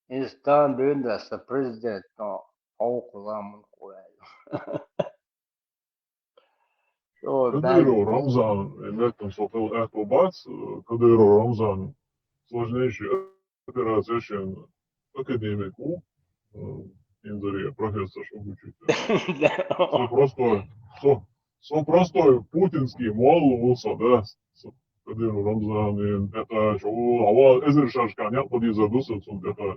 Instead doing this, the president no okulan koyuyor. So Кадыров, belki Рамзан, в этом это бац, Кадыров, Рамзан, сложнейшая операция, чем академику, инженер, профессор, чтобы учить. Все простое, все простое, путинский, молился, да, Кадыров, Рамзан, это, что, а вот Эзер Шашкан, я подъезжаю, это,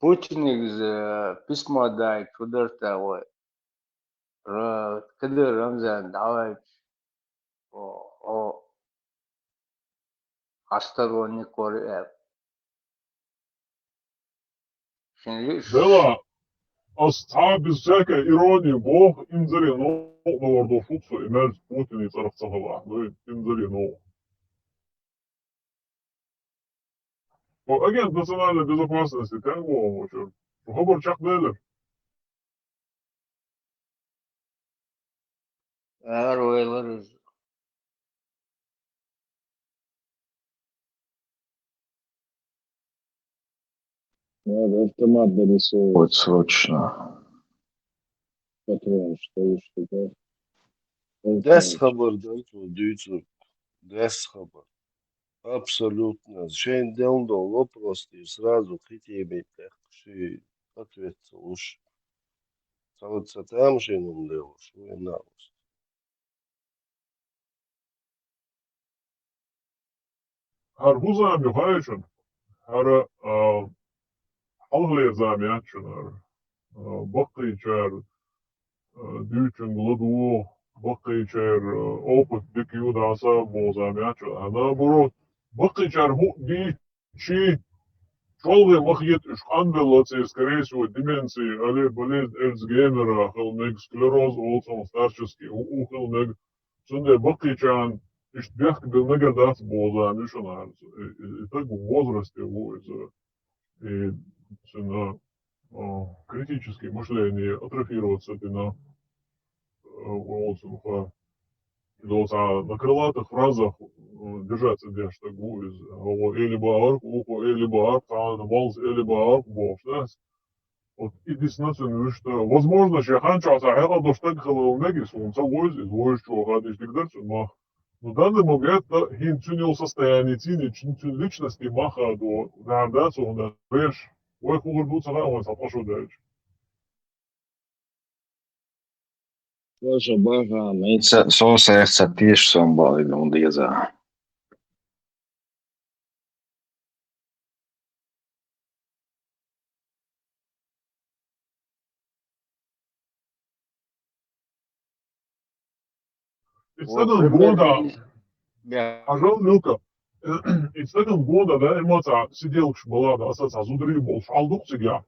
Putin письмо дай куда-то вот, когда Рамзан давай о осторожней Корея. Şimdi Bela, أصحاب الشاكة إيراني بوخ إنزلي نو نوردو فوتسو إمال بوتين يصرف صفحة أحضرين إنزلي نو وأجل национальной безопасности тянгу мочер خبر чак делер eğer oylarız Надо автомат дорисовывать срочно. Патрон, что такое? Ders haberden Duitsland. Ders хабар. Абсолютно. Жень делал вопрос, и сразу хотите иметь легче ответ уж. Целый там же не делаешь, вы на вас. هربوزا ميخايشن هر حلغلي زامياتشن هر بقي شار ديوتشن غلدو بقي شار أوبت بكيو داسا بوزامياتشن أنا برو بقي شار هو دي شي Шолве махет ушканбелоци, скорее всего, деменции, але болезнь Эльцгеймера, хелмег склероз, олцом старческий, ухелмег, сунде бакичан, иштбях был нагадат боза, мишанар. И так в возрасте его и на критическое мышление атрофироваться на олцом на крылатых фразах держаться для штагу из или баар, или баар, балз, или баар, да? Вот единственное, что возможно, что ханчо сахела до штаг халалнегис, он совой из воющего гадишь дегдерцу мах. Но в данный момент хинчунил состояние цини, личности маха до нардацу, он реш, ой хугурдут сага, он сапашу дальше. Тоже бага, son serce tieši sombalī un diezā. Истинно года, ажал люка. Истинно года, да, эмоция сиделка была, да, ассоциация зудри был, шалдук себя.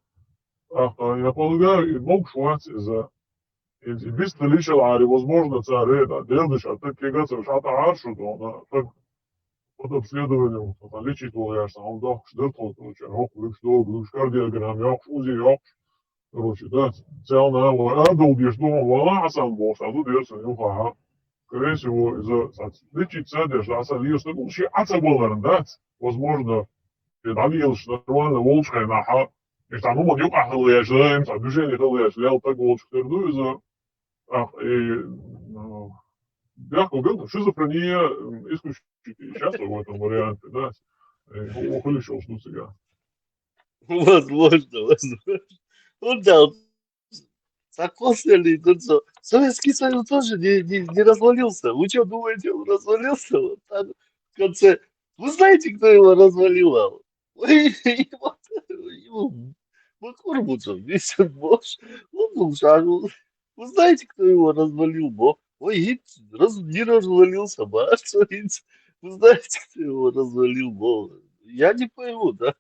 Я полагаю, мог швать из-за Бистро лишил Ари, возможно, царь, да, делаешь, а так кигаться, шата аршу, то она так под обследованием, лечить его, я сам, да, штыртал, короче, рок, лыш, кардиограмм, яхш, узи, яхш, короче, да, цел на его, долбишь, ну, вона, сам босс, а тут я сам, ха, скорее всего, из-за лечить садишь, да, садишь, ну, вообще, ацаболарен, да, возможно, и там ешь, нормально, волчка, на, ха, и там, ну, юка, хлыяешь, да, им, движение хлыяешь, лял так волчка, ну, из-за мягко говоря, шизофрения исключительно часто в этом варианте, да, ухолещал, что сега. Возможно, возможно. Ну да, закончили, тут что, Советский Союз тоже не развалился. Вы что думаете, он развалился? Вот так, в конце. Вы знаете, кто его развалил? Ой, его Макурбутов, Висер Бош, он был шагу. Вы знаете, кто его развалил? Бо? Ой, не развалился, ба, что вы знаете, кто его развалил? Бо? Я не пойму, да?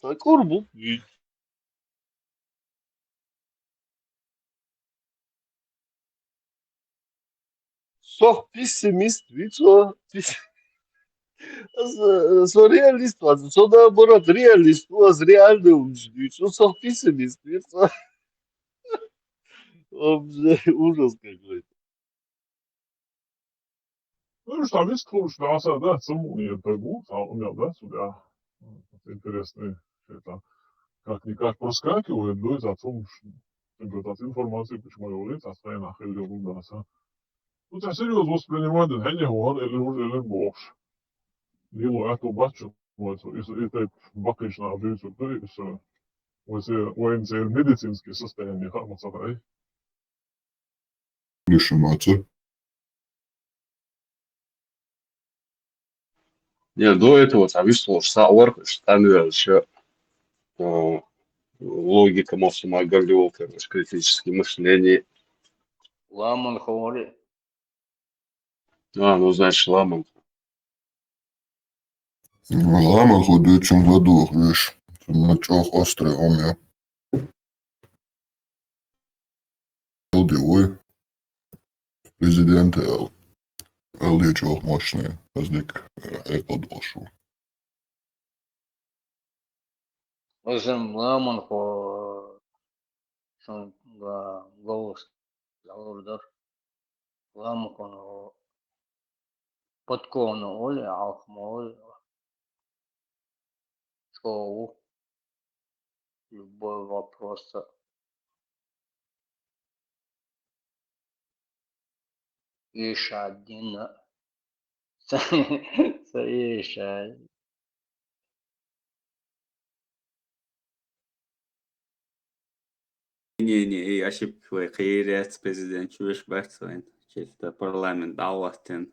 Макурбут, só pessimist, wiecie, so realist, co naоборот, realist, у вас реальный ум, wiecie, so pessimist, wiecie, ужас какой-то. Ну, что, весь клуб, что, да, саму не пойму, а у меня, да, сюда. Интересный, это как-никак проскакивает, говорит о том, что от информации, почему я говорит, а стоя на хеле удаса. Ну, это серьезно воспринимать, да, не он или бог. Дело это бачу, вот, это бакично объявится, то есть, военные медицинские состояния, хармацавай. Решиматься. Не, до этого там висло, что там еще логика максима говорил, короче, критическое мышление. Ламан хори. Ну, значит, ламан. Лама ходит чем году, видишь. Начал острый умя. Ой, президент лечил мощный. Возник подошел. Özüm ламан хо. Son голос. Залурдар. Ламан хо. Подкону оли, алхмоли. Шоу. Любой вопрос. Иша один. Иша. Не, я шип хейрец президент чуешь бахсайн. Чисто парламент давастен.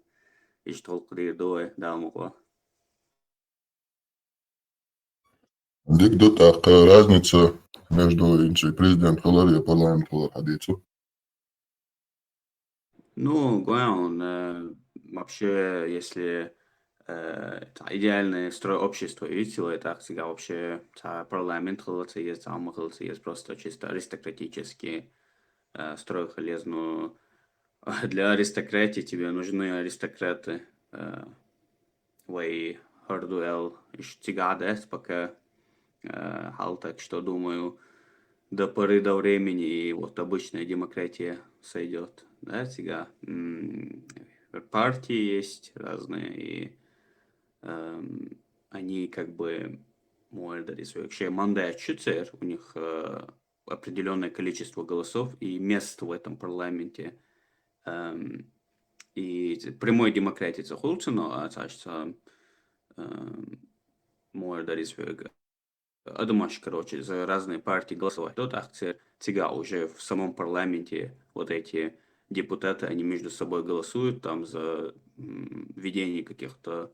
И что кридой дамула. Где-то какая разница между президентом и парламентом ходить? Ну, он вообще, если идеальный строй общества видите, это всегда вообще парламент есть просто чисто аристократический строй холезну. Для аристократии тебе нужны аристократы. Вей Хардуэл Штигадес, пока так что думаю, до поры до времени и вот обычная демократия сойдет. Да, сега партии есть разные, и они как бы вообще мандат чуцер, у них определенное количество голосов и мест в этом парламенте. И прямой демократии захолцено, а значит, Адумаш, короче, за разные партии голосовать. Тот акция тига уже в самом парламенте вот эти депутаты, они между собой голосуют там за введение каких-то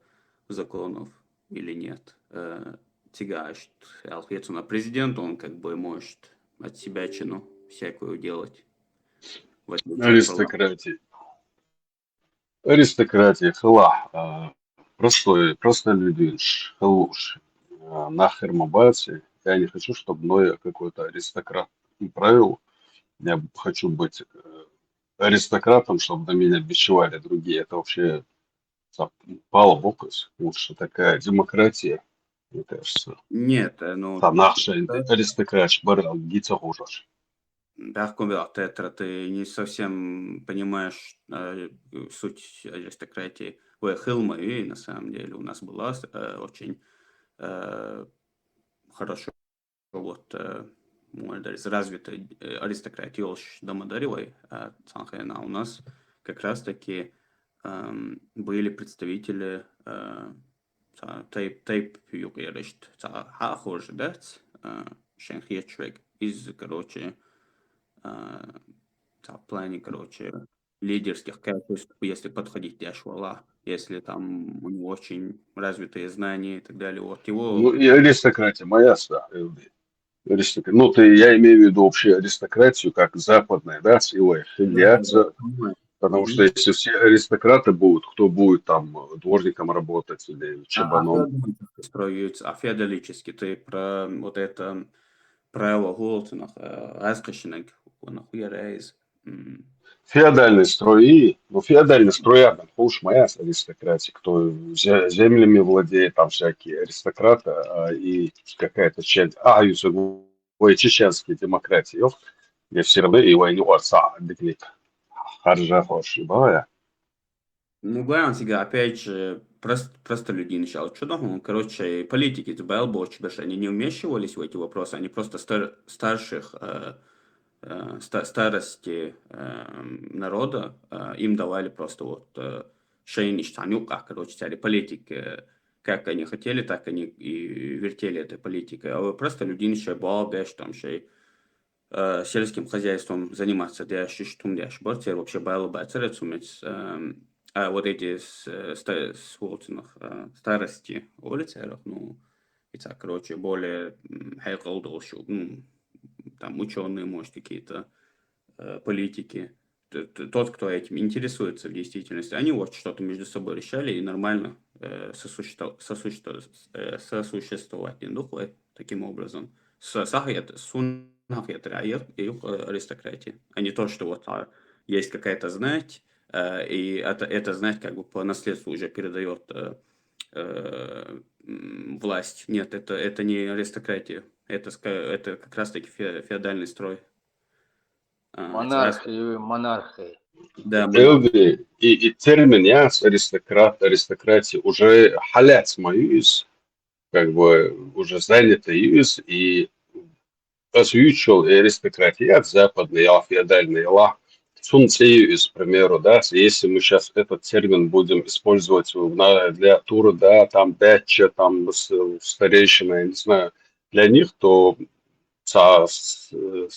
законов или нет. Тига, соответственно, президент, он как бы может от себя чину всякую делать. Аристократия. Аристократия, хла. Просто люди, хлуш. Нахер мабаси. Я не хочу, чтобы мной какой-то аристократ правил. Я хочу быть аристократом, чтобы на меня бичевали другие. Это вообще пало бокус. Лучше такая демократия, мне кажется. Нет, ну... Там наша аристократ, барал, гица хужаш. Да, Тетра, ты не совсем понимаешь суть аристократии. Хилма и на самом деле у нас была очень хорошо вот развитая аристократия Домодаревой, а у нас как раз таки были представители тейп юридичт хахож, да, шенхечвек из, короче, в плане, короче, лидерских качеств, если подходить для швала, если там у него очень развитые знания и так далее. Вот его... Ну, и аристократия моя, да. Ну, я имею в виду вообще аристократию, как западная, да, силой филиация. Потому что если все аристократы будут, кто будет там дворником работать или чабаном? Феодалически, ты про вот это право голоса, разрешенных, нахуя рейз. Феодальные строи, ну, феодальные строя, там, уж моя аристократия, кто землями владеет, там всякие аристократы, и какая-то часть, чеченские демократии, где все равно и войну отца, дикник, харжа, хош, бая. Ну, главное, всегда, опять же, просто людей начало. Что там, короче, политики из Белбоч, даже они не вмешивались в эти вопросы, они просто старших старости народа им давали просто вот шейниш, танюка, короче, цари политики, как они хотели, так они и вертели этой политикой. А просто людей еще балбеш, там, шей сельским хозяйством заниматься, дящий штум дящ бортер вообще было бы царицумец, а вот эти сволцинах старости улицы, ну, и так, короче, более хайкалдолщу, ну, там ученые, может, какие-то политики, тот, кто этим интересуется в действительности, они вот что-то между собой решали и нормально сосуществовать индухлы таким образом. Аристократии, а не то, что вот есть какая-то знать, и это знать как бы по наследству уже передает власть. Нет, это не аристократия, это как раз-таки феодальный строй. Монархии. Да, Элви и термин я аристократии уже халят моюсь, как бы уже занятый юз и озвучил аристократия западная, феодальная ла. Сунцеюз, к примеру, да, если мы сейчас этот термин будем использовать для тура, да, там, бэтча, там, старейшина, я не знаю, для них, то с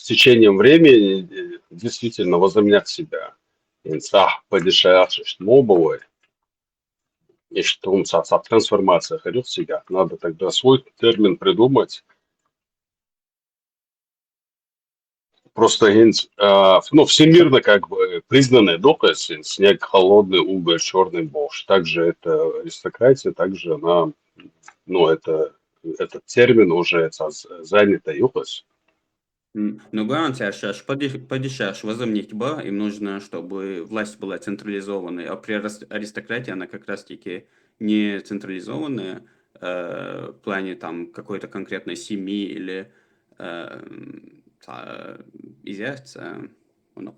течением времени действительно возомнят себя. Инсах падишаешь мобовой, и что он трансформация ходил в себя. Надо тогда свой термин придумать. Просто ну, всемирно как бы признанный доказ, снег холодный, уголь, черный борщ. Также это аристократия, также она, ну, этот термин уже занятый юхос. Но главное, сейчас падишаш возомнить ба, им нужно, чтобы власть была централизованной, а при аристократии она как раз-таки не централизованная в плане там какой-то конкретной семьи или изящца, он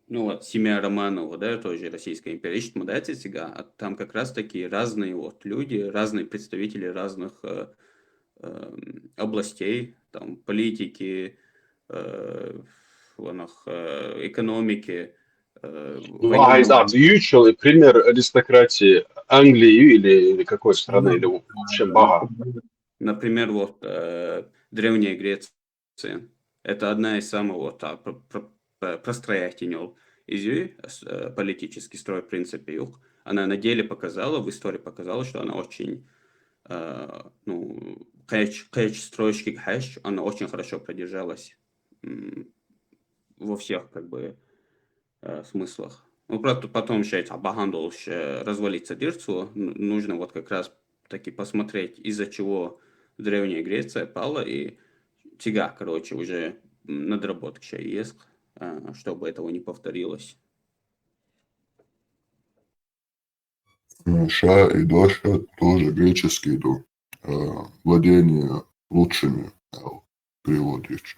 ну вот, семья Романова, да, тоже Российская империя, ищет модати сега, а там как раз-таки разные вот люди, разные представители разных областей, там, политики, экономики, Ну, а изучил пример аристократии Англии или какой страны, или вообще бага. Например, вот Древняя Греция. Это одна из самых вот простроятельнел политический строй, в принципе, юг. Она на деле показала, в истории показала, что она очень, ну, стройки хэш, она очень хорошо продержалась во всех, как бы, смыслах. Ну, просто потом сейчас Абагандол развалиться дырцу, нужно вот как раз таки посмотреть, из-за чего Древняя Греция пала, и тяга, короче, уже надработка сейчас есть, чтобы этого не повторилось. Ша и Доша тоже греческие иду. Владение лучшими переводишь.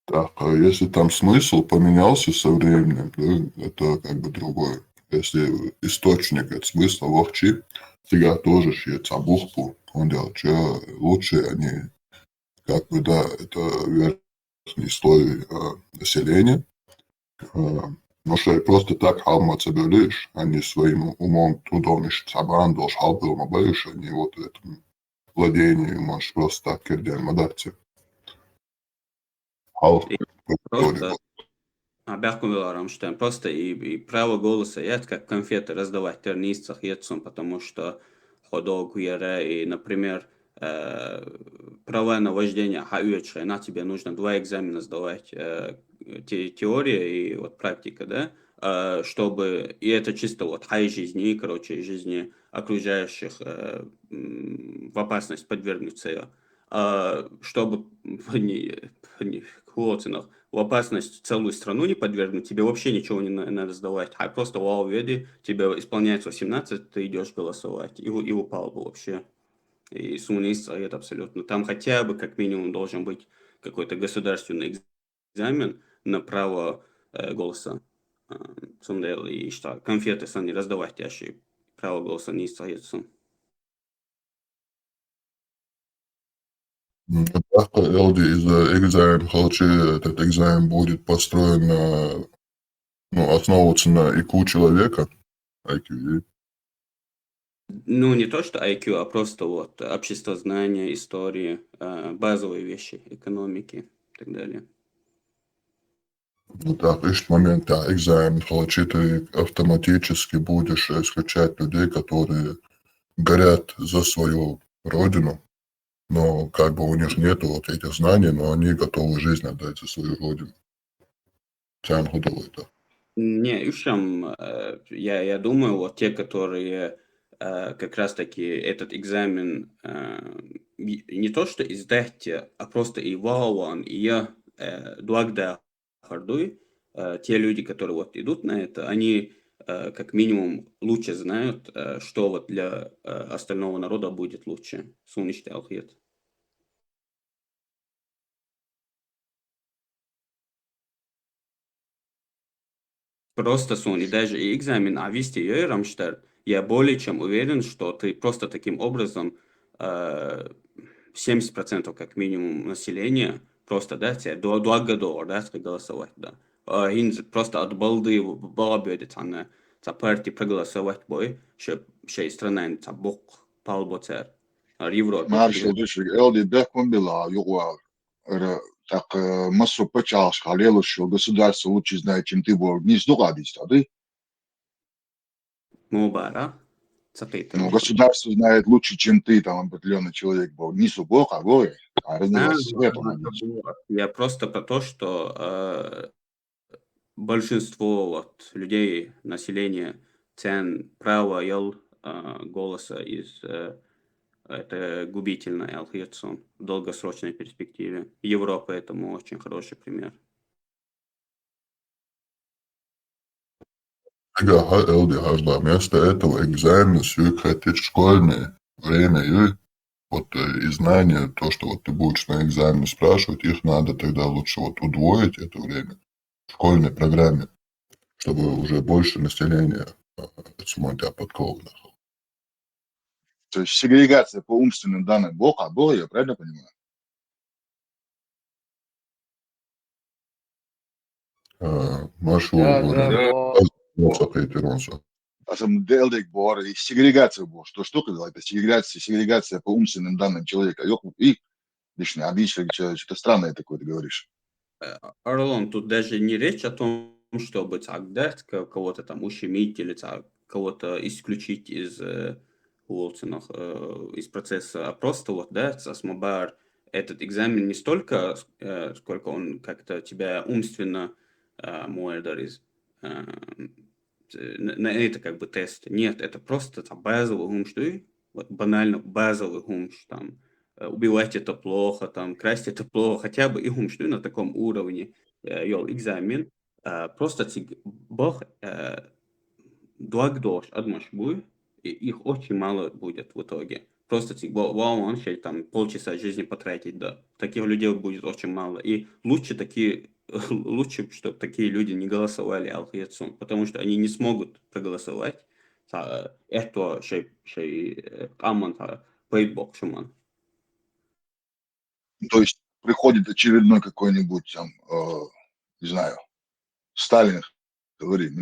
Так, а если там смысл поменялся со временем, да, это как бы другое. Если источник, это смысл ловчи, всегда тоже есть обухпу, он делает, что лучше они, как бы, да, это верхний слой населения, но что просто так халма цебелиш, они своим умом, трудом ищут сабан, должен халбил мабэш, они вот этому владению, может, просто так кирден мадарти. Просто просто и право голоса есть, как конфеты раздавать тернистцах едцам, потому что ходок и, например, права на вождение хаюеча, на тебе нужно 2 экзамена сдавать, теория и вот практика, да, чтобы, и это чисто вот хай жизни, короче, жизни окружающих в опасность подвергнуться, чтобы в опасность целую страну не подвергнуть, тебе вообще ничего не надо сдавать, а просто вау, веди, тебе исполняется 18, ты идешь голосовать, и упал бы вообще. И сумнится это абсолютно. Там хотя бы как минимум должен быть какой-то государственный экзамен на право голоса. Сундел и что конфеты сами раздавать, ящи право голоса не остается. Так, Элди, из-за экзамен, получи, этот экзамен будет построен на, ну, основываться на IQ человека, IQ, Ну, не то, что IQ, а просто вот обществознание, истории, базовые вещи, экономики и так далее. ну так, ищет момент, да, экзамен, получи, ты автоматически будешь исключать людей, которые горят за свою родину, но как бы у них нету вот этих знаний, но они готовы жизнь отдать за свою родину. Тян худой, да. Не, ищем, я думаю, вот те, которые как раз-таки этот экзамен не то, что издать, а просто и вауан, и я дуагда хардуй, те люди, которые вот идут на это, они как минимум лучше знают, что вот для остального народа будет лучше. Суниште алхет. Просто сон, и даже и экзамен, а вести ее, Рамштер, я более чем уверен, что ты просто таким образом 70% как минимум населения просто, да, тебе два года, да, проголосовать, да. Хин просто от балды балабедет, ана, та партии проголосовать бой, что страна, та бок, палботер, в Европе. Marshall düşük. Elde bekmem bila yok. Так массу почалш халелу, что государство лучше знает, чем ты был. Не сдугадись, ты? Мубара, цапейте. Ну, государство знает лучше, чем ты, там, определенный человек был. Не субок, а горе. А разница в этом. Я просто про то, что большинство вот людей, населения, цен право ел голоса из это губительно Алхирсон в долгосрочной перспективе. Европа этому очень хороший пример. Ага, Элди, Хазла, вместо этого экзамен, сюк хотеть школьное время, и вот и знания, то, что вот ты будешь на экзамене спрашивать, их надо тогда лучше вот удвоить это время в школьной программе, чтобы уже больше населения смотря подковано. То есть сегрегация по умственным данным Бога, я правильно понимаю? Машу, Делдик бор и сегрегация бор. Что штука была? Это сегрегация по умственным данным человека. И лишнее, объясни, что-то странное такое ты говоришь. Орлон, тут даже не речь о том, чтобы так, кого-то там ущемить или кого-то исключить из из процесса, а просто вот, да, смобар этот экзамен не столько, сколько он как-то тебя умственно моэдарис. На это как бы тест. Нет, это просто там базовый ум, что вот банально базовый ум, там убивать это плохо, там красть это плохо, хотя бы и ум, что на таком уровне, йол, экзамен, просто бог дуагдош, адмаш буй, и их очень мало будет в итоге. Просто вау, он сейчас там полчаса жизни потратить, да. Таких людей будет очень мало. И лучше лучше, чтобы такие люди не голосовали Алхиетсун, потому что они не смогут проголосовать. Это аман пейтбок шуман. То есть приходит очередной какой-нибудь там, не знаю, Сталин, говорит,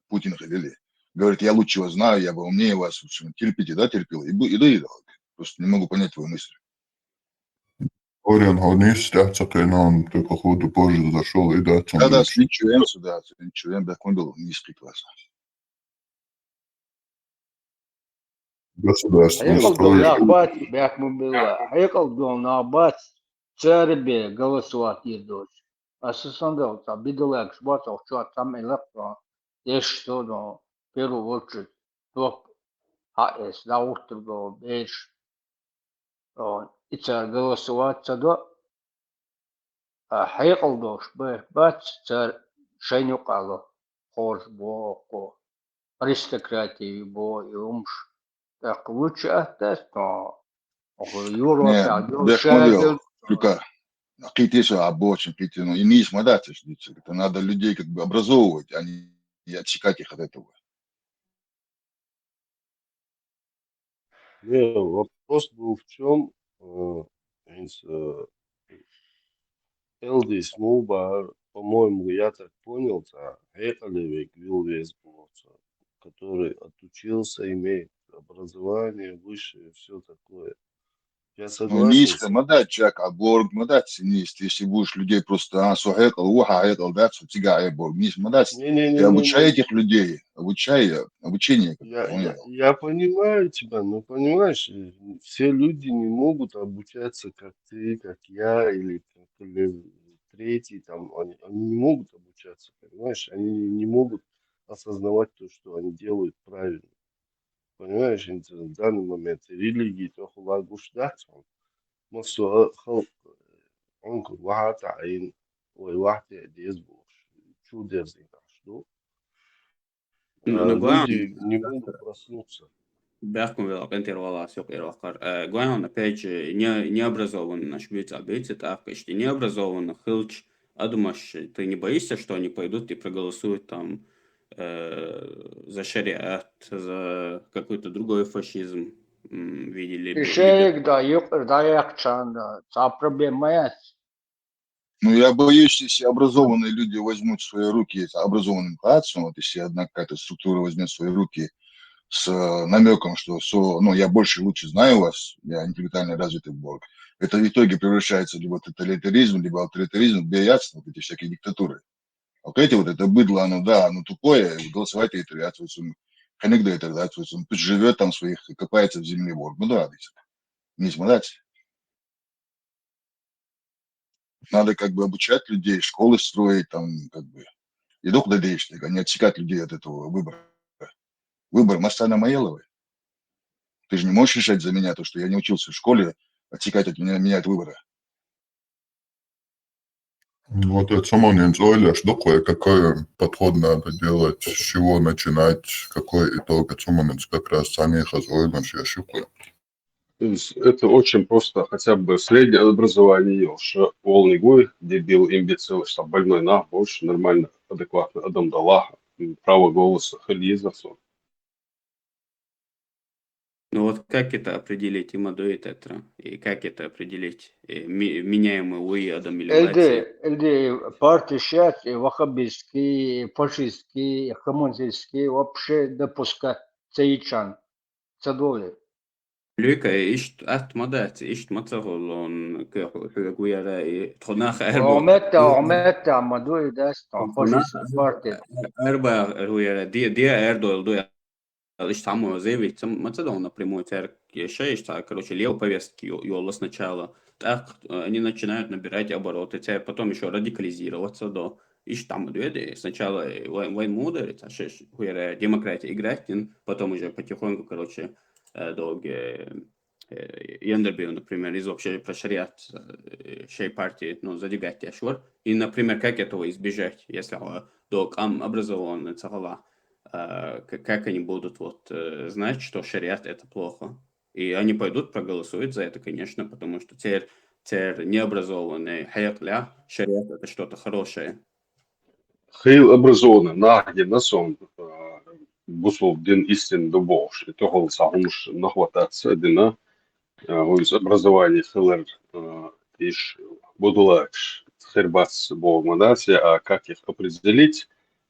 Путин говорили, говорит, я лучше вас знаю, я бы умнее вас, терпите, да, терпел, и доедал. Просто не могу понять твою мысль. Орион, он не стяцакай, но он только ходу позже зашел и да, Да, свинчуем сюда, свинчуем, да, он был низкий класс. Государственный Hayıkıl строй. Набат, Бяхмубилла, Hayıkıl Набат, Цербе, голосовать едут. А сосандал, там, бедолаг, шбатал, что там электро, есть что, но, в первую очередь, то, ХС, да, утро, беш, и царь голосовать, тогда, Hayıkıl дош, бат, царь, шейню кало, хош, боко, аристократии, бо, и умш. Так лучше отдать, но Европа, Бяхмубил, только какие-то еще обочин, какие-то, ну, и не смотрите, это надо людей как бы образовывать, а не и отсекать их от этого. Не, вопрос был в чем, Элди Смолба, по-моему, я так понял, Экалевик Вилвес был, который отучился, имеет образование высшее, все такое. Я Ну, согласен низко, с мадать, чак, а борг, мадать, синист, если будешь людей просто, сухэкал, уха, экал, да, тига, борг, низ, мадать, ты обучай Не-не-не-не-не. этих людей, обучение, понял? Я понимаю тебя, но понимаешь, все люди не могут обучаться, как ты, как я, или третий, там, они не могут обучаться, понимаешь, они не могут осознавать то, что они делают правильно. Понимаешь, в данный момент религии только лагушдать, мосу он вахат айн, ой, вахат дезбуш, чудес, что No люди не могут проснуться. Бяхкун vēl интервалās jau ir vakar. Гојан опять же необразованный наш бейцы так, что необразованный хилч, а думаешь, ты не боишься, что они пойдут и проголосуют там за шариат, за какой-то другой фашизм в виде Şeylik da yok, dayakçan da. Та проблема есть. Ну, я боюсь, если образованные люди возьмут в свои руки, образованным нацию, вот если одна какая-то структура возьмет в свои руки с намеком, что ну, я больше и лучше знаю вас, я интеллектуально развитый борг, это в итоге превращается либо в тоталитаризм, либо в авторитаризм, биятство, вот эти всякие диктатуры. Вот эти вот, это быдло, оно тупое, голосовать и трясывается, ханигда это трясывается, он пусть живет там своих, копается в земле борг, ну да, не смотрите. Надо как бы обучать людей, школы строить, там, как бы, и куда деешь, а не отсекать людей от этого выбора. Выбор Масана Маеловой. Ты же не можешь решать за меня то, что я не учился в школе, отсекать от меня от выбора. Вот это самонин Зойлеш, какой подход надо делать, с чего начинать, какой итог, это самонин как раз сами Зойлеш, я считаю. То есть это очень просто, хотя бы среднее образование, что волнигуй, дебил, имбецил, что больной на, больше нормально, адекватно, адам дала, право голоса, хельизацию. Ну вот как это определить имадуи тетра? И как это определить меняемый уи адам или лати? Elde партии сейчас ваххабистские, фашистские, коммунистские вообще допускать цейчан. Цадоли. Lyka iść atmadat, iść macahol kuiara tronach Ometa Maduri desta fascist партия. erba ruiara dia erdol дуя лишь самую заявить Macedон напрямую шесть, короче, лев повестки его сначала. Так они начинают набирать обороты, потом еще радикализироваться до ищ там сначала войну ударить, а шесть демократия играть, потом уже потихоньку, короче, долго Яндербию, например, из вообще про шариат шей партии, ну, задвигать яшвар. И, например, как этого избежать, если док образованный цахала, как они будут вот знать, что шариат это плохо. И они пойдут проголосуют за это, конечно, потому что теперь необразованные хаякля, шариат это что-то хорошее. Хейл образованный, наги, насон, бусул дин истин дубош, и то гол сахумш нахвататься, дина, из образования хелер, иш будулакш, хербац богмадаси, а как их определить,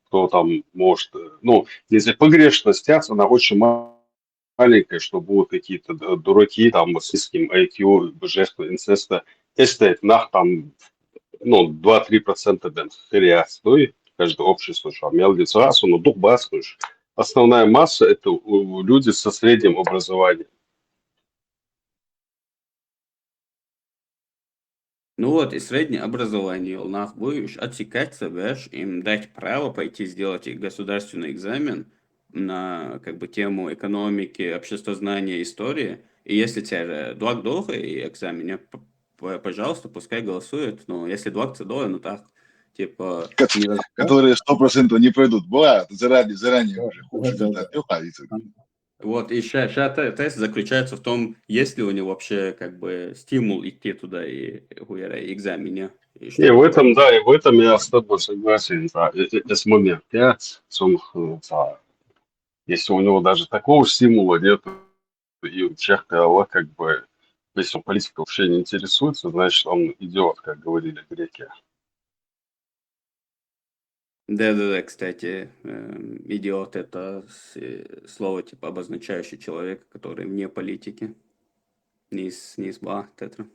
кто там может, ну, если погрешность, она очень маленькая, что будут какие-то дураки там с низким IQ, божества, инцеста, эстет, нах там, ну, 2-3% бен хериас, ну и каждое общество, что имел лицо, но дух баскуешь. Основная масса это люди со средним образованием. Ну вот, и среднее образование у нас будешь отсекать себя, им дать право пойти сделать государственный экзамен на как бы тему экономики, обществознания, истории. И если тебе дуак долго и экзамене, пожалуйста, пускай голосуют. Но если дуак цедоя, ну так, типа... Которые 100% не пройдут. Бывает, заранее уже худший результат. Вот, и сейчас тест заключается в том, есть ли у него вообще как бы стимул идти туда и экзамене. И И что в этом, да, и в этом я с тобой согласен. Да, есть момент, я, да, если у него даже такого стимула нет, и у человека, как бы, если он политикой вообще не интересуется, значит, он идиот, как говорили греки. Да-да-да, кстати, идиот — это слово, типа, обозначающее человека, который вне политики. Не из ба, тетра.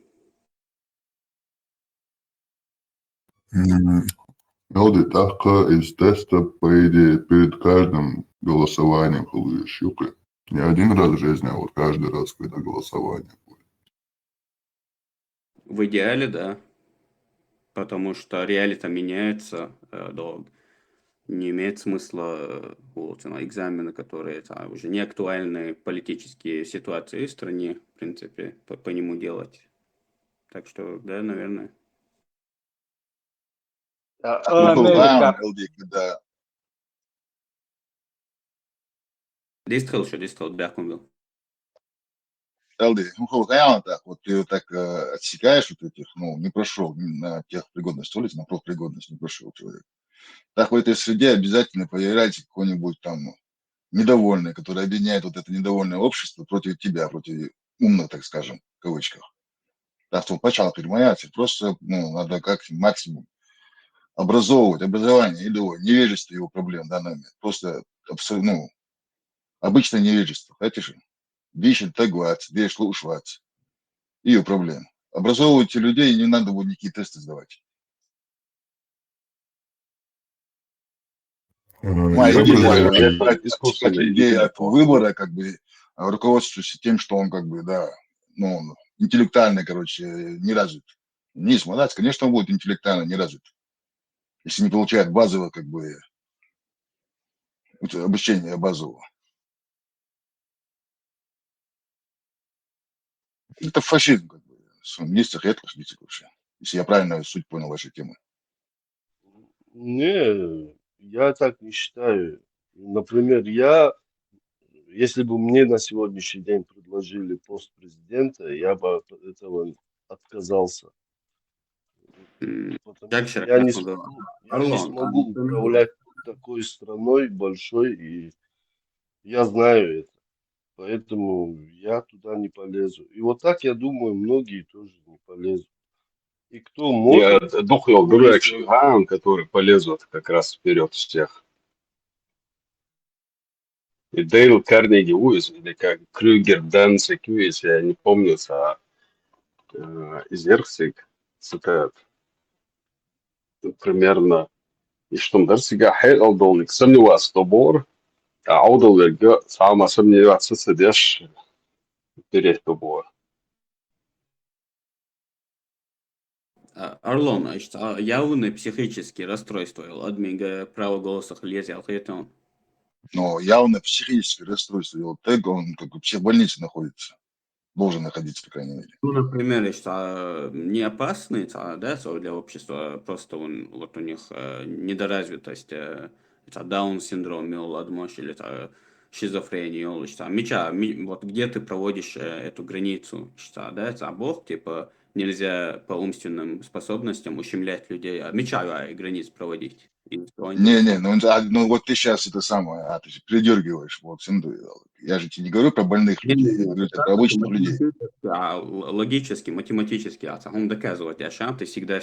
Элди, так из теста, по идее, перед каждым голосованием получишь щука. Не один раз в жизни, а вот каждый раз, когда голосование будет. В идеале, да. Потому что реалии-то меняются, да. Не имеет смысла вот, экзамены, которые уже не актуальны политические ситуации в стране, в принципе, по нему делать. Так что, да, наверное. Amerika, LD, когда Дистхал, бяхун был. LD, ну, Холокаяна так, вот ты вот так отсекаешь вот этих, ну, не прошел на техпригодность улиц, на профпригодность не прошел человек. Так в этой среде обязательно появляется какой-нибудь там недовольный, который объединяет вот это недовольное общество против тебя, против умных, так скажем, в кавычках. Так что почал переманяться, просто, ну, надо как максимум образовывать, образование или невежество его проблем в данный момент. Просто абсолютно, ну, обычное невежество, знаете же, вещи тагуаться, вещи слушаться, ее проблем. Образовывайте людей, не надо будет никакие тесты сдавать. Моя Я Ну, идея, буквально, образование. это отсекать искусственный людей от интеллект. выбора, как бы, руководствуясь тем, что он, как бы, да, ну, он интеллектуально, короче, не развит. Не смотреть, конечно, он будет интеллектуально не развит, если не получает базового, как бы, обучения базового. Это фашизм, как бы, в местах редких лицах вообще, если я правильно суть понял вашей темы. Не, я так не считаю. Например, если бы мне на сегодняшний день предложили пост президента, я бы от этого отказался. Потому Как что Шарапяхун. я не Орлон, смогу управлять такой страной большой, и я знаю это. Поэтому я туда не полезу. И вот так, я думаю, многие тоже не полезут. И кто Я может, духнул дурак если он... Шиган, который полезут как раз вперед всех. И Дейл Карнеги Уиз, или как Крюгер Данцик Уиз, я не помню, из Эрхсик цитат примерно. И что даже сега хэл алдолник сомневаться тобор, а аудалверга сама сомневаться сидишь перед тобор. Орлон, явные психические расстройства, адмига право голоса лезет, алхетон. Но явно психическое расстройство, и вот так он как бы в психбольнице находится, должен находиться, по крайней мере. Ну, например, что не опасный, да, для общества, просто вот у них недоразвитость, даун-синдром, ладмош, или шизофрения, или что, вот где ты проводишь эту границу, что, да, Бог, типа, нельзя по умственным способностям ущемлять людей, границ проводить. И что они Не, делают? ну вот ты сейчас это самое, ты же придергиваешь, вот, я же тебе не говорю про больных людей, я Не-не-не, говорю это тебе про обычных людей. логически, математически, он доказывает, ты всегда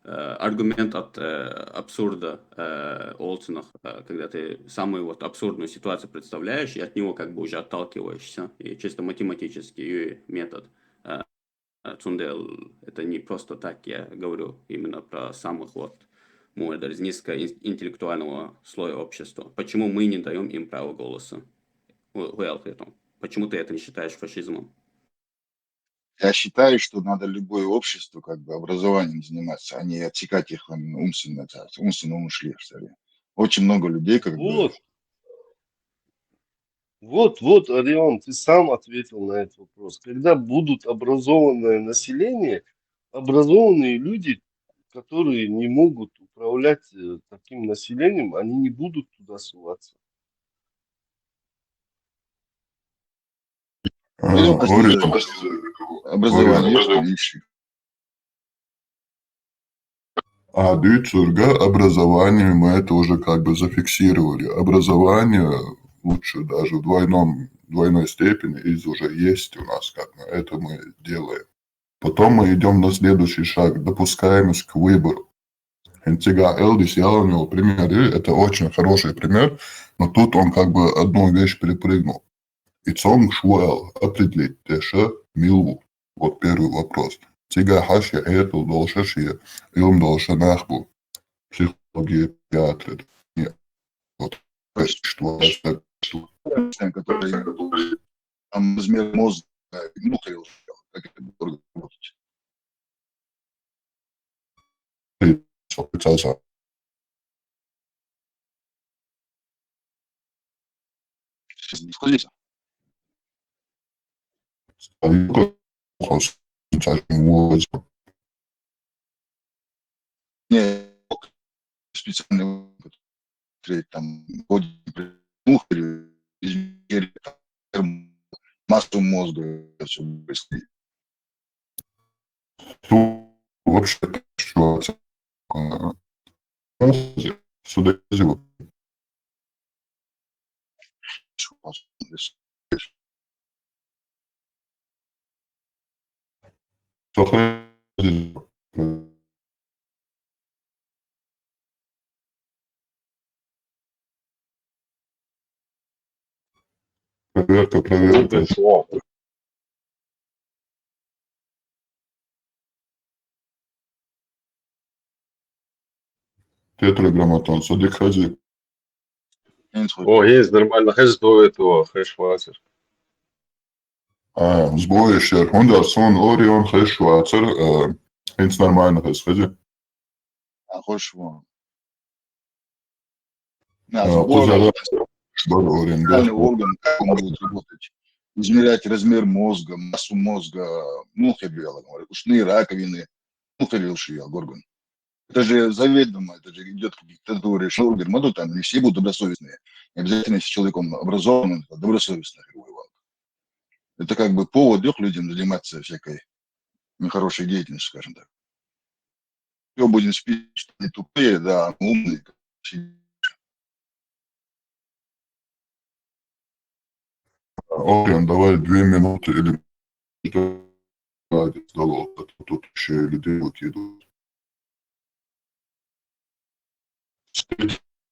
аргумент от абсурда Олцинах, когда ты самую вот абсурдную ситуацию представляешь, и от него как бы уже отталкиваешься, и чисто математический метод. Цундел, это не просто так, я говорю именно про самых вот, может, даже низкоинтеллектуального слоя общества. Почему мы не даем им право голоса? Почему ты это не считаешь фашизмом? Я считаю, что надо любое общество как бы образованием заниматься, а не отсекать их умственно умышлевшие. Очень много людей как бы... Вот, Орион, ты сам ответил на этот вопрос. Когда будут образованное население, образованные люди, которые не могут управлять таким населением, они не будут туда ссылаться. Берем Ори, простые образование, есть вещи. А дюйцурга образование мы это уже как бы зафиксировали. Образование лучше даже в двойной степени уже есть у нас, как бы это мы делаем. Потом мы идем на следующий шаг, допускаемость к выбору. Энтига Элдис, я у него пример, это очень хороший пример, но тут он как бы одну вещь перепрыгнул. И цонг шуэл определить теша милу. Вот первый вопрос. Тига хаши эту должаши, илм должанахбу. Психология, психиатрия. Нет. Вот. Что который там размер мозга, ну, как это будет работать. Сходите. Не, специально там измерить массу мозга, все быстрее. Вообще, что сюда проверка. Тетраграмматон, садик хази. О, есть нормально. Хэш до этого, хэш ватер. Сбоищер, 100 Орион, хэш ватер. Это нормально, хэш хази. Хочешь его? Специальный орган, как он будет работать. Измерять размер мозга, массу мозга, ушные раковины, орган. Это же заведомо, это же идет к диктатуре, там не все будут добросовестные. Не обязательно, если человек он образованный, добросовестный. Это как бы повод людям заниматься всякой нехорошей деятельностью, скажем так. Все будем спить, что не тупые, да, умные. Орион, давай 2 минуты или тут еще людей выкидывают.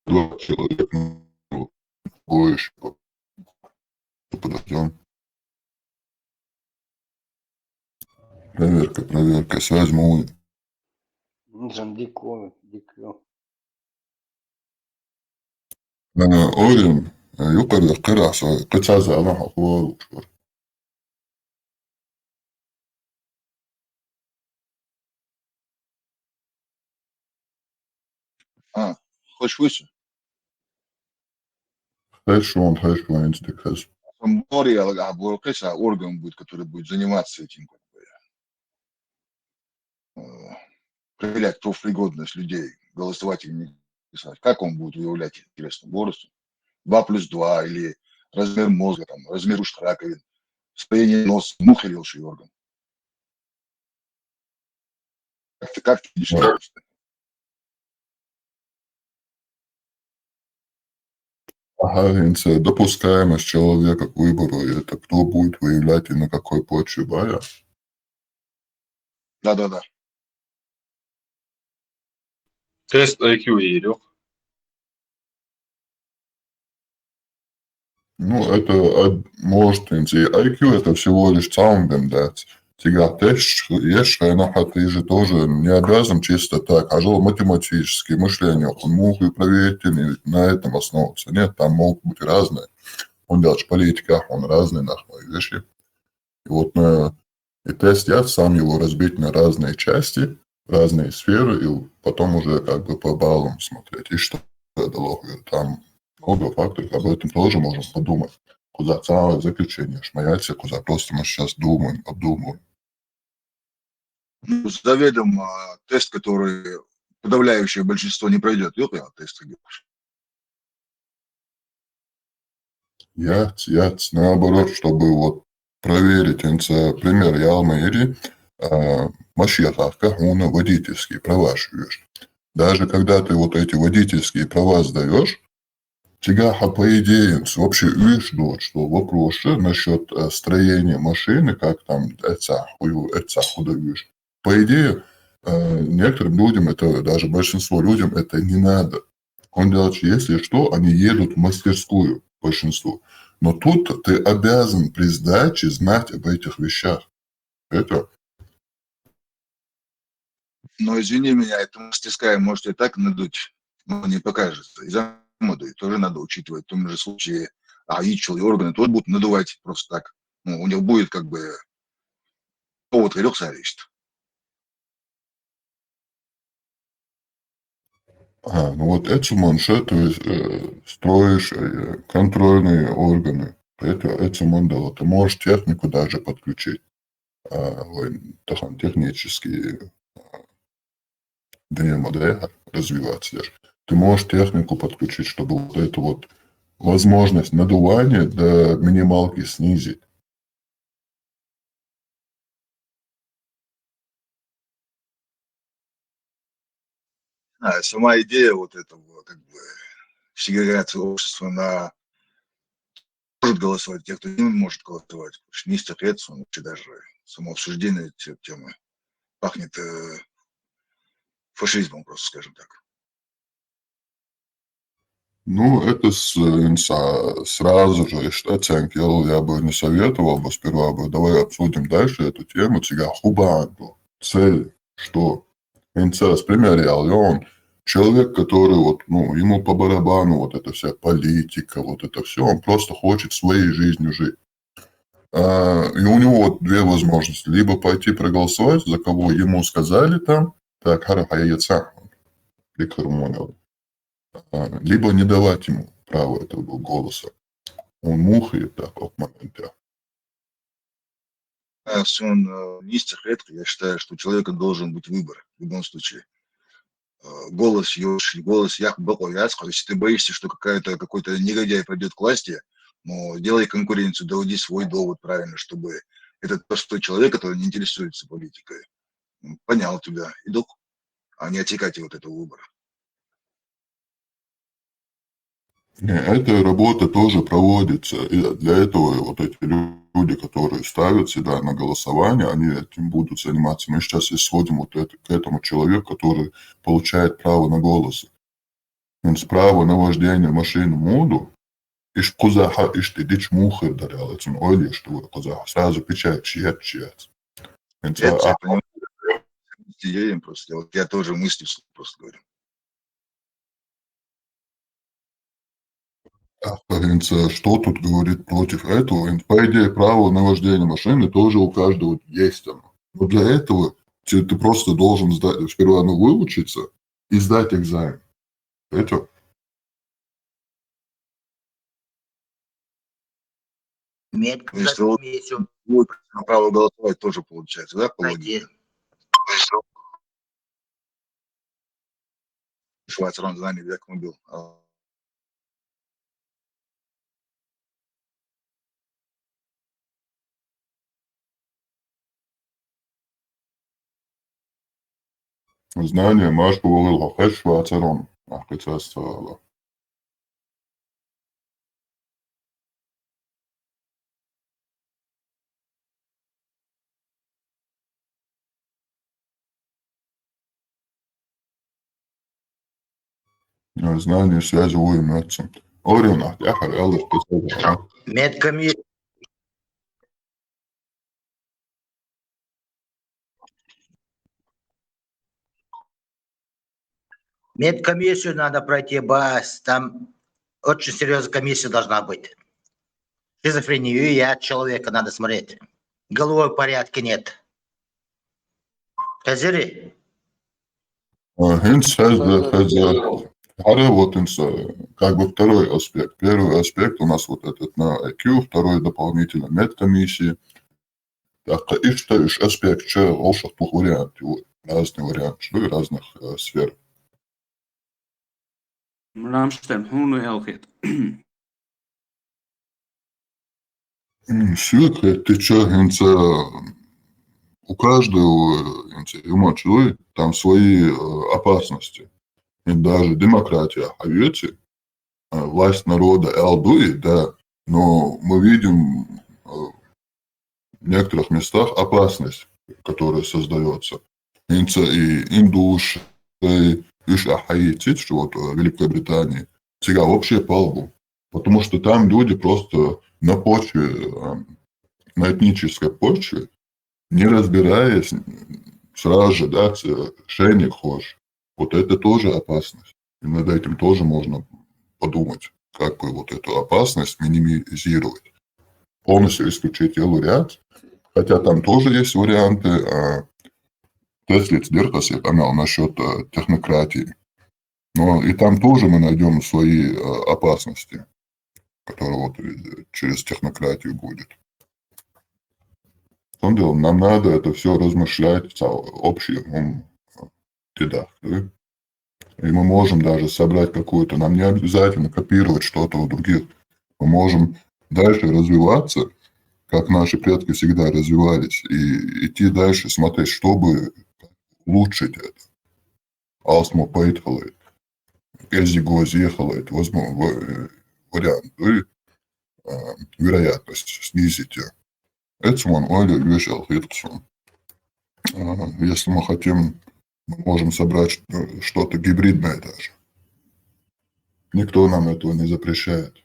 2 человека, больше. Подождем. Проверка, связь мой. Орион, يقدر قرأ قطع زعلان حقوق. Хочешь выше? Хэш инстик хэш. Орган будет, который будет заниматься этим, проверять профпригодность людей, голосовать или не голосовать. Как он будет выявлять, интересно, возраст? 2+2 или размер мозга, там, размер ушных раковин, строение носа, мухорелший орган. Как ты видишь? Допускаемость человека к выбору, и это кто будет выявлять и на какой почве бая? Да. Тест IQ Ерёк. Ну, это может IQ это всего лишь саундем дать. Тебя тест есть, ты же тоже не обязан чисто так, а же математическое мышление, он мог и проверить на этом основываться. Нет, там могут быть разные. Он даже в политиках, он разные нахуй вещи. И вот и тест я сам его разбить на разные части, разные сферы, и потом уже как бы по баллам смотреть. И что это дало? Там много факторов, об этом тоже можно подумать. Куда целое заключение шмаяться, куда просто мы сейчас думаем, обдумываем. Заведомо тест, который подавляющее большинство не пройдет. Тест. Яц, наоборот, чтобы вот проверить, пример, я алмаири, машиятарка, он водительский, права шьешь. Даже когда ты вот эти водительские права сдаешь, тебя, по идее, вообще видишь, что вопросы насчет строения машины, как там это даешь. По идее, некоторым людям, это даже большинство людям, это не надо. Он делает, если что, они едут в мастерскую, большинство. Но тут ты обязан при сдаче знать об этих вещах. Это Но извини меня, эта мастерская может и так надуть, но не покажется. И за модой тоже надо учитывать. В том же случае АИ, органы тоже будут надувать просто так. Ну, у них будет как бы повод рюкзарist. ну вот эти маншеты строишь контрольные органы. Это мандала. Ты можешь технику даже подключить. Технические модель развиваться даже. Ты можешь технику подключить, чтобы вот эту вот возможность надувания до минималки снизить. Сама идея вот этого как бы сегрегации общества на может голосовать, те, кто не может голосовать. Мистер Рец, он вообще даже само обсуждение этой темы пахнет фашизмом, просто скажем так. Ну, это сразу же, оценки я бы не советовал бы сперва бы. Давай обсудим дальше эту тему. Тебя хубанду. Цель, что? Инца с примерял, и он человек, который вот, ну, ему по барабану вот эта вся политика, вот это все, он просто хочет своей жизнью жить. И у него вот две возможности. Либо пойти проголосовать, за кого ему сказали там, так, харахаяца, либо не давать ему право этого голоса. Он мухает так от момента. Он мистер редко, я считаю, что у человека должен быть выбор в любом случае. Голос Ёж, голос Ях Бакояцко. Если ты боишься, что какой-то негодяй пойдет к власти, но делай конкуренцию, доводи свой довод правильно, чтобы этот простой человек, который не интересуется политикой, понял тебя, иду, а не отсекать вот этого выбора. Эта работа тоже проводится. И для этого вот эти люди, которые ставят себя на голосование, они этим будут заниматься. Мы сейчас исходим вот к этому человеку, который получает право на голос. Право на вождение машины моду, иш кузаха, иш ты дичь мухер дарял, это ойли, что кузаха сразу печать, чьет. Я понимаю, я им просто, я тоже мысли вслух просто говорю. Что тут говорит против этого? По идее, право на вождение машины тоже у каждого есть оно. Но для этого ты просто должен сперва выучиться и сдать экзамен. Это Если будет право голосовать, тоже получается, да, по логике? Швайцарон знание век был. знание Машку Валил Хахэш Швайцарон. Ахкацаствовало. Знание связи уймется. Орина, я хотел сказать. Медкомиссию надо пройти, БАС. Там очень серьезная комиссия должна быть. Шизофрению и от человека надо смотреть. Головой в порядке нет. Казири? Как бы второй аспект. Первый аспект у нас вот этот на IQ, второй дополнительно медкомиссии. Так, и что аспект, что волшеб двух вариантов, разные варианты, разных сфер. Рамштейн, хуну элхит. Сюда ты что, у каждого человека там свои опасности. и даже демократия Хавети, власть народа Элдуи, да, но мы видим в некоторых местах опасность, которая создается. И индуш, и Хаити, что вот в Великобритании, сега вообще палбу. Потому что там люди просто на почве, на этнической почве, не разбираясь, сразу же, да, шейник хошь. Вот это тоже опасность. И над этим тоже можно подумать, как бы вот эту опасность минимизировать. Полностью исключить ряд, хотя там тоже есть варианты. Теслиц Деркас я понял насчет технократии. Но и там тоже мы найдем свои опасности, которые вот через технократию будет. В том деле, нам надо это все размышлять общим тедах. Да? И мы можем даже собрать какую-то, нам не обязательно копировать что-то у других. Мы можем дальше развиваться, как наши предки всегда развивались, и идти дальше, смотреть, чтобы улучшить это. Алсмо поехала, Эзиго съехала, возможно, вариант, и вероятность снизить. Это он Оля вешал Хитсон. Если мы хотим, мы можем собрать что-то гибридное даже. Никто нам этого не запрещает.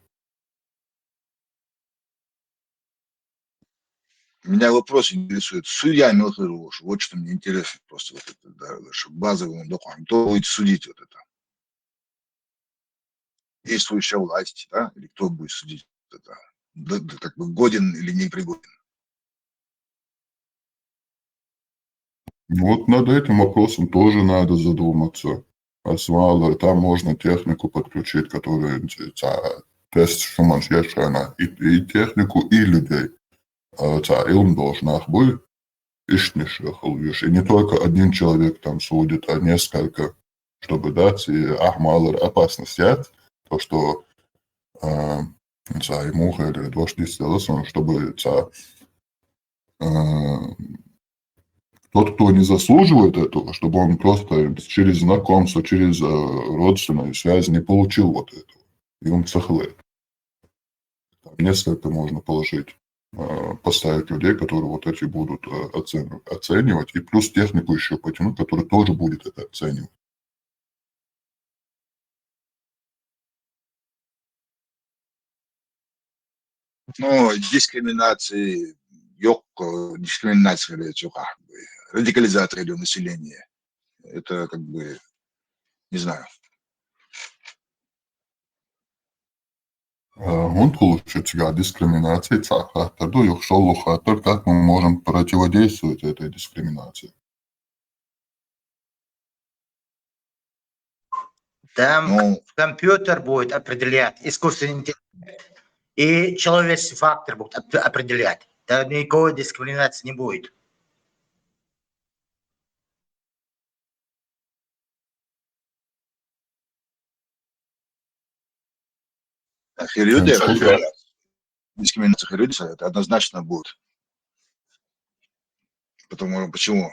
Меня вопрос интересует. Судья Мелхируш, вот что мне интересно просто вот это, да, чтобы базовым документом. Кто будет судить вот это? Действующая власть, да? Или кто будет судить это? Да, как бы годен или не пригоден? Вот над этим вопросом тоже надо задуматься. Освало, там можно технику подключить, которая тест Шуманшешана, и технику, и людей. Илм должна быть и не только один человек там судит, а несколько, чтобы дать и ахмалар опасность, то, что ему или дошли сделать, чтобы тот, кто не заслуживает этого, чтобы он просто через знакомство, через родственные связи не получил вот этого. И он цехлет. Несколько можно положить, поставить людей, которые вот эти будут оценивать, и плюс технику еще потянуть, которая тоже будет это оценивать. Ну, дискриминации, дискриминация, радикализация населения. Это как бы, не знаю. Он получит дискриминации, как мы можем противодействовать этой дискриминации. Там компьютер будет определять, искусственный интеллект, и человеческий фактор будет определять. Там никакой дискриминации не будет. Дискриминация Херюдиса, это однозначно будет. Почему?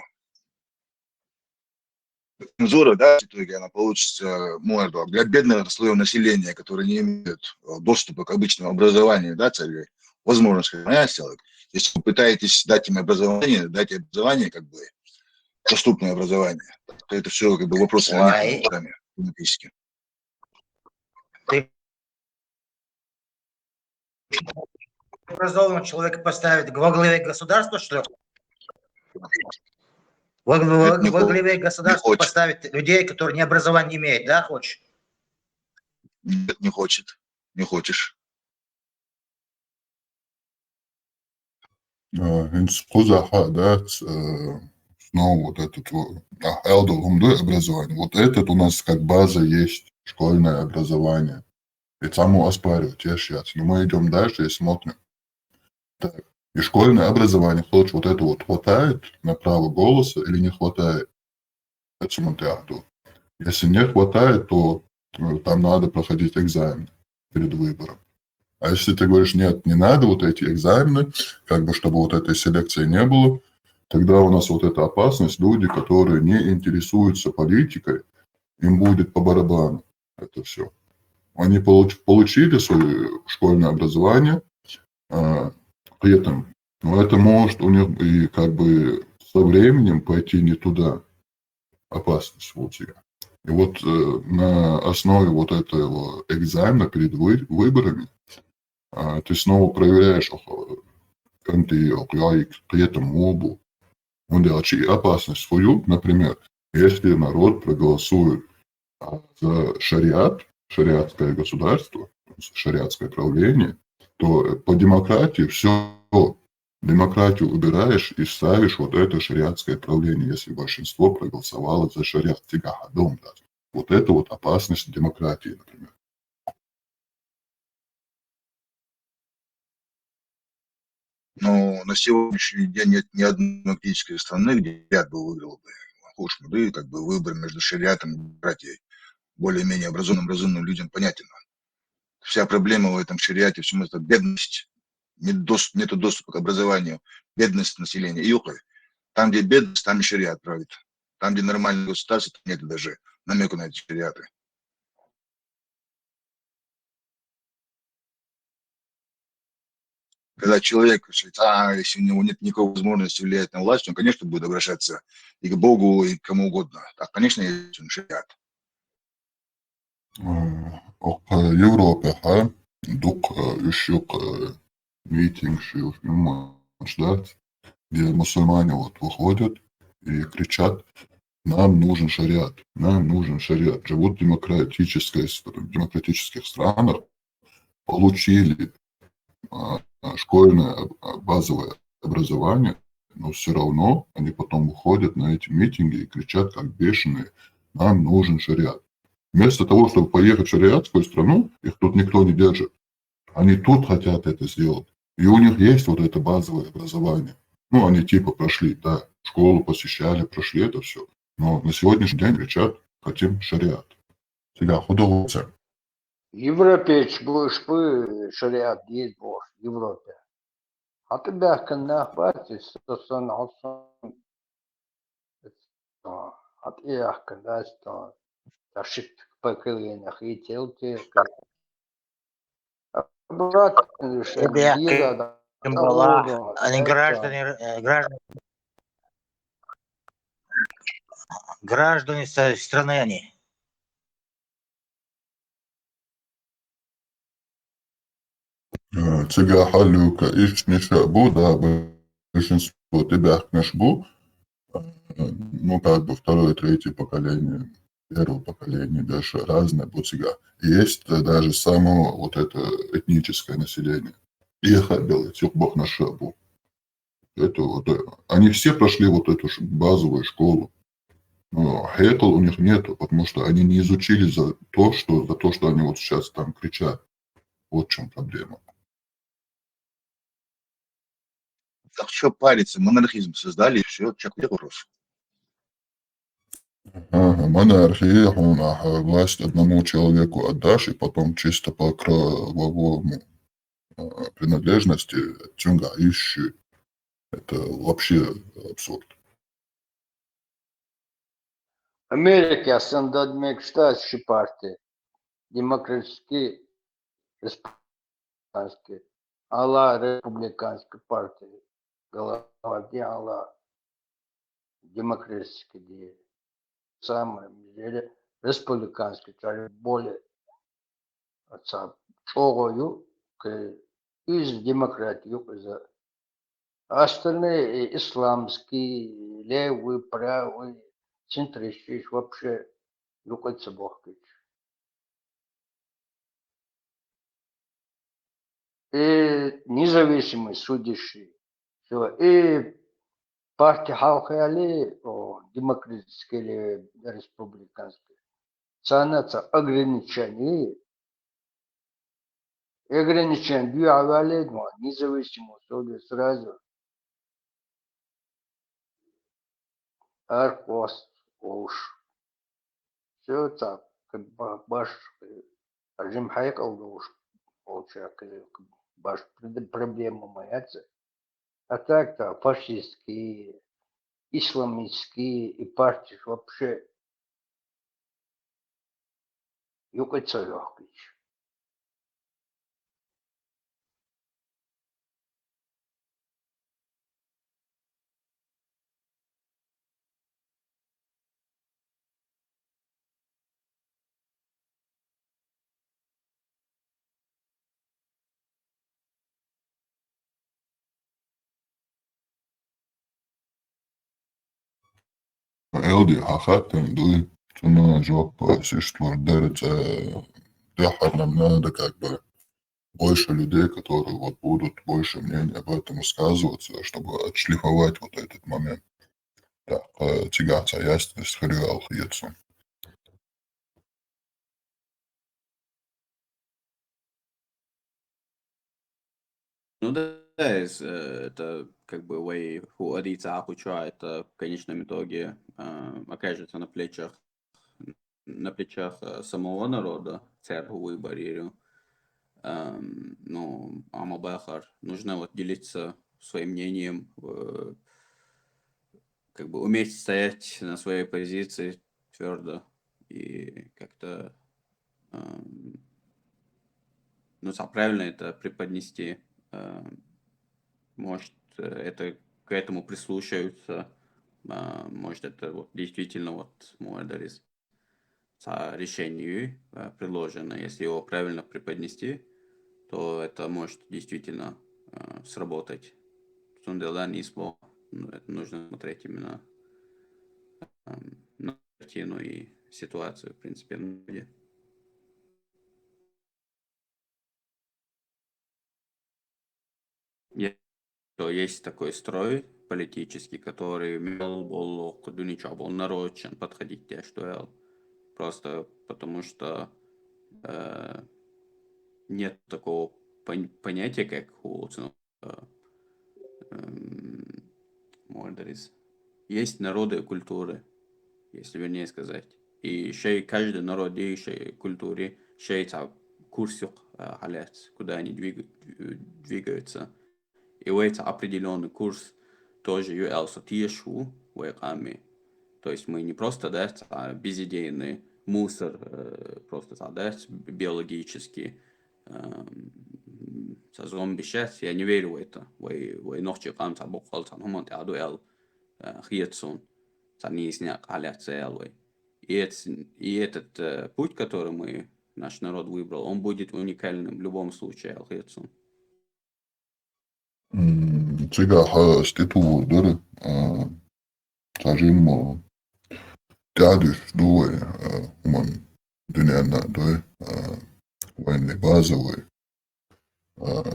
Цензура, да, в итоге она получится морду для бедного слоя населения, которые не имеют доступа к обычному образованию, да, целью, возможность, человек. Если вы пытаетесь дать им образование, как бы доступное образование, то это все как бы вопросы сами политические. Образованного человека поставить во главе государства, что ли? Во главе государства поставить людей, которые ни образования не имеют, да, хочешь? Нет, не хочет. Не хочешь. Да, снова вот этот образование. Вот этот у нас как база есть, школьное образование. И само оспаривать, но мы идем дальше и смотрим. Так. И школьное образование, вот это вот хватает на право голоса или не хватает? Если не хватает, то там надо проходить экзамен перед выбором. А если ты говоришь, нет, не надо вот эти экзамены, как бы чтобы вот этой селекции не было, тогда у нас вот эта опасность, люди, которые не интересуются политикой, им будет по барабану это все. Они получили свое школьное образование, при этом, но это может у них и как бы со временем пойти не туда, опасность вот тебя. И вот на основе вот этого экзамена перед выборами ты снова проверяешь, как ты при этом мобу, опасность свою, например, если народ проголосует за шариатское государство, шариатское правление, то по демократии все, демократию убираешь и ставишь вот это шариатское правление, если большинство проголосовало за шариат. Вот это вот опасность демократии, например. Но на сегодняшний день нет ни одной демократической страны, где шариат бы выиграл бы. Да, как бы выбор между шариатом и демократией более-менее разумным людям понятен. Вся проблема в этом шариате, всему это бедность, нету доступа к образованию, бедность населения. И там, где бедность, там и шариат правит. Там, где нормальное государство, там нет даже намека на эти шариаты. Когда человек решит, если у него нет никакой возможности влиять на власть, он, конечно, будет обращаться и к Богу, и к кому угодно. Так, конечно, есть шариат. Европа, дук üşük митинг, где мусульмане вот выходят и кричат: нам нужен шариат, нам нужен шариат. Живут в демократических странах, получили школьное базовое образование, но все равно они потом выходят на эти митинги и кричат как бешеные: нам нужен шариат. Вместо того, чтобы поехать в шариатскую страну, их тут никто не держит. Они тут хотят это сделать. И у них есть вот это базовое образование. Ну, они типа прошли, да, школу посещали, прошли это все. Но на сегодняшний день кричат: хотим шариат. Тебя художница. Европеч будешь бы шариат есть бог в Европе. А тебя кнах батис, что сон алсон. От их когда что ташит поколенных и телки. Брат, Ребята, Кимбала, они граждане страны они. Тебя халюка, ищ не шабу, да, большинство тебя кнашбу, ну, как бы второе, третье поколение, первое поколение, даже разное бутига. Есть даже само вот это этническое население. Ехать делать, бог на шабу. Это вот, они все прошли вот эту базовую школу. Но хекл у них нету, потому что они не изучили за то, что они вот сейчас там кричат. Вот в чем проблема. Так что париться, монархизм создали, и все, человек вопрос. Монархия, власть одному человеку отдашь, и потом чисто по кровавому принадлежности тюнга ищи. Это вообще абсурд. Америка сандадмек штатши партии. Демократические, республиканские. Алла республиканской партии. Голова где Алла демократические. Самое деле республиканский, более отца чогою из демократии из остальные исламские, левые, правые, центристские вообще юкается бог. И независимый судящий, все, и партия Халхали, демократические или республиканские, ценятся ограничения, и ограничения две независимый суд сразу аркос уж. Все так, как баш режим хайкал уж получается, баш проблема моя. А так-то фашистские, исламистские и партии вообще Jukica Jokic. Eldi хахатым ды цуна жопа сиштвор дерется нам надо как бы больше людей, которые вот будут больше мнения об этом высказываться, чтобы отшлифовать вот этот момент. Да, тягаться ясность хрюал хьецу. Ну да, это как бы way хуадица ахуча, это в конечном итоге окажется на плечах самого народа, церкву выборирую. Ну, Амабахар, нужно вот делиться своим мнением, как бы уметь стоять на своей позиции твердо и как-то, ну, правильно это преподнести. Может, это к этому прислушаются, может, это вот действительно вот Муэдарис решению предложено, если его правильно преподнести, то это может действительно сработать. Сунделан и СМО, это нужно смотреть именно на картину и ситуацию, в принципе, в мире. Есть такой строй политический, который был нарочен подходить те, что просто потому что нет такого понятия, как Мордорис. Есть народы и культуры, если вернее сказать. И каждый народ и культуре курсик халят, куда они двигаются. И это определенный курс тоже юэлса тиешу вэками. То есть мы не просто безидейный мусор, просто биологически зомби сейчас, я не верю в это. Вы ночью камца бухгалта, но ты адуэл хьетсон, не сняк халят целый. И этот путь, который наш народ выбрал, он будет уникальным в любом случае, хьетсон. Цыгаха ститу дыры, сажим тядыш дуэ, уман дюняна дуэ, военной базовый,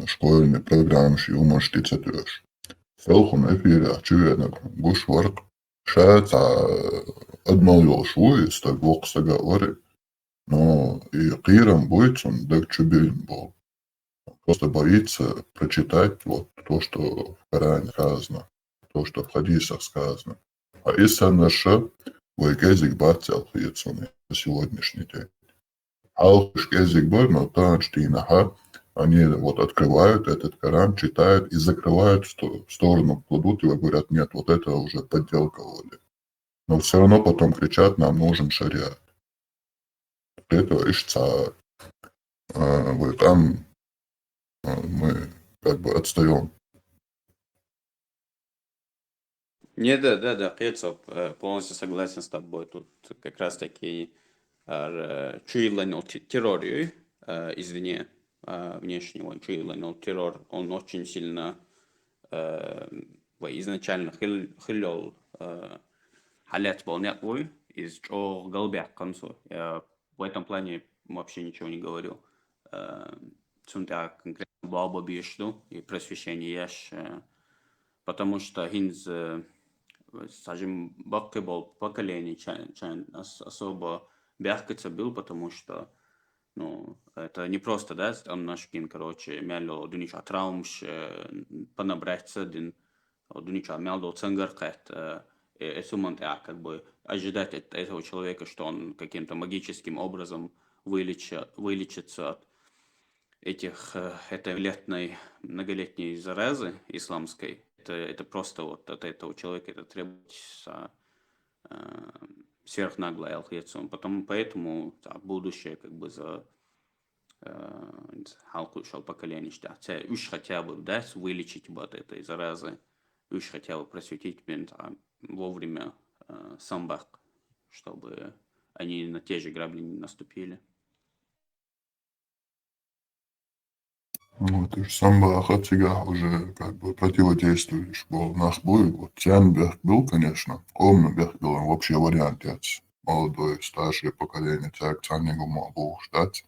школьный программ, уман штицатёш. Селхун эфире, чуенок, гушварк, шаца одмолвил швуи, стой бог саговори, но и кирам будет он, так чубилин был. Просто боится прочитать вот то, что в Коране сказано, то, что в хадисах сказано. А если наша язык бацал на сегодняшний день. Алхиш язык был, но танштинаха, они вот открывают этот Коран, читают и закрывают в сторону, кладут его, говорят, нет, вот это уже подделка вроде. Но все равно потом кричат, нам нужен шариат. Это ишца. Вот там мы как бы отстаем. Не, да, Кецов, полностью согласен с тобой. Тут как раз таки чуйланил террорию извне внешнего чуйланил террор, он очень сильно изначально хилил халят был някой из чего голбя к концу. Я в этом плане вообще ничего не говорю. Цунта конкретно баба бишду и просвещение яш, потому что хинз скажем, бабки был поколение особо бягкаться был, потому что, ну, это не просто, да, он наш кин, короче, мяло дунича траумш, понабраться, дунича мяло ценгаркет, это как бы ожидать от этого человека, что он каким-то магическим образом вылечится от этой многолетней заразы исламской. Это просто вот от этого человека это требуется сверхнаглая алхетсон. Поэтому будущее как бы за халкушал поколение, что уж хотя бы дать вылечить от этой заразы, уж хотя бы просветить вовремя самбак, чтобы они на те же грабли не наступили. Ну, ты же сам Ахатига уже как бы противодействуешь. Был нахбой, вот Тянберг был, конечно, Комнберг был вообще вариант, молодое, старшее поколение, тебя к Цаннигу могу ждать.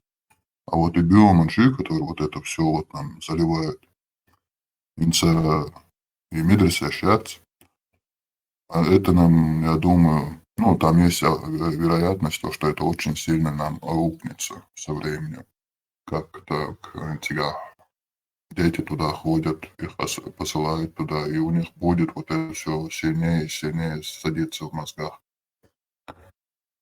А вот и биоманши, который вот это все вот нам заливает, инца и медресе шат, а это нам, я думаю, ну, там есть вероятность, что это очень сильно нам аукнется со временем. Как так, тебя дети туда ходят, их посылают туда, и у них будет вот это все сильнее и сильнее садиться в мозгах.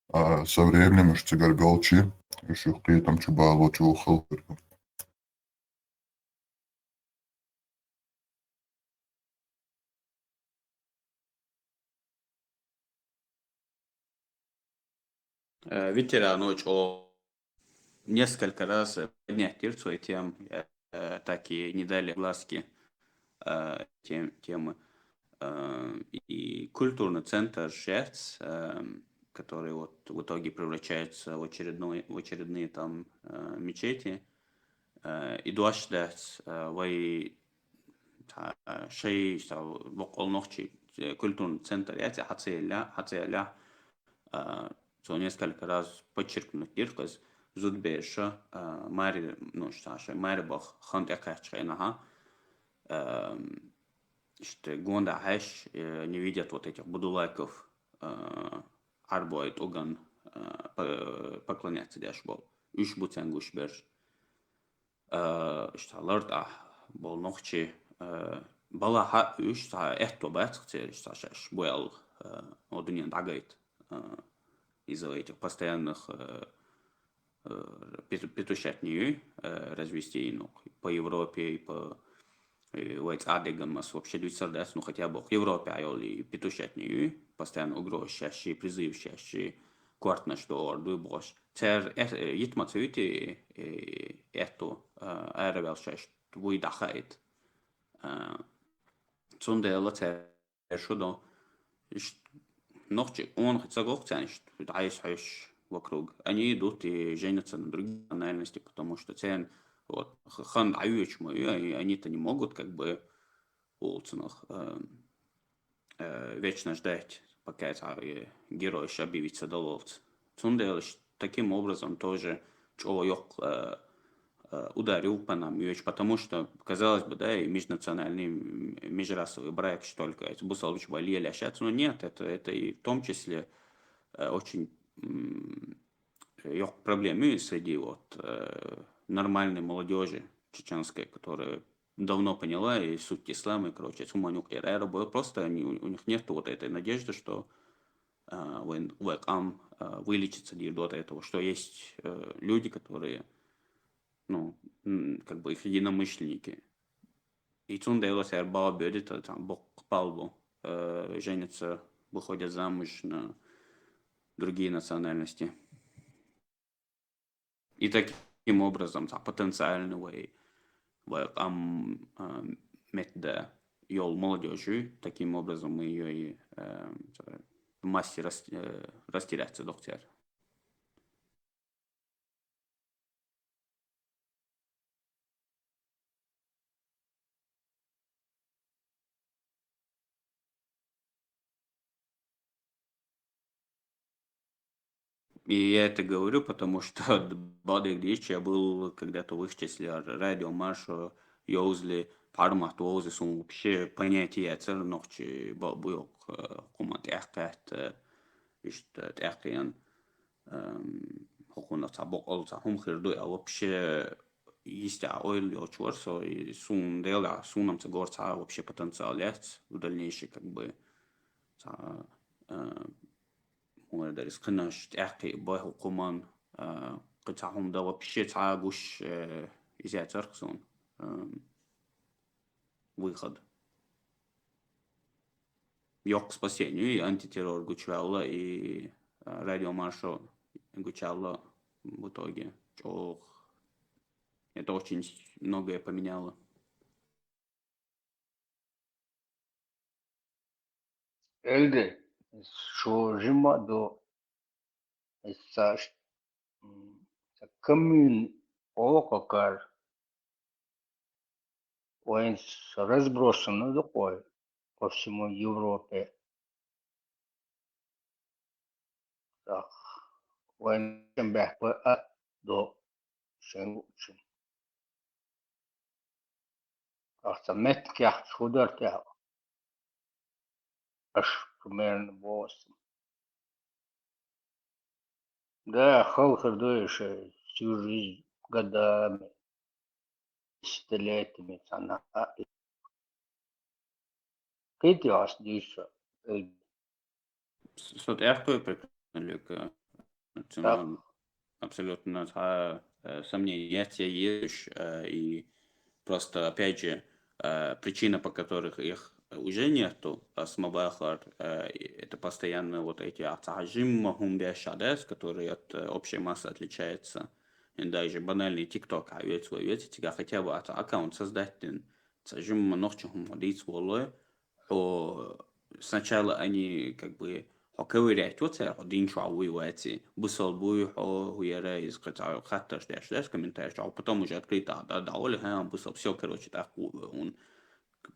А со временем, что горгалчи, еще ты там чуба лучше ухал. Ветеран очень несколько раз поднять свои темы, так и не дали глазки темы. И культурный центр ЖЭЦ, который вот в итоге превращается в очередные там мечети. И дуашдец, вай шей воколнохчи культурный центр, я хацеля, so несколько раз подчеркнуть дирказ зудбеша мари ну что марибах хант якачайнаха что гонда хэш не видят вот этих будулайков арбойт оган поклоняться дешбол уж бутенгуш берш что лорд бол нохчи бала ха уж эхто бацхтер что шаш буэл одуньян дагайт из-за этих постоянных петушатней развести, ну, по Европе и по Уайт-Адегам, вообще ну, хотя бы в Европе, и петушатней, постоянно угрожающие, призывающие, квартна, что орду бош. Цер итмацуити это аэровелшаш, выдахает. Цундела цер шудо, ночи, он хоть заглохтянет, айс вокруг. Они идут и женятся на других национальностей, потому что цен вот хан аюч мою, они-то не могут как бы улцнах вечно ждать, пока герой объявится доловц. Цунделыш таким образом тоже человек ударил по нам, потому что, казалось бы, да, и межнациональный, межрасовый брак, что только это бусалыч болели, но нет, это и в том числе очень проблемы среди вот нормальной молодежи чеченской, которая давно поняла и суть ислама, и, короче, просто у них нет вот этой надежды, что вылечится до этого, что есть люди, которые, ну, как бы их единомышленники. И цундейло сэр баобёд, это там бог палбу, женятся, выходят замуж на другие национальности. И таким образом, потенциально, метода йол молодежи, таким образом мы ее и массе растеряться доктор. И я это говорю, потому что Бадик Дич, я был когда-то в их числе радиомарша, Йоузли, Пармат, Оузи, сум вообще понятие цернохчи, был хумат эхкат, ишт эхкиян, хукуна цабок олца, хумхирду, а вообще есть ойл очворсо, и сум дела, сунам цегорца вообще потенциал есть в дальнейшем, как бы, ودرس قناش تأخي باه قمان قطعهم ده вообще تعاقوش إذا ترخصون выход. Yok спасению и антитеррор Гучвелла и радио Маршал Гучало в итоге. Это очень многое поменяло. Elde şojima do sa commune окакар он разбросаны такой по всему Европе. Так, он бэхпэ до шэн. Ахта мет кяхт худар тяв. Аж примерно 8. Да, халхар дойше всю жизнь годами, десятилетиями цана. Кити ас дюша. Сот эхтой прекрасно, Так, абсолютно сомнения есть, и просто, опять же, причина, по которых их уже нету, смабахар, это постоянно вот эти атажим, хумбяшадес, которые от общей массы отличаются. И даже банальный ТикТок, а ведь свой ведь тебя хотя бы аккаунт создать, тажим ночью ходить волой, сначала они как бы ковырять вот это, один шауи эти, бысол буй, хуяра из хаттер, что комментарий, а потом уже открыто, да, оли, бысол, все, короче, так, он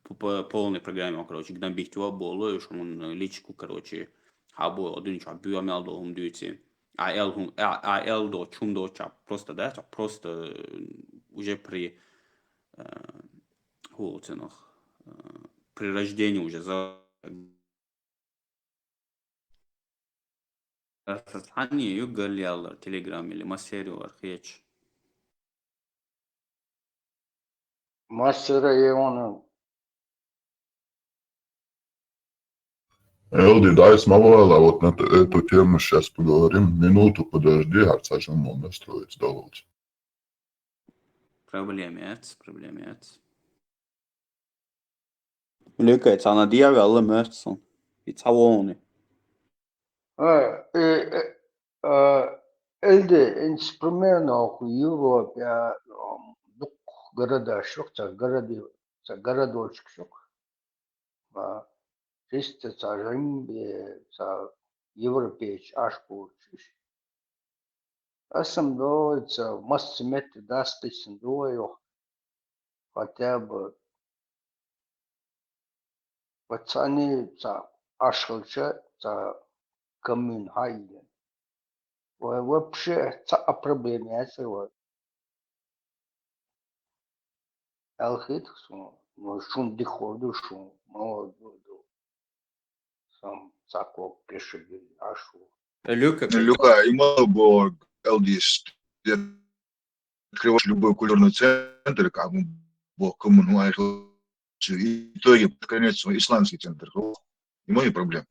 по полной программе, короче, гнобить его было, что он личку, короче, або один шау бьемел до хум дюти, а эл до чум до чап, просто, да, просто уже при при рождении уже за Hani yugal yallar Telegram или массерию археч. мастера и он Элди, дай смолола, вот на эту тему сейчас поговорим. Минуту подожди, Арцажин мол настроить довольно. Проблемец. Lyckas han att göra alla möten. I Taiwan. Elde инструментов в Европе дук города шок, городочек шок. Чисто царим, европейч аж получишь. А сам доится, масса меты дастысын дою, хотя бы пацаны ашхалча, коммун хайден. Вообще о проблеме этого алхит, ну шум диходу шум молоду сам цако пешеби ашу. Люка, и мало бы ЛДС открываешь любой культурный центр, как бы бог коммунуаешь, в итоге под конец исламский центр. И мои проблемы.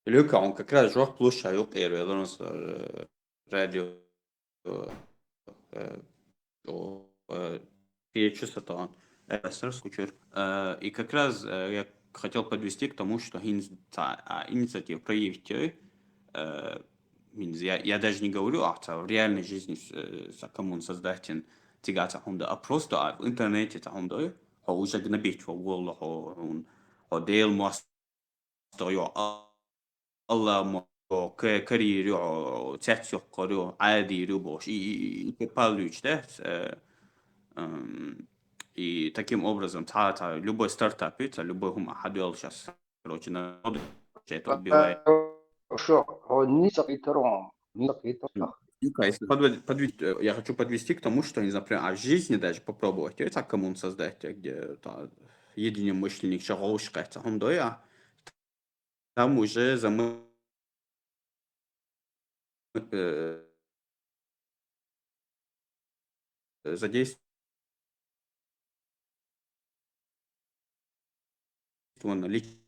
Люка, он как раз жёг площадь от Эрве, он радио перечислил он скучер. И как раз я хотел подвести к тому, что инициатива проявить я даже не говорю в реальной жизни за коммун создатель тягаться хунда, а просто в интернете хунда, уже гнобить والله он дел мост الله كاريريو تاتيو قريو عادي рюбош и попалюч, да, и таким образом любой стартап, любой хадуэл сейчас, короче, на это убивает. Что, он не закитром, не закитром. Я хочу подвести к тому, что, не знаю, например, в жизни даже попробовать, это коммун создать, где единомышленник шаговушка, там уже задействована личная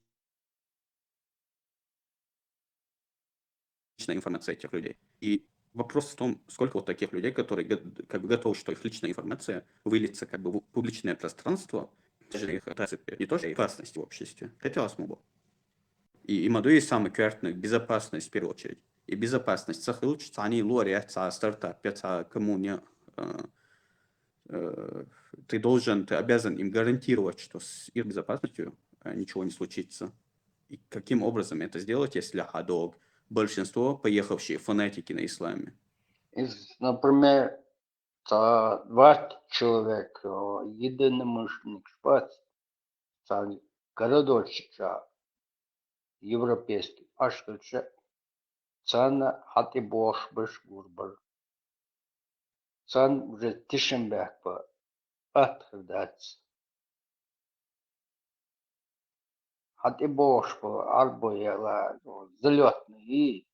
информация этих людей. И вопрос в том, сколько вот таких людей, которые как бы готовы, что их личная информация выльется как бы в публичное пространство, даже их не то, что опасности в обществе. Это возможно. И мадуи самый квертный безопасность в первую очередь. И безопасность сахилч, они лори, стартап, коммуня. Ты обязан им гарантировать, что с их безопасностью ничего не случится. И каким образом это сделать, если хадог большинство поехавшие фанатики на исламе? Например, 20 человек, единомышленник, городочек европейский, ашкальче, цана хати бош биш гурбар. Цан уже тишинбек по атхдац. Хати бош по арбояла, залетный,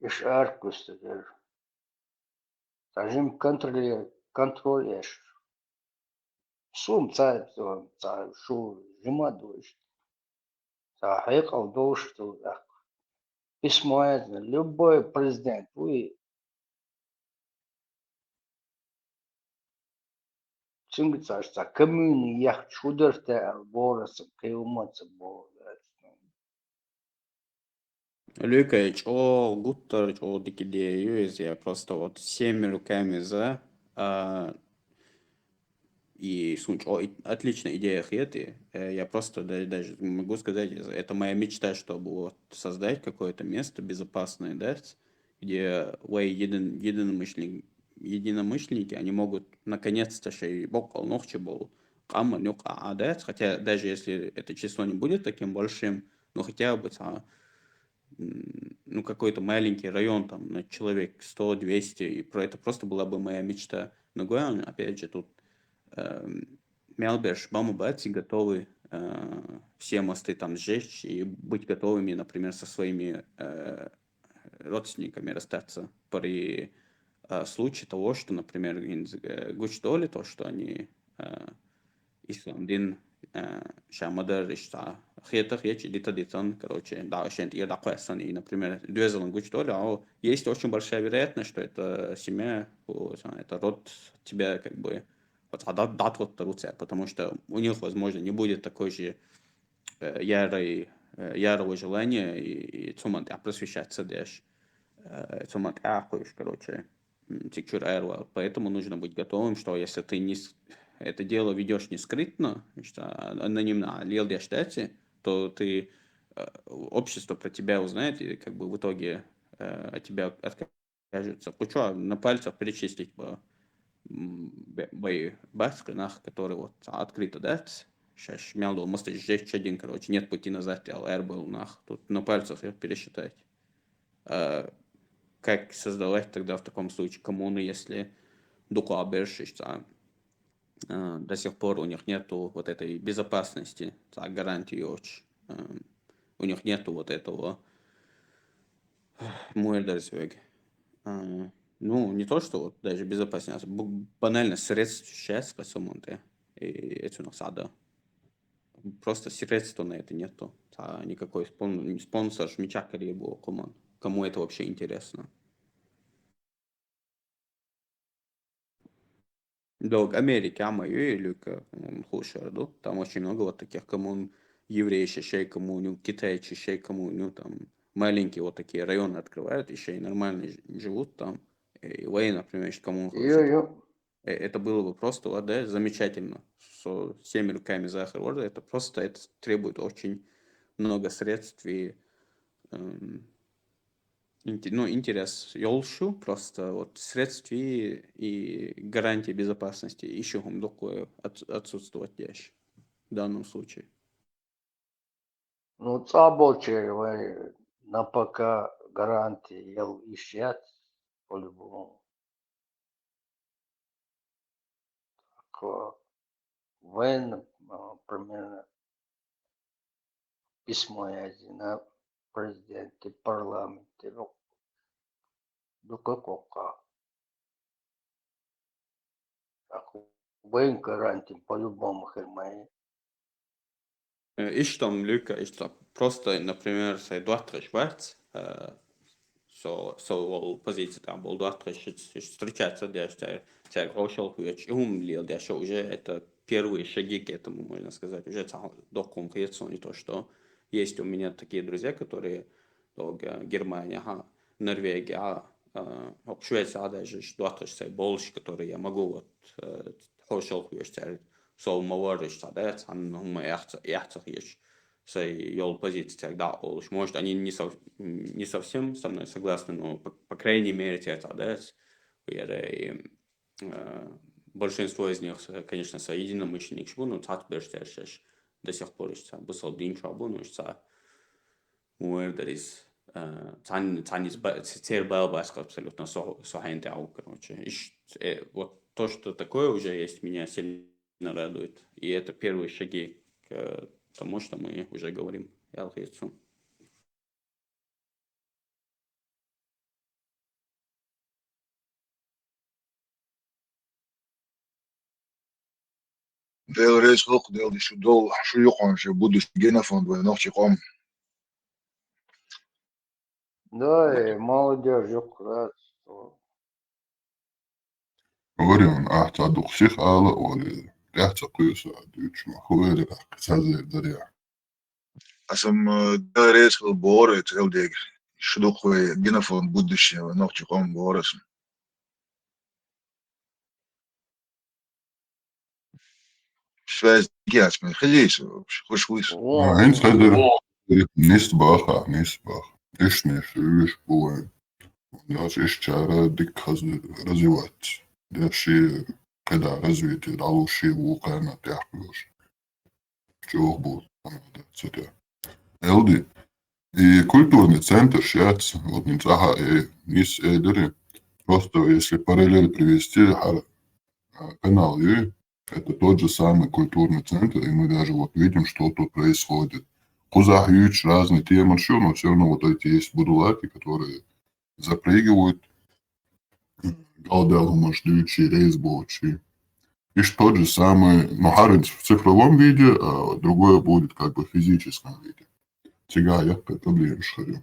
и шаркустер. Тажим контролируешь. Сум царь, шу, жима дуешь. Хайкал душ, что письмо это, любой президент, вы цингцашта, коммуни ях чудерте, боросом, кайуматься бо. Люка, о, гуттер, о, дикидею, я просто вот всеми руками за. И отличная идея хеты. Я просто даже могу сказать, это моя мечта, чтобы вот создать какое-то место безопасное, да, где единомышленники, они могут наконец-то хотя даже если это число не будет таким большим, но хотя бы ну, какой-то маленький район, там, на человек 100-200, и это просто была бы моя мечта. Но главное, опять же, тут Мелберш, Бамубати готовы все мосты там сжечь и быть готовыми, например, со своими родственниками расстаться при случае того, что, например, Гучдоли, то, что они исламдин шамадар ишта хетах ечи дитан, короче, да, шент и да, и, например, Дуэзелан Гучдоли, есть очень большая вероятность, что это семья, это род тебя как бы потому что у них, возможно, не будет такой же ярого желания и просвещаться дальше. Короче, поэтому нужно быть готовым, что если ты не это дело ведешь не скрытно, анонимно, то ты общество про тебя узнает и как бы в итоге от тебя откажется. Что на пальцах перечислить бои басканах, которые вот открыто, да, сейчас мяло, может, здесь один, короче, нет пути назад, ЛР был нах, тут на пальцах их пересчитать. Как создавать тогда в таком случае коммуны, если до сих пор у них нету вот этой безопасности, гарантии очень. У них нету вот этого муэльдерсвег. Ну, не то, что вот даже безопасность, банально средств счастья, и это у нас просто средства на это нету. Никакой спонсор, мяча был команд. Кому это вообще интересно? Долг Америки, или хуже, там очень много вот таких коммун, евреи чищай коммуню, Китай чищай коммуню, там маленькие вот такие районы открывают, еще и нормально живут там. И Уэй, например, коммун это было бы просто, вот, да, замечательно. Со всеми руками Захар Орда, это просто это требует очень много средств и интерес Йолшу, просто вот средств и гарантии безопасности еще такое отсутствовать здесь, в данном случае. Ну, цабочи, на пока гарантии ел ищет по-любому. Военно, примерно, письмо на президенте, парламенте, ну какого? Воен гарантии по-любому хермai. Ich там Люка, просто, например, say дуатриш варц, позиция там был дуатриш встречаться, где царь Рошел, и лил, уже это первые шаги к этому, можно сказать. Уже до конкретно не то, что есть у меня такие друзья, которые Германия, Норвегия, Швеция даже, что больше, которые я могу вот хошел есть, солмоварыш, да, هم يحتاج есть йол позиции, да, может, они не совсем со мной согласны, но по крайней мере это, да, большинство из них, конечно, с единомышленниками, но так до сих пор еще быстрый день шабун, что уэрдерис танец цербалбаск абсолютно сухайн тяу, короче. Вот то, что такое уже есть, меня сильно радует. И это первые шаги к тому, что мы уже говорим. Ялхейцу. Дел рейс лук, дел еще дол, шуюхон, что будущий генофонд, вы ночи ком. Да, и молодежь, раз. Говорим, تعدوق شيخ على أولي يحتى قيسة ديوش مخويري راح كسازي دريا Асам дел рейс лук боре, цел дег. Шудук вы генофонд будущий, вы ночи ком боресом. Связь гиац, мы хилейся вообще, хочешь выйти. إن سادر نسبة إيش نفسه بوين ناس إيش شارع ديك خزر развивать داشي كده развитие дало شيء وقعنا تحكيش чего будет это LD и культурный центр сейчас вот не заха нис эдери просто если параллель привести канал Ю, это тот же самый культурный центр, и мы даже вот видим, что тут происходит. Кузах Юч, разные темы, но все равно вот эти есть будулаки, которые запрыгивают, галдалу мождующие, рейсбочи. И тот же самый, но харинс в цифровом виде, а другое будет как бы в физическом виде. Тига, я проблем шарю.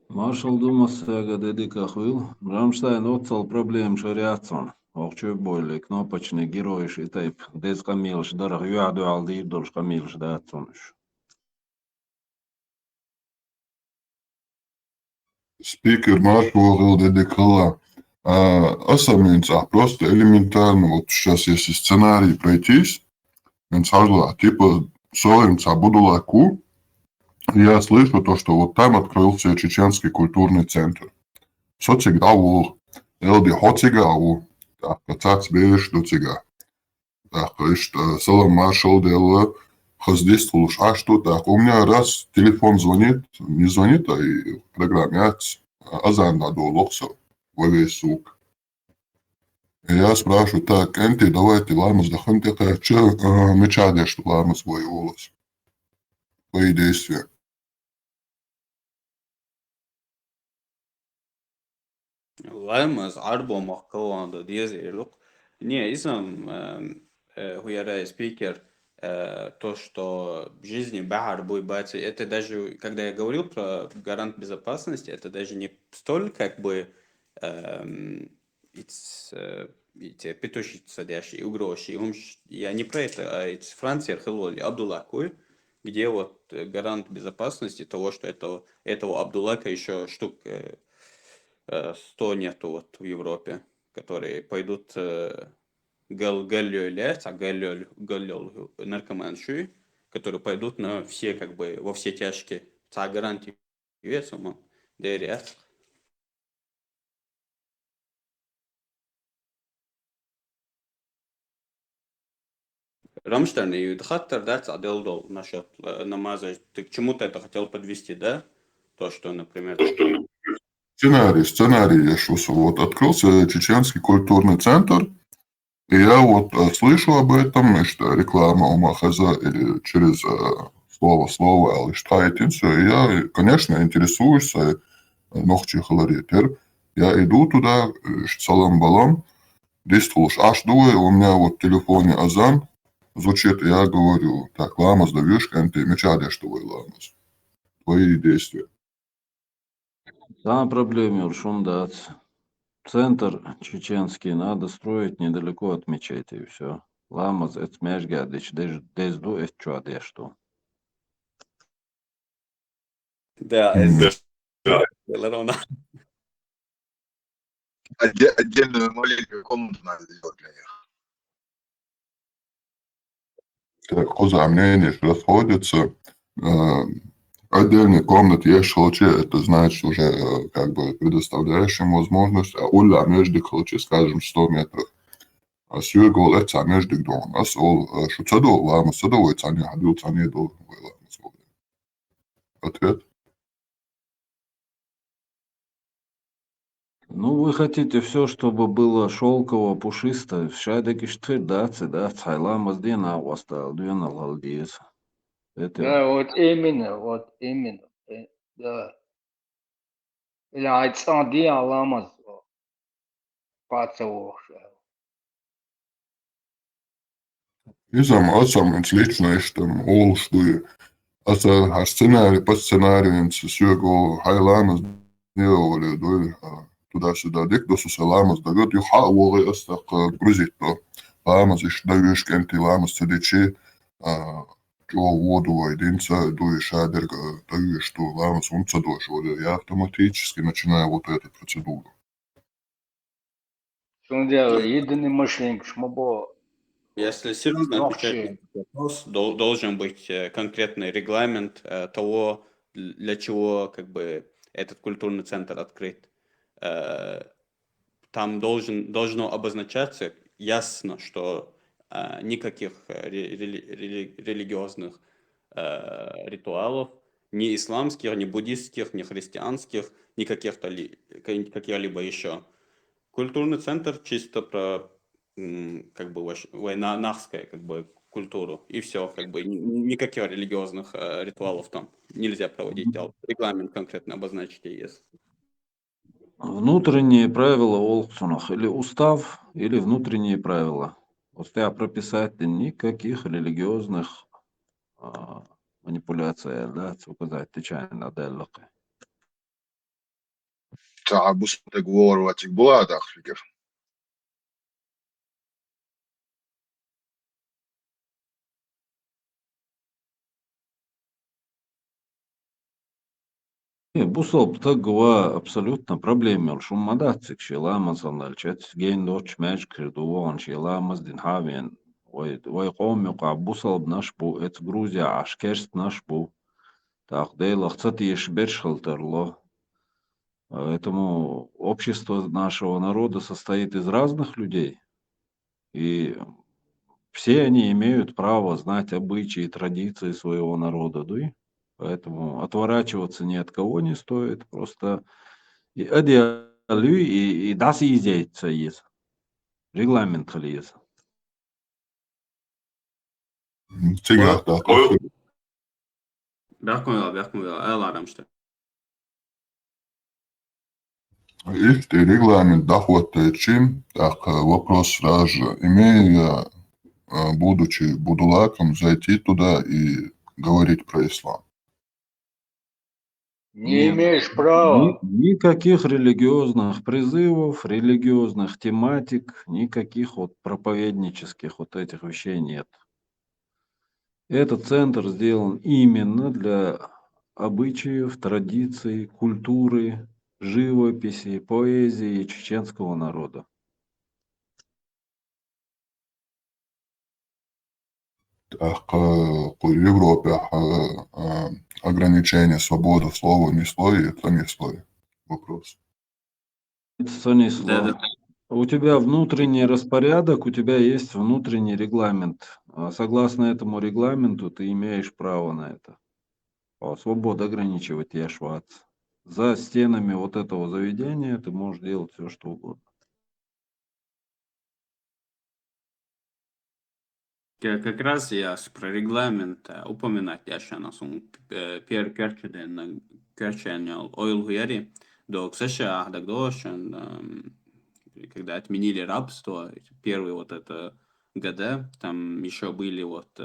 Marshall Думасяга Дедика Хвил, Рамштайн отцал проблем шариатсон. Охчу бойли, кнопочный герой и тайп. Дез камилш, дарах юаду алди дольш камилш датсонш. Спикер Маршал Дедикала. Особенно просто элементарно, вот сейчас если сценарий пройтись, типа Солимца Будулаку, я слышу то, что вот там открылся Чеченский культурный центр. Социгау, Элди Хоцигау, так, кацац беш до цига. Так, то есть, Салам Маршал Делла, хоздействовал, а что так? У меня раз телефон звонит, не звонит, а и в программе азан надо локсо, весь сук. И я спрашиваю, так, энти, давайте, ламас, да ханты, че, мечадешь, что ламас свой голос. Твои действия. Лаймас альбом ахкаланда дезерлук. Не, изам хуяра спикер то, что в жизни бахар будет баться, это даже, когда я говорил про гарант безопасности, это даже не столь как бы эти петуши садящие угрозы. Я не про это, а из Франции Архелоли Абдуллакуй, где вот гарант безопасности того, что этого Абдуллака еще штук 100 нету вот в Европе, которые пойдут наркоманши, которые пойдут на все, как бы, во все тяжкие. Та гарантия весома, дерят. Рамштайн, и Дхаттер, да, делал насчет намаза. Ты к чему-то это хотел подвести, да? То, что, например... Сценарий я шел. Вот открылся Чеченский культурный центр, и я вот слышу об этом, что реклама у Махаза или через слово, или читает, и все. И я, конечно, интересуюсь, ногчи халаритер. Я иду туда, салам-балам, действуешь, аж дуэ, у меня вот в телефоне азан звучит, я говорю, так, ламас, даешь, ты мечадешь твой ламас. Твои действия. Там проблема ушунда. Центр чеченский надо строить недалеко от мечети, и все. Ламаз, это межгадич, дезду, это что. Да, М, это было ровно. Отдельную маленькую комнату надо сделать для них. Так, хоза мнения расходятся. Отдельные комнаты есть случаи, это значит уже как бы предоставляешь им возможность, а уля между случаи, скажем, 100 метров. А сюргол это между дом. А сол шуцадо лама садо это они ходил цане до Ответ. Ну, вы хотите все, чтобы было шелково, пушисто. Шайдек иштыр, да, хайламаз дена оставил, двенал галдиес. Это Да, вот именно, вот именно. Да. Или айтсан аламаз пацавох. Изам асам лично иштам ол что аса сценарий по сценарию сюргол хайламаз делали дой туда-сюда дик досу ламаз дагот юха вогы астак грузито. Ламаз иш дающ кенти ламаз садичи Joe воду единца дуешь шадер дающ что ламаз умца дойш. Я автоматически начинаю вот эту процедуру. Шундя, единый мышленник, шмабо, Если серьезно отвечать на ногче. этот вопрос, должен быть конкретный регламент того, для чего как бы этот культурный центр открыт. Там должно обозначаться ясно, что никаких религиозных ритуалов, ни исламских, ни буддистских, ни христианских, ни каких-либо еще. Культурный центр чисто про как бы войнахская как бы культуру, и все, как бы никаких религиозных ритуалов там нельзя проводить, а регламент конкретно обозначить есть. внутренние правила Олксунах, или устав, или внутренние правила. Вот я прописать никаких религиозных манипуляций, да, указать течайно делаки. Табус договор в этих бладах, фигер. Бусол птагва абсолютно проблемел шуммадацик шеламаз аналчат ген доч мэш кирдуон шеламаз дин хавен ой қомюқа бусол бнашбу эт Грузия ашкерст нашбу тахдел ахцат еш бершхалтерло. Поэтому общество нашего народа состоит из разных людей, и все они имеют право знать обычаи и традиции своего народа, да? Поэтому отворачиваться ни от кого не стоит, просто и das есть, регламент есть. Цигар, да, Бяхмуя, Аламшта. Их регламент доходит чем? Так, вопрос сразу же. Имея, будучи будулаком, зайти туда и говорить про ислам. Не Нет, имеешь права. никаких религиозных призывов, религиозных тематик, никаких вот проповеднических вот этих вещей нет. Этот центр сделан именно для обычаев, традиций, культуры, живописи, поэзии чеченского народа. Так, в Европе ограничение свободы слова не слой, это не слой. Вопрос. Это Станислав. Да. У тебя внутренний распорядок, у тебя есть внутренний регламент. Согласно этому регламенту ты имеешь право на это. Свобода ограничивать яшвац. За стенами вот этого заведения ты можешь делать все, что угодно. Как раз я про регламент упоминать я сейчас на сум пер керчен ойл гуяри до ксаша дагдошен когда отменили рабство первые вот это года там еще были вот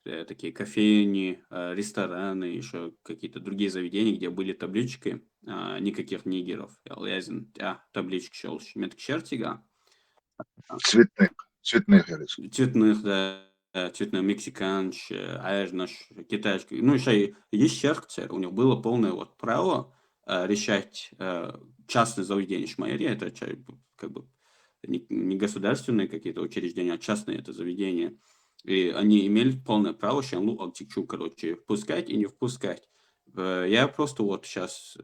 такие кофейни, рестораны, еще какие-то другие заведения, где были таблички, никаких нигеров. Лязин, таблички щелчь, метк чертига. Цветных, говорится. Цветных, да, цветной мексиканч, наш китайский. Ну, еще есть черкцы, у них было полное вот право решать частные заведения шмайри, это как бы не государственные какие-то учреждения, а частные это заведения. И они имели полное право щанлу алтичу, короче, впускать и не впускать. Я просто вот сейчас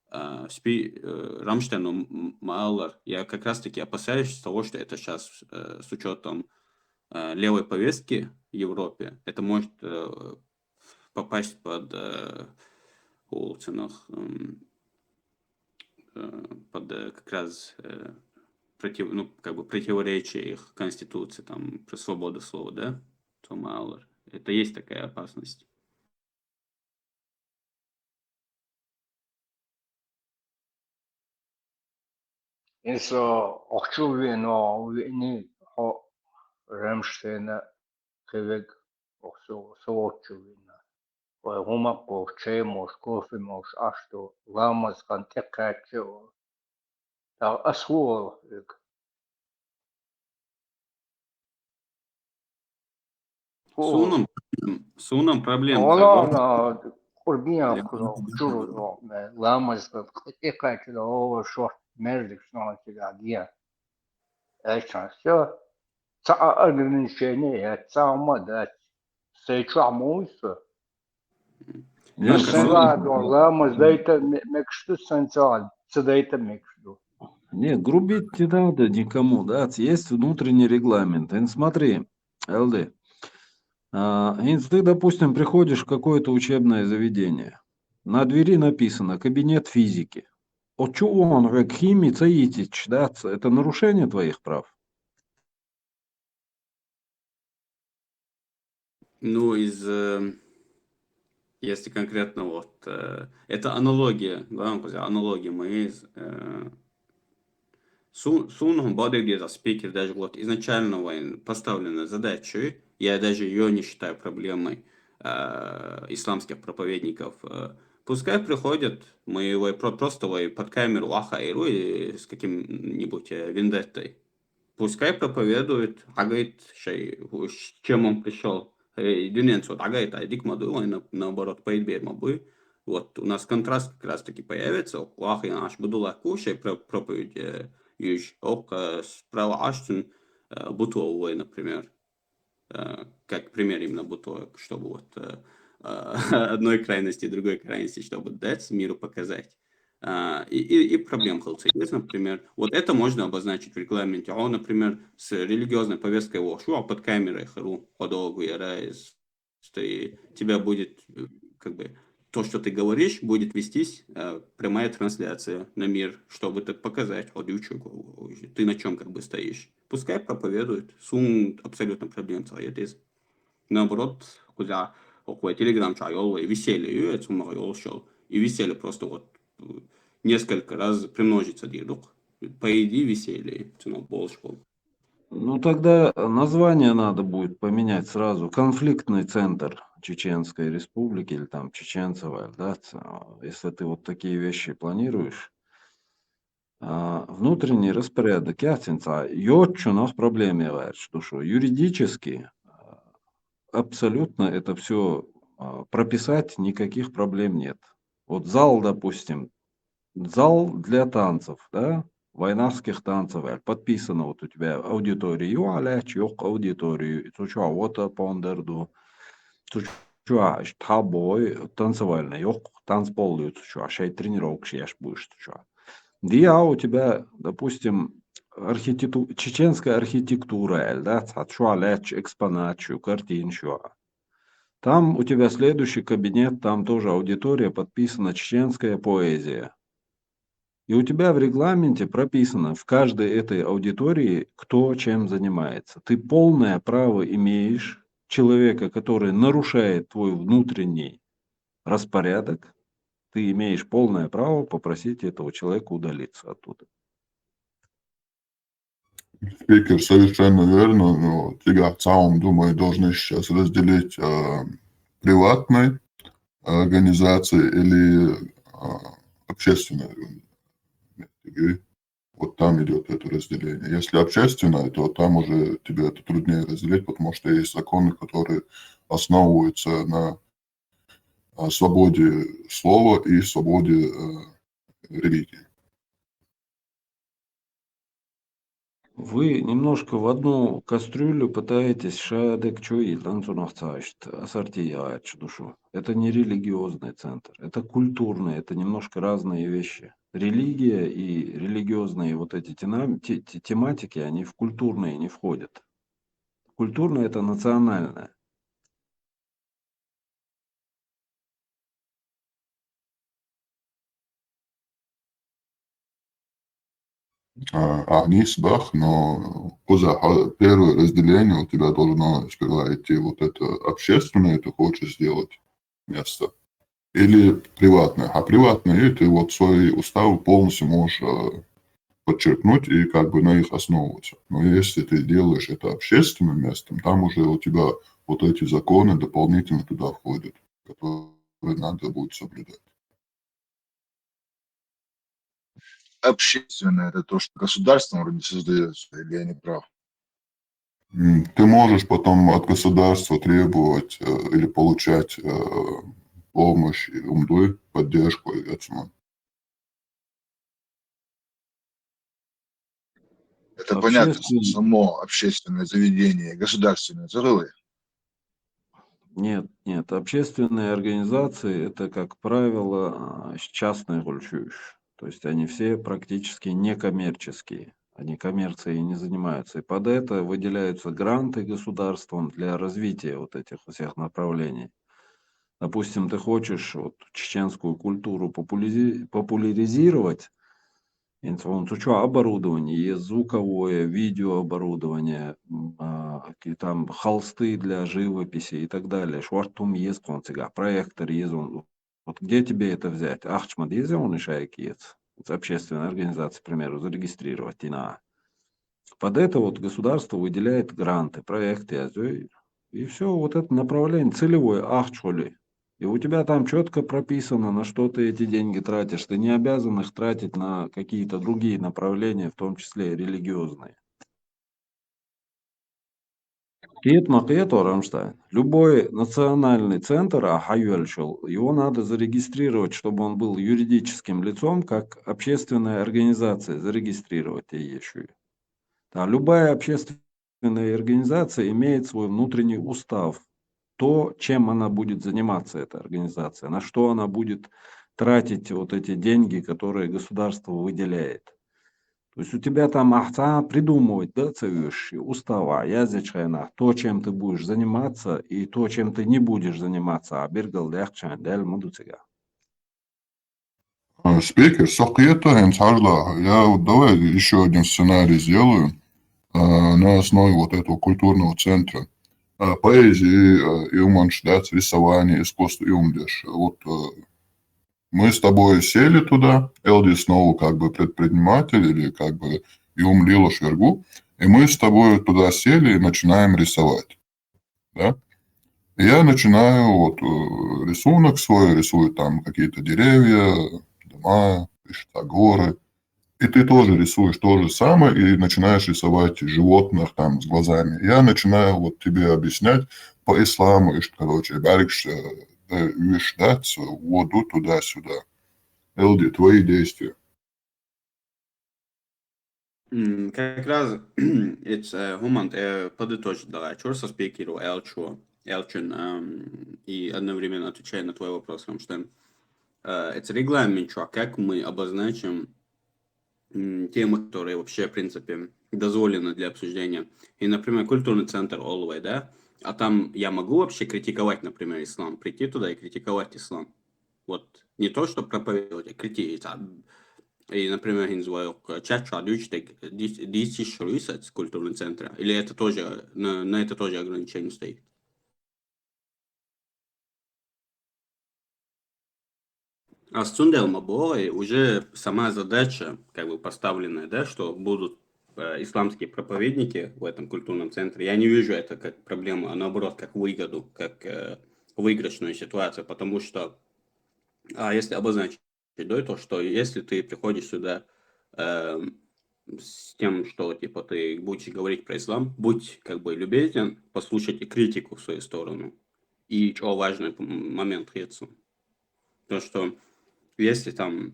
Рамштейну Маалар, я как раз-таки опасаюсь того, что это сейчас с учетом левой повестки в Европе, это может попасть под как раз противоречие их конституции, там, про свободу слова, да? Это есть такая опасность. Если очевидно, но не Рамштейна кевек очевидно. Гумаков, чемош, кофемош, что ламас контекачо. Асвол. Сунам проблем. Она курбия чур ламас контекачо шорт между что тебя. Это все. Ограничение, да. Сейчас муйся. Я Ламас дайте мекшту сенсуаль, цедайте мекшту. Не, грубить не надо никому, да, есть внутренний регламент. Смотри, ЛД, ты, допустим, приходишь в какое-то учебное заведение, на двери написано «Кабинет физики». От чего он, как химия, да, это нарушение твоих прав? Ну, если конкретно вот, это аналогия, главное, аналогия мы Сунум Бодегеза спикер даже вот изначально поставленной задачей, я даже ее не считаю проблемой исламских проповедников. Пускай приходят, мы его просто под камеру ахайру с каким-нибудь вендеттой. Пускай проповедует, говорит, с чем он пришел. Дюненцу, говорит, дик мадула, наоборот, поедбер мабы. Вот у нас контраст как раз таки появится. Лахи наш будула кушай проповедь. Юж, справа Аштун Бутуовой, например. Как пример именно Бутуова, чтобы вот одной крайности и другой крайности, чтобы дать миру показать. И проблем есть, например. Вот это можно обозначить в регламенте. А он, например, с религиозной повесткой вошу, под камерой хару, подолгу ярайз, тебя будет как бы то, что ты говоришь, будет вестись прямая трансляция на мир, чтобы так показать, ты на чем как бы стоишь. Пускай проповедует, сум абсолютно проблем есть. Наоборот, куда телеграм чайол и веселье, это сумма шел. И веселье просто вот несколько раз примножится дедук. Поеди веселье, цену больше. Ну, тогда название надо будет поменять сразу. Конфликтный центр Чеченской Республики или там Чеченцева, да, если ты вот такие вещи планируешь. Внутренний распорядок, йотчунах проблеме что юридически абсолютно это все прописать никаких проблем нет. Вот зал, допустим, зал для танцев, да, войнавских танцев, подписано вот у тебя аудиторию, аудиторию, вот пондерду, табой танцевальный, танцпол, шей тренировок, шеш будешь, у тебя, допустим, чеченская архитектура, да, экспонат, картин, там у тебя следующий кабинет, там тоже аудитория, подписана чеченская поэзия. И у тебя в регламенте прописано в каждой этой аудитории, кто чем занимается. Ты полное право имеешь человека, который нарушает твой внутренний распорядок, ты имеешь полное право попросить этого человека удалиться оттуда. Спикер совершенно верно, но тебя в целом, думаю, должны сейчас разделить приватной организации или общественной организации. Вот там идет это разделение. Если общественное, то там уже тебе это труднее разделить, потому что есть законы, которые основываются на свободе слова и свободе религии. Вы немножко в одну кастрюлю пытаетесь шадек чуить, ассорти душу. Это не религиозный центр, это культурный, это немножко разные вещи. Религия и религиозные вот эти тематики, они в культурные не входят. Культурное это национальное. Агнис Бах, но первое разделение у тебя должно сперва идти вот это общественное, ты хочешь сделать место, или приватное. А приватное, ты вот свои уставы полностью можешь подчеркнуть и как бы на их основываться. Но если ты делаешь это общественным местом, там уже у тебя вот эти законы дополнительно туда входят, которые надо будет соблюдать. Общественное – это то, что государством вроде создается, или я не прав? Ты можешь потом от государства требовать или получать помощь, умдой, поддержку и этому. Это понятно, Общественное. само общественное заведение, государственное, целое. Нет, нет, общественные организации это, как правило, частные гульчуешь. То есть они все практически некоммерческие. Они коммерцией не занимаются. И под это выделяются гранты государством для развития вот этих всех направлений. Допустим, ты хочешь вот чеченскую культуру популяризировать, оборудование, есть звуковое, видеооборудование, какие там холсты для живописи и так далее. Швартум есть концига, проектор есть. Вот где тебе это взять? Ахчмад есть он и шайкиец. Общественная организация, к примеру, зарегистрировать и на. Под это вот государство выделяет гранты, проекты, и все вот это направление целевое, ахчоли. И у тебя там четко прописано, на что ты эти деньги тратишь. Ты не обязан их тратить на какие-то другие направления, в том числе и религиозные. Рамштайн. Любой национальный центр, его надо зарегистрировать, чтобы он был юридическим лицом, как общественная организация, зарегистрировать еще. Да, любая общественная организация имеет свой внутренний устав. То, чем она будет заниматься, эта организация, на что она будет тратить вот эти деньги, которые государство выделяет. То есть у тебя там придумывать, да, устава, язычайна, то, чем ты будешь заниматься, и то, чем ты не будешь заниматься, Спикер, я вот давай еще один сценарий сделаю на основе вот этого культурного центра. Поэзии и уманшляться, рисование, искусство и умдеш. Вот мы с тобой сели туда, Элди снова как бы предприниматель или как бы и умлила швергу, и мы с тобой туда сели и начинаем рисовать. Да? И я начинаю вот рисунок свой, рисую там какие-то деревья, дома, горы. И ты тоже рисуешь то же самое и начинаешь рисовать животных там с глазами. Я начинаю вот тебе объяснять по исламу, и, короче, барикш, ждать воду туда-сюда. Элди, твои действия. Как раз Гумант подытожить давай, что со спикеру Элчин, и одновременно отвечая на твой вопрос, Рамштейн. Это регламент, как мы обозначим темы, которые вообще, в принципе, дозволены для обсуждения. И, например, культурный центр Олвей, да? А там я могу вообще критиковать, например, ислам, прийти туда и критиковать ислам. Вот не то, что проповедовать, а критиковать. И, например, чат с культурного центра. Или это тоже, на это тоже ограничение стоит? А с Цунделма Бой уже сама задача, как бы поставленная, да, что будут исламские проповедники в этом культурном центре, я не вижу это как проблему, а наоборот, как выгоду, как выигрышную ситуацию, потому что, если обозначить, то, что если ты приходишь сюда с тем, что типа ты будешь говорить про ислам, будь как бы любезен, послушать и критику в свою сторону. И что важный момент есть, то, что если там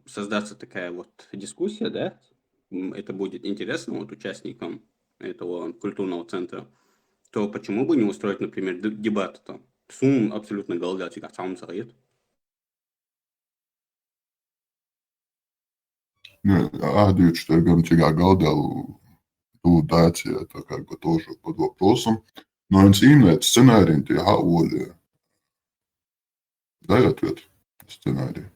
создаться такая вот дискуссия, да, это будет интересно вот участникам этого культурного центра, то почему бы не устроить, например, дебаты там? Сум абсолютно голодать, как сам совет. Не, Ардович, что я говорю, тебя голодал, дать это как бы тоже под вопросом. Но именно сценарий, ты Оля. Дай ответ. Сценарий.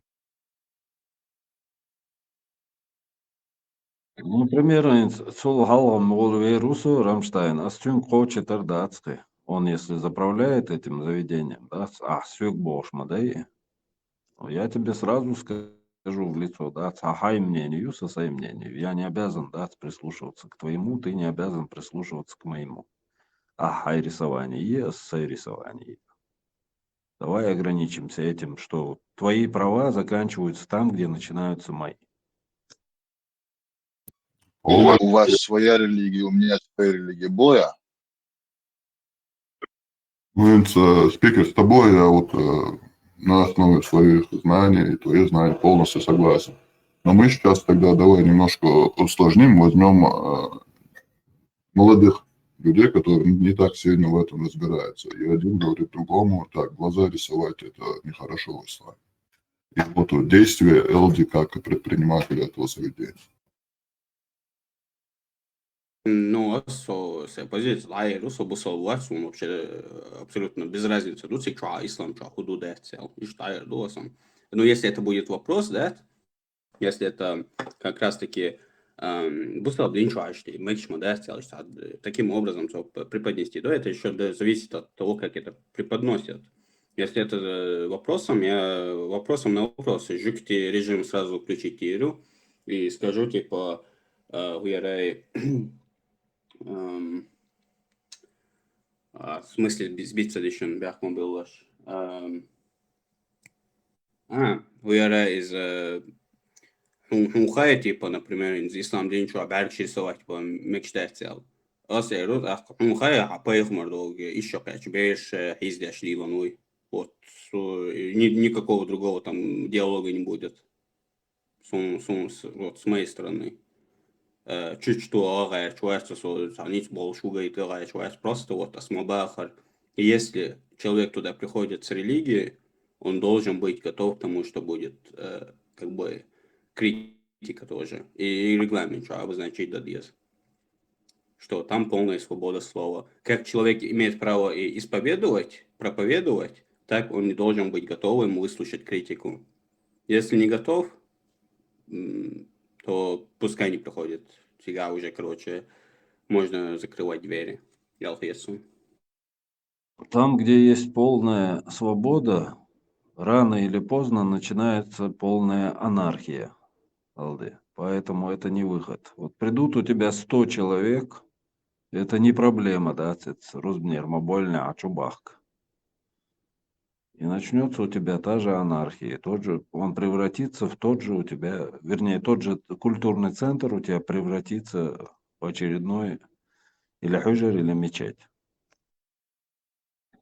Например, сол халгам ол вирусу Рамштайн, астюн хочет датский. Он, если заправляет этим заведением, да, сюк бошма, да, и я тебе сразу скажу в лицо, да, сахай мнению, сосай мнению. Я не обязан, да, прислушиваться к твоему, ты не обязан прислушиваться к моему. Ахай рисование, сосай рисование. Давай ограничимся этим, что твои права заканчиваются там, где начинаются мои. У вас своя религия, у меня своя религия. Боя? Ну, спикер, с тобой я вот на основе своих знаний и твоих знаний полностью согласен. Но мы сейчас тогда давай немножко усложним, возьмем молодых людей, которые не так сильно в этом разбираются. И один говорит другому, так, глаза рисовать это нехорошо в исламе. И вот действие ЛД как предпринимателя этого заведения. Ну, с позиции лайру, со бусолвать, он вообще абсолютно без разницы. Тут сейчас ислам, что худуда цел, и что досом. Но если это будет вопрос, да, если это как раз-таки бусол блинчуашки, мэкшма, да, цел, таким образом преподнести, то это еще зависит от того, как это преподносят. Если это вопросом, я вопросом на вопрос, жюкти режим сразу включить тиру и скажу, типа, в смысле сбиться еще бяхму был ваш. Уяра из хунхая, типа, например, из ислам день что обярк рисовать, типа, мечтать цел. Асерут, хунхая, а поехмар долго, еще как беешь издяш ливануй. Вот, никакого другого там диалога не будет. Вот, с моей стороны. Чуть что агая чувствуется, что санить болшуга и тырая чувствуется просто вот осмобахар. И если человек туда приходит с религией, он должен быть готов к тому, что будет как бы критика тоже. И регламент, что обозначить дадьез. Что там полная свобода слова. Как человек имеет право и исповедовать, проповедовать, так он не должен быть готовым выслушать критику. Если не готов, то пускай не приходит. Всегда уже, короче, можно закрывать двери. Там, где есть полная свобода, рано или поздно начинается полная анархия. Алды. Поэтому это не выход. Вот придут у тебя 100 человек, это не проблема, да, это размер мобильный, а чубахка. И начнется у тебя та же анархия, он превратится в тот же у тебя, вернее, тот же культурный центр у тебя превратится в очередной или худжер, или мечеть.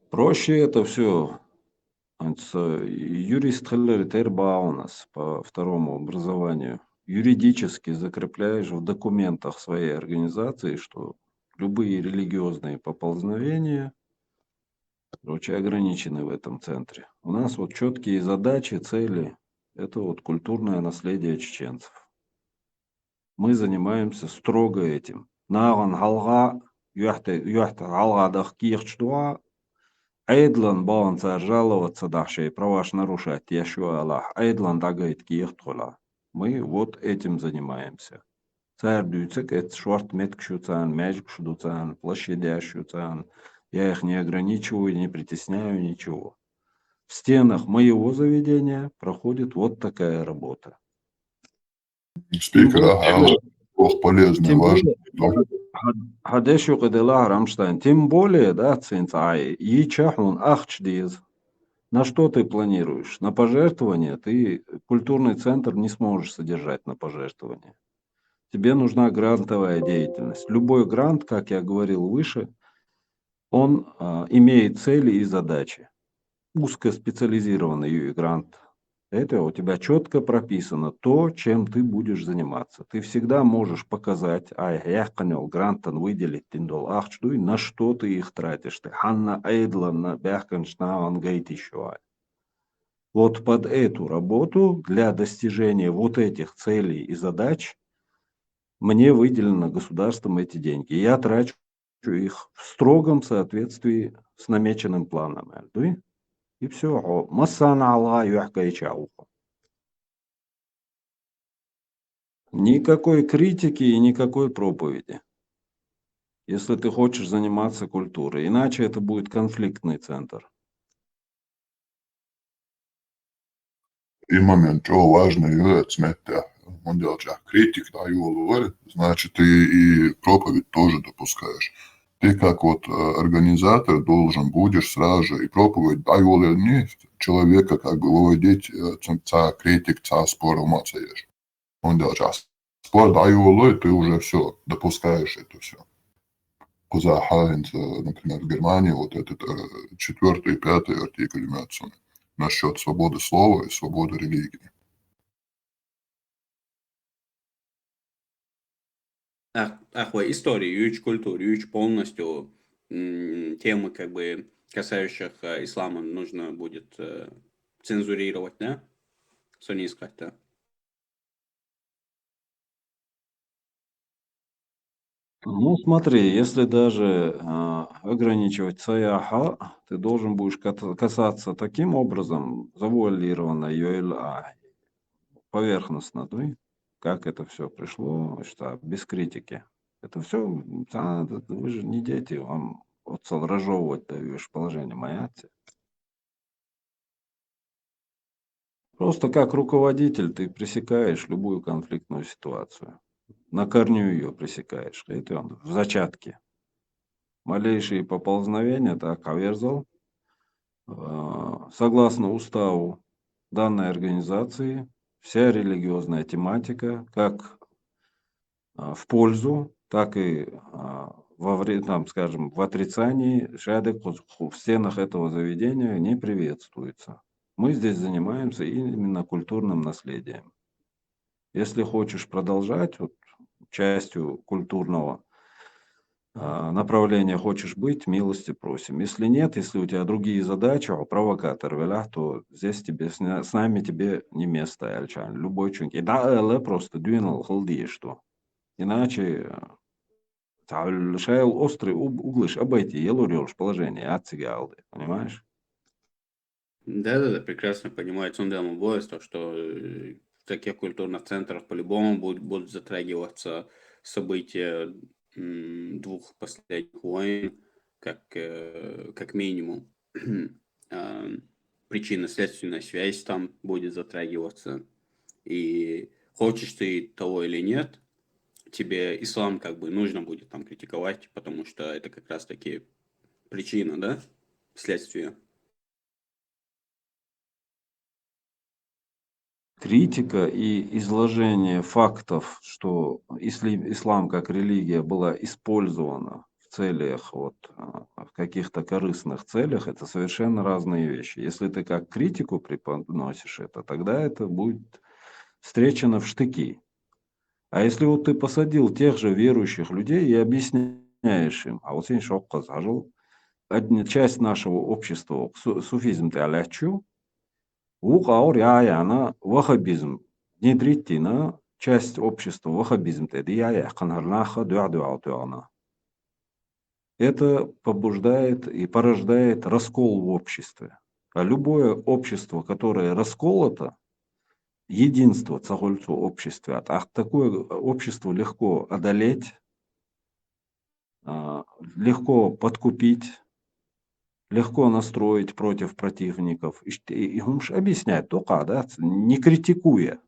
Проще это все. Юрист Терба у нас по второму образованию. Юридически закрепляешь в документах своей организации, что любые религиозные поползновения, короче, ограничены в этом центре. У нас вот четкие задачи, цели. Это вот культурное наследие чеченцев. Мы занимаемся строго этим. Наган халга, халгадах кирчтуа, айдлан баланса жаловаться дахшей, права нарушать, яшу Аллах, айдлан дагает киртхула. Мы вот этим занимаемся. Царь дюйцек, это шварт меткшуцан, мяжкшудуцан, площадящуцан. Я их не ограничиваю, не притесняю, ничего. В стенах моего заведения проходит вот такая работа. Спикер, Ох, полезно, Тем важно. более, Хадешу Кадела Рамштайн, тем более, да, Цинцай, Ичахун Ахчдиз. На что ты планируешь? На пожертвования? Ты культурный центр не сможешь содержать на пожертвования. Тебе нужна грантовая деятельность. Любой грант, как я говорил выше, он имеет цели и задачи. Узкоспециализированный грант. Это у тебя четко прописано то, чем ты будешь заниматься. Ты всегда можешь показать, я понял, грантан выделить тиндол ахчдуй, на что ты их тратишь. Ты ханна эйдла на бяхканшнаван гейт еще. Вот под эту работу для достижения вот этих целей и задач мне выделено государством эти деньги. Я трачу их в строгом соответствии с намеченным планом. И все. Никакой критики и никакой проповеди, если ты хочешь заниматься культурой. Иначе это будет конфликтный центр. И момент, что важно, это он делает критик, да, его значит, ты и проповедь тоже допускаешь. Ты как вот организатор должен будешь сразу же и проповедь, да, его не человека как бы выводить критик, спор умацаешь. Он делает спор, да, его ты уже все допускаешь это все. Куза Хайнц, например, в Германии, вот этот 4 и 5 артикль имеются насчет свободы слова и свободы религии. Истории, юич культуры, юич полностью темы, как бы, касающих ислама, нужно будет цензурировать, да? Суннистская-то. Ну, смотри, если даже ограничивать саяха, ты должен будешь касаться таким образом, завуалированно, поверхностно, да? Как это все пришло, что без критики. Это все, вы же не дети, вам разжевывать даешь положение маяти. Просто как руководитель ты пресекаешь любую конфликтную ситуацию. На корню ее пресекаешь. Это он в зачатке. Малейшие поползновения, так, Аверзал, согласно уставу данной организации, вся религиозная тематика, как в пользу, так и в отрицании шадек в стенах этого заведения не приветствуется. Мы здесь занимаемся именно культурным наследием. Если хочешь продолжать вот, частью культурного направления хочешь быть, милости просим. Если нет, если у тебя другие задачи, провокатор, то здесь с нами тебе не место, Альчан. Любой чунки. Да, просто двинул халди, что. Иначе шайл острый углыш обойти, елурёшь положение, отцегалды, понимаешь? Да, прекрасно понимаю Цундему Бойс, то, что в таких культурных центрах по-любому будут затрагиваться события двух последних войн, как минимум. Причинно-следственная связь там будет затрагиваться. И хочешь ты того или нет, тебе ислам как бы нужно будет там критиковать, потому что это как раз-таки причина, да, следствие. Критика и изложение фактов, что ислам как религия была использована в целях, в каких-то корыстных целях, это совершенно разные вещи. Если ты как критику преподносишь это, тогда это будет встречено в штыки. А если вот ты посадил тех же верующих людей и объясняешь им, а вот часть нашего общества, суфизм-то аляхчу, она ваххабизм внедрить на часть общества ваххабизм это побуждает и порождает раскол в обществе. А любое общество, которое расколото, единство цахольцу обществе, а такое общество легко одолеть, легко подкупить, легко настроить против противников. И объяснять только, да, не критикуя,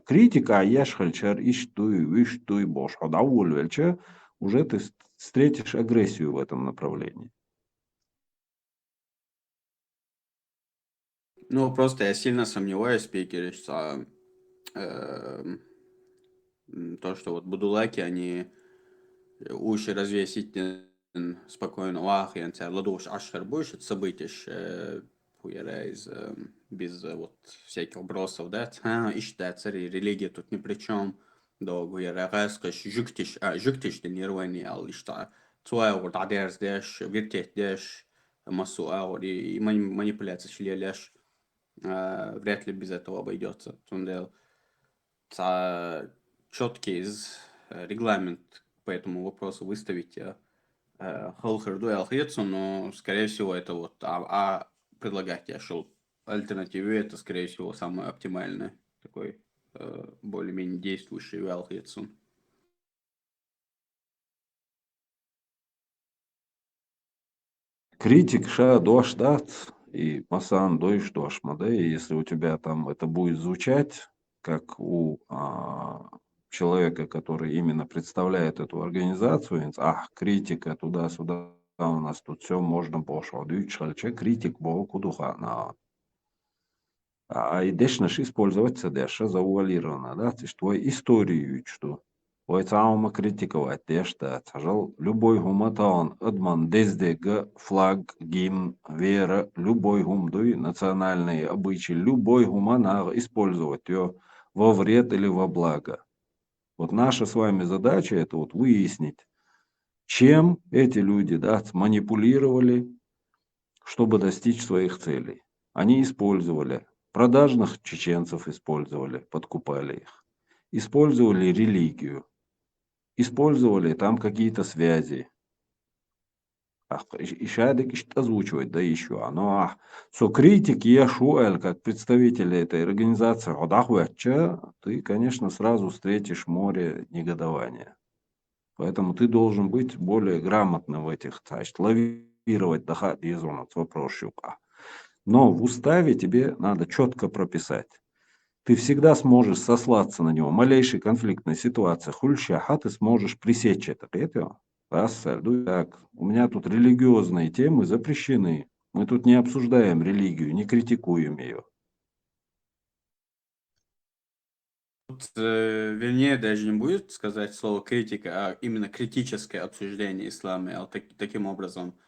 Критика ешхальчар иштуй бош. Вельче, уже ты встретишь агрессию в этом направлении. Ну, просто я сильно сомневаюсь, спикеры, что то, что вот будулаки, они уши развесить спокойно, ах, я тебя ладуш ашер будешь, это событие, без вот всяких бросов, да, ишта, цари, религия тут ни при чем, да, гуяра, раскаш, жуктиш, нервный, ал, ишта, цуай, вот, адерс, деш, виртет, деш, массу, и манипуляция, шлеляш, вряд ли без этого обойдется. Тундел, четкий регламент по этому вопросу выставить Холхерду и Алхецу, но, скорее всего, это вот, предлагать я шел альтернативу, это, скорее всего, самое оптимальное, такой более-менее действующий Алхецу. Критик ша дош дат и масан дойш дош да, и если у тебя там это будет звучать, как у человека, который именно представляет эту организацию, критика туда-сюда, у нас тут все можно пошло, критик был кудуха, и дешнаш использовать деша заувалировано, да, ты ж твой историю что. Ой, цаума критиковать, дешта, сажал любой гуматаон, адман, дездега, флаг, гимн, вера, любой гумдуй, национальные обычаи, любой гумана использовать ее во вред или во благо. Вот наша с вами задача это вот выяснить, чем эти люди, да, манипулировали, чтобы достичь своих целей. Они использовали продажных чеченцев, подкупали их, использовали религию, использовали там какие-то связи. И шадик озвучивать, да еще. Критик Яшуэль, как представители этой организации, ты, конечно, сразу встретишь море негодования. Поэтому ты должен быть более грамотным в этих, значит, лавировать дахат езонат вопрос щука. Но в уставе тебе надо четко прописать. Ты всегда сможешь сослаться на него. Малейшей конфликтной ситуации, ты сможешь пресечь это. Так, у меня тут религиозные темы запрещены. Мы тут не обсуждаем религию, не критикуем ее. Тут, вернее, даже не будет сказать слово критика, а именно критическое обсуждение ислама, таким образом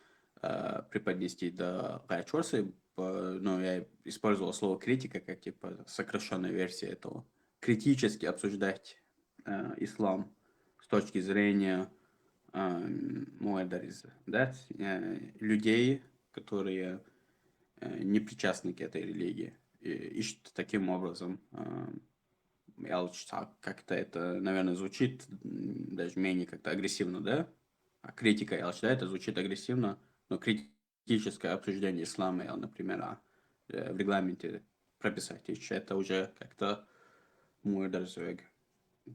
преподнести до Райчорса. Но я использовал слово критика как типа сокращенная версия этого. Критически обсуждать ислам с точки зрения людей, которые не причастны к этой религии. И таким образом как-то это, наверное, звучит даже менее как-то агрессивно, да? А критика, это звучит агрессивно, но критическое обсуждение ислама, например, в регламенте прописать, это уже как-то мой дорогой.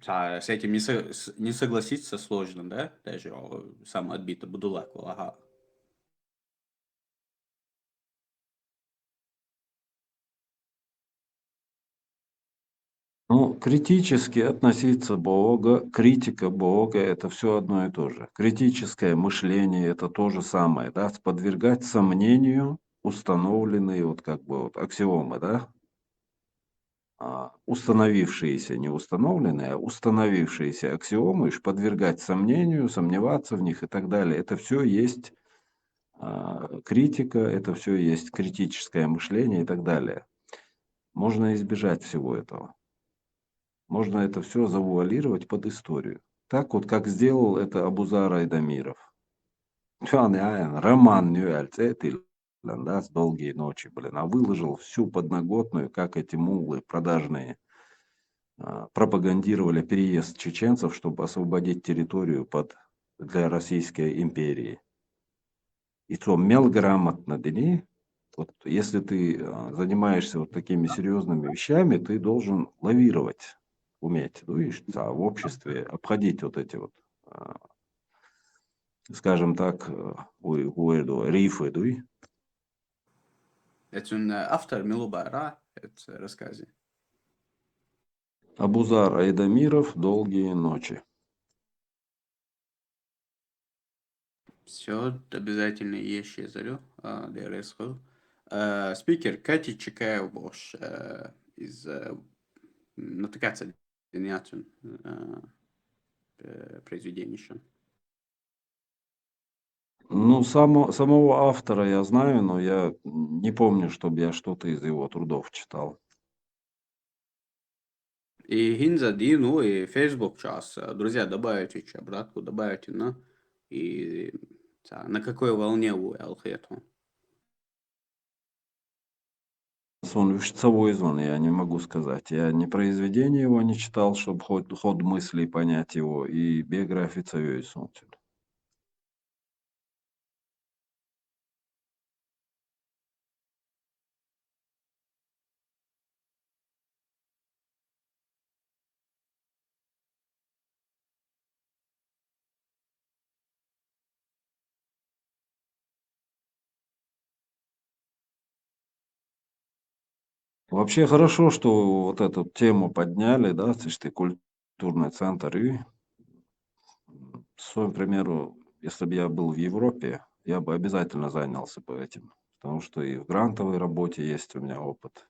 С этим не согласиться сложно, да? Даже сам отбитый Будулак, Критически относиться Бога, критика Бога – это все одно и то же. Критическое мышление – это то же самое, да, подвергать сомнению установленные аксиомы, да, установившиеся, не установленные, а установившиеся аксиомы, подвергать сомнению, сомневаться в них и так далее. Это все есть критика, это все есть критическое мышление и так далее. Можно избежать всего этого. Можно это все завуалировать под историю. Так вот, как сделал это Абузар Айдамиров. Роман Нюэльцетиль, с долгие ночи, выложил всю подноготную, как эти муллы продажные пропагандировали переезд чеченцев, чтобы освободить территорию для Российской империи. И то грамотно, вот если ты занимаешься вот такими серьезными вещами, ты должен лавировать, уметь, в обществе обходить вот эти вот, скажем так, рифы, Это автор Милубара, это рассказе. Абузар Айдамиров «Долгие ночи». Все, обязательно еще зарю. ДРС. Спикер Кати Чикаев Бош из натыкаться дениацию произведения еще. Ну, самого автора я знаю, но я не помню, чтобы я что-то из его трудов читал. И Гинза, ну и Facebook час. Друзья, добавите еще обратку, добавите, на. И на какой волне вы алхету? Он часовой звон, я не могу сказать. Я ни произведение его не читал, чтобы ход мыслей понять его, и биографии царей солнца. Вообще хорошо, что вот эту тему подняли, да, ты культурный центр. И, к своему примеру, если бы я был в Европе, я бы обязательно занялся бы этим. Потому что и в грантовой работе есть у меня опыт.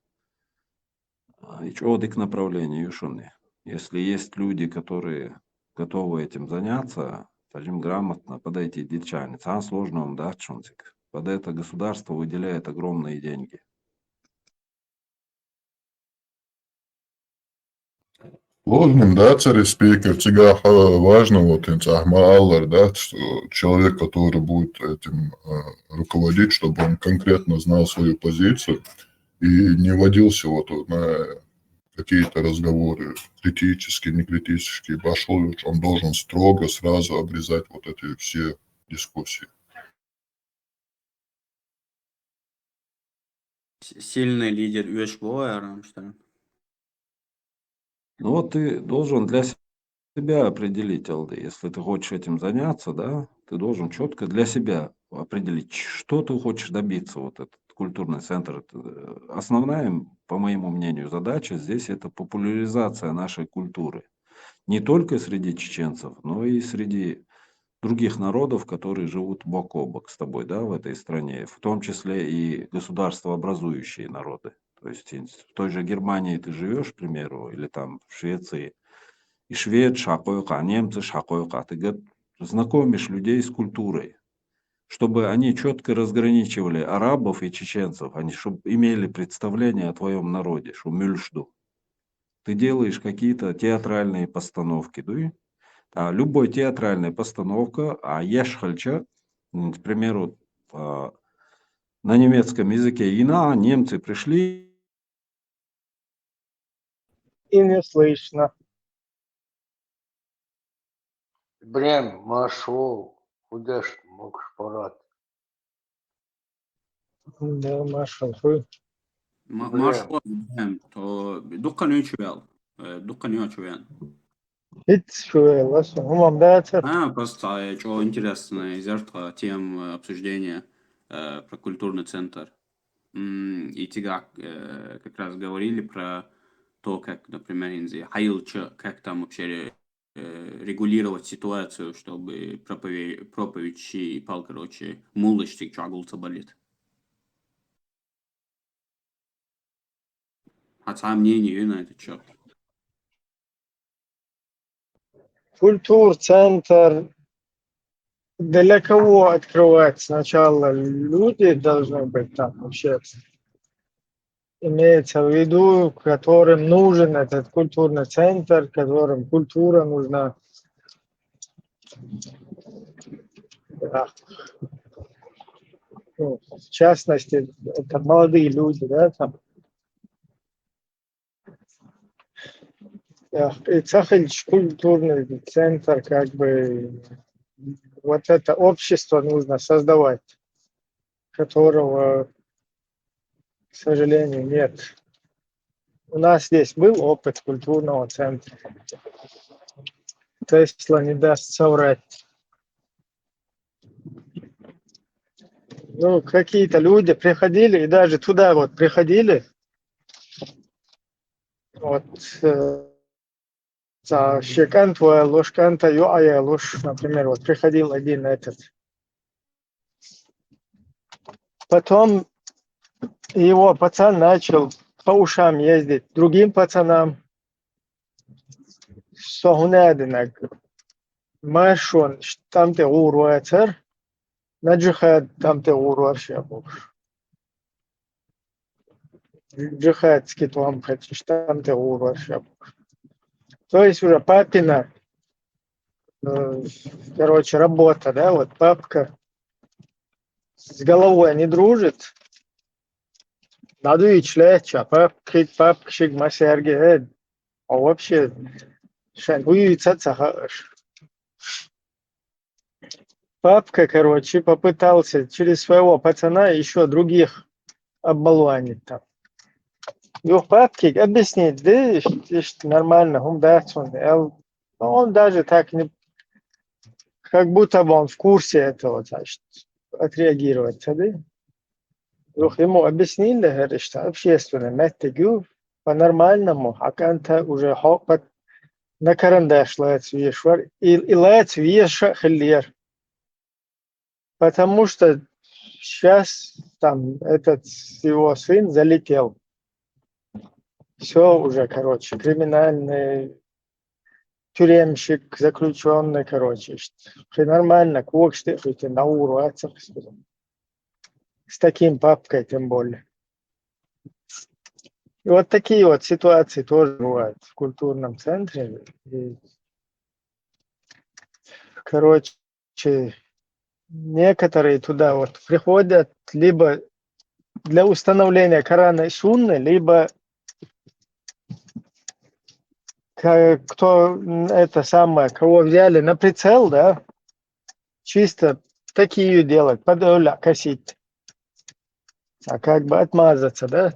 И чодик направление юшуны. Если есть люди, которые готовы этим заняться, скажем, грамотно подойти к дичане, сам сложно да, чунцик. Под это государство выделяет огромные деньги. Сложным, да, царь-спикер, всегда важно, вот, Аллар, да, что человек, который будет этим руководить, чтобы он конкретно знал свою позицию и не водился вот на какие-то разговоры критические, не критические, пошел, он должен строго сразу обрезать вот эти все дискуссии. Сильный лидер Юэшбоя, что ли? Ну вот ты должен для себя определить, Алды, если ты хочешь этим заняться, да, ты должен четко для себя определить, что ты хочешь добиться, вот этот культурный центр. Основная, по моему мнению, задача здесь это популяризация нашей культуры. Не только среди чеченцев, но и среди других народов, которые живут бок о бок с тобой, да, в этой стране, в том числе и государствообразующие народы. То есть в той же Германии ты живешь, к примеру, или там в Швеции, и швед шакойка, немцы шакойка, ты знакомишь людей с культурой, чтобы они четко разграничивали арабов и чеченцев, они чтобы имели представление о твоем народе, что мюльшду. Ты делаешь какие-то театральные постановки, да? А любой театральная постановка, а ешхальча, к примеру, на немецком языке, немцы пришли. И не слышно. Блин, Машо, куда ж ты мог шпарать? Да, Маша, вы. Маршрут, то дукан учвел. Дукан учвел. Hiç şöyle olsun. Ulan ben Просто что интересно, зеркало тем обсуждения про культурный центр. И тебя как раз говорили про то, как, например, Хайлча, как там вообще регулировать ситуацию, чтобы проповедь и пал, короче, мулочник чагулца болит. Хотя мнение на это что? культур-центр. Для кого открывать сначала? Люди должны быть там вообще. Имеется в виду, которым нужен этот культурный центр, которым культура нужна. Да. Ну, в частности, это молодые люди, да, там. Да. И Сахалич культурный центр, как бы, вот это общество нужно создавать, которого, к сожалению, нет. У нас здесь был опыт культурного центра. Тесла не даст соврать. Ну, какие-то люди приходили, и даже туда вот приходили, вот, щекант ложканта юая ложь, например, вот приходил один этот. Потом его пацан начал по ушам ездить другим пацанам. Согнадинак. Машон, там те уруатер. Наджихад там те уруаршабу. Джихадский там хочешь, там те уруаршабу. То есть уже папина, короче, работа, да, вот папка с головой не дружит. Надо и члеча, папкшик масерги, а вообще, шан, папка, короче, попытался через своего пацана еще других обмолванить там. Юх папки объяснить, да, что нормально, он даже так не, как будто бы он в курсе этого, значит, отреагировать, да? Юх ему объяснили, говорит, что общественно, мэттегю по-нормальному, а канта уже на карандаш лац вешвар, и лац веша хиллер. Потому что сейчас там этот его сын залетел. Все уже, короче, криминальный тюремщик, заключенный, короче. Нормально, кок что на уру, с таким папкой тем более. И вот такие вот ситуации тоже бывают в культурном центре. И, короче, некоторые туда вот приходят либо для установления Корана и Сунны, либо кто это самое, кого взяли на прицел, да, чисто такие делать, подоля косить, а как бы отмазаться, да.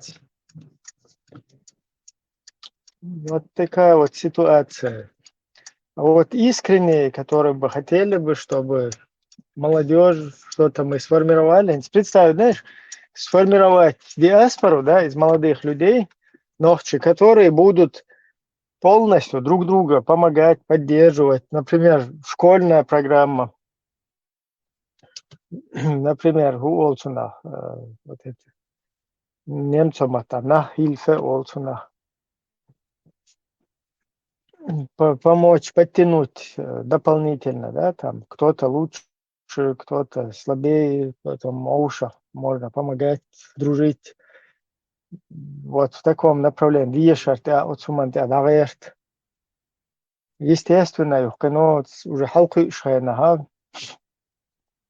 Вот такая вот ситуация. А вот искренние, которые бы хотели бы, чтобы молодежь, что-то мы сформировали, представь, знаешь, сформировать диаспору, да, из молодых людей, ногчи, которые будут полностью друг друга помогать, поддерживать. Например, школьная программа. Например, вот это, немцам там Nachhilfe олсуна. Помочь, подтянуть дополнительно, да, там кто-то лучше, кто-то слабее, кто-то мауша, можно помогать, дружить. Вот в таком направлении. Естественно, но уже халкы шайнага,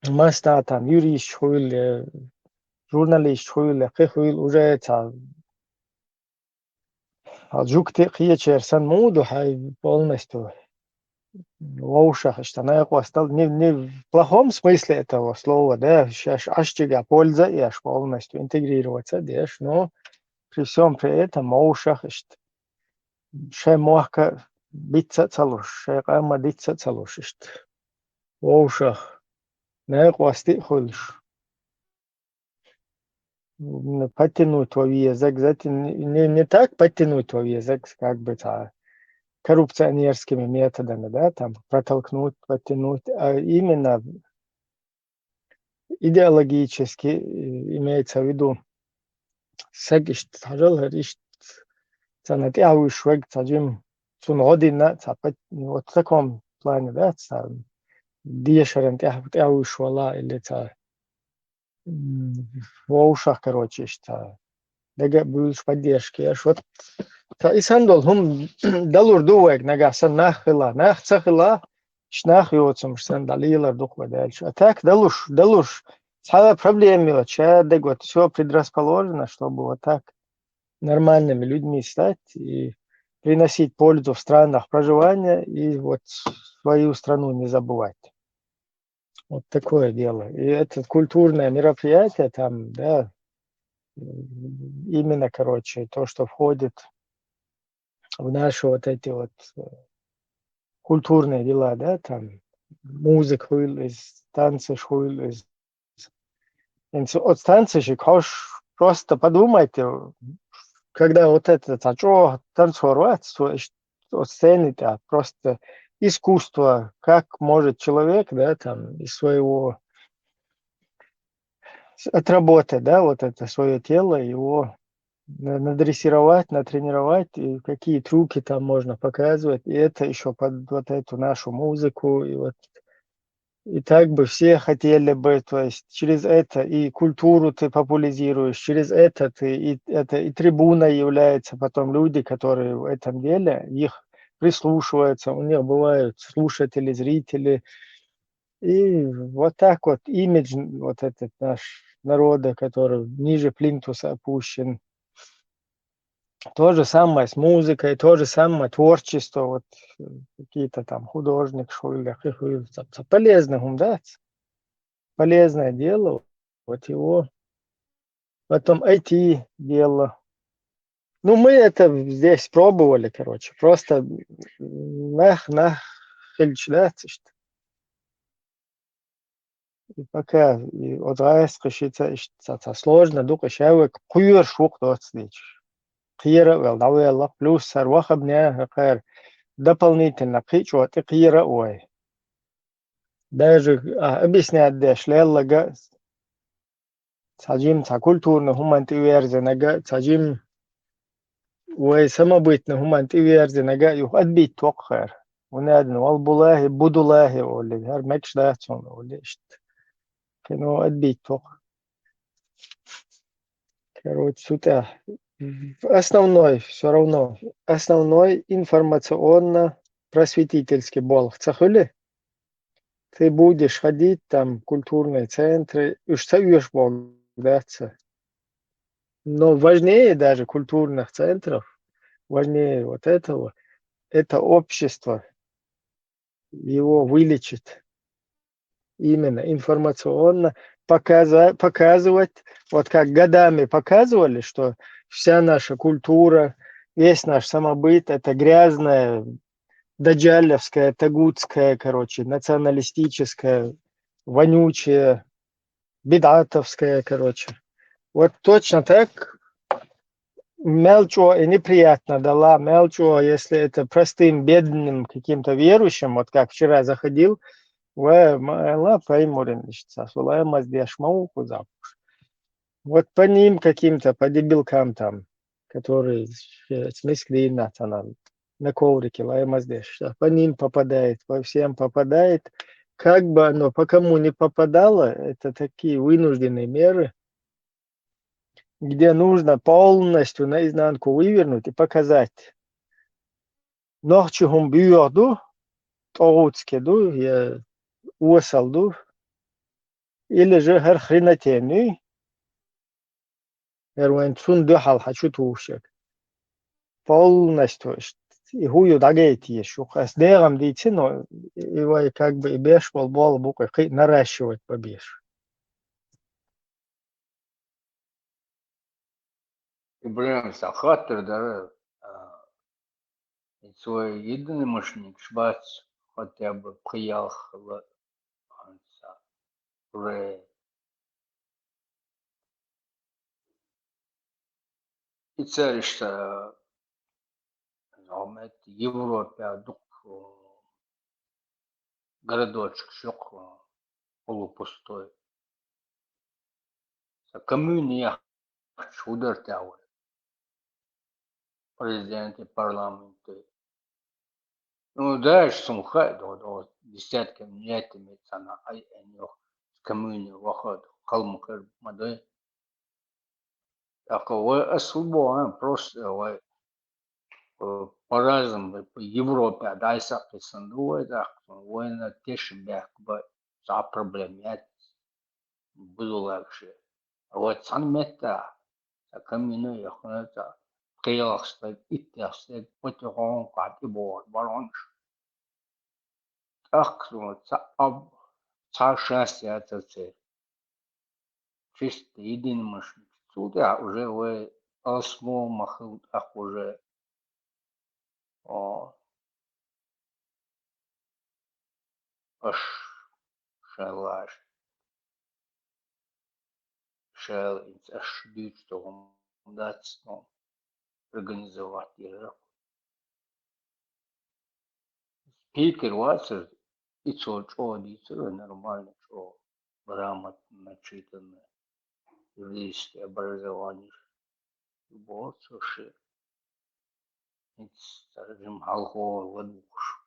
маста там юрист хуйл, журналист хуйл, хуйл уже это жукты хиечерсан моду хай полностью лоушах, что она остал не в плохом смысле этого слова, да, сейчас аштига польза и аж полностью интегрироваться, да, но при всем при этом лоушах, что шай мохка биться целуш, шай кама биться целуш, что лоушах не хвасти хулиш. Подтянуть твой язык, не так подтянуть твой язык, как бы коррупционерскими методами, да, там протолкнуть, подтянуть, а именно идеологически имеется в виду сагиш тажал риш цанат яушвэг цажим сунодина цапат вот в таком плане, да, диешерен яушвала или в ушах, короче, что дега будешь поддержки, аж вот Исандол хум далур дуэг нагасан нах цахила шнах йоцум шсан далилар духва дальше. А так далуш. Цала проблема, дег вот все предрасположено, чтобы вот так нормальными людьми стать и приносить пользу в странах проживания и вот свою страну не забывать. Вот такое дело. И это культурное мероприятие там, да, именно, короче, то, что входит в наши вот эти вот культурные дела, да, там музыка, танцы, от танцев, просто подумайте, когда вот это танцорвать, от сцены, а просто искусство, как может человек, да, там, из своего отработать, да, вот это свое тело, его надрессировать, натренировать, и какие трюки там можно показывать, и это еще под вот эту нашу музыку, и вот и так бы все хотели бы, то есть через это и культуру ты популяризируешь, через это ты и трибуна является потом люди, которые в этом деле, их прислушиваются, у них бывают слушатели, зрители, и вот так вот имидж вот этот наш народа, который ниже плинтуса опущен. То же самое с музыкой, то же самое творчество, вот какие-то там художник, шулер, полезно, да, полезное дело, вот его потом IT-дело. Ну, мы это здесь пробовали, короче, просто да, и пока и отрасшится, сложно, дука шавек, куер шук доцнич. Кира, вел, давела, плюс сарваха бня, дополнительно кичуат и кира ой. Даже объяснять деш леллага, сажим культурно хуманти верзенага, сажим ой самобытно хуманти верзенага, юх отбить токхер. ونادن والبلاه بدلاه ولا هر ماكش داتون ولا إشت كانوا أدبيت توق. Короче, сюда. Основной, все равно, основной информационно-просветительский бол. Цахули, ты будешь ходить там в культурные центры, уж союешь бол, да, но важнее даже культурных центров, важнее вот этого, это общество, его вылечит именно информационно, показывать, вот как годами показывали, что вся наша культура, весь наш самобыт – это грязная, даджалевская, тагутская, короче, националистическая, вонючая, бедатовская, короче. Вот точно так мелчо и неприятно дала, мелчо, если это простым, бедным каким-то верующим, вот как вчера заходил, ла паймурин, сасулая маздеш мауку зап. Вот по ним каким-то, по дебилкам там, которые смысле на коврике, лая маздеш, по ним попадает, по всем попадает. Как бы оно по кому не попадало, это такие вынужденные меры, где нужно полностью наизнанку вывернуть и показать. Нохчугум бьёду, тоуцкеду, я уасалду, или же хренотенный, Erwin Tundahal Hachutушек. Полностью. И хую дагети шух. А с дером дитино его как бы и беш бол буквы наращивать побеш. Блин, сахатер, да, свой единый мощник, шбац, хотя бы приехал, уже и царишься, в Европе, дух, городочек, шок, полупустой. Коммуния, удар тяуэ, президенты, парламенты. Ну, дальше сумхай, до десятки летами цена, ай, они с коммуни выход, калмыкер, мадой. Так, вы особо, просто, по-разному, по Европе, дальше писанду, так, вы на тишбек, за проблемы, буду легче. А вот сам мета, коммуни, это, киоск, итяск, потом как и бор, баронш. Так, об счастье это цель. Чисто единый машин. Сюда уже вы осмо махал, так уже аж шалаш, шел, аж дуть, что вам дать, организовать. Питер Ватсер, и нормально, что грамотно начитанный, юридическое образование. Вот, слушай, скажем, алкоголь, ладуш.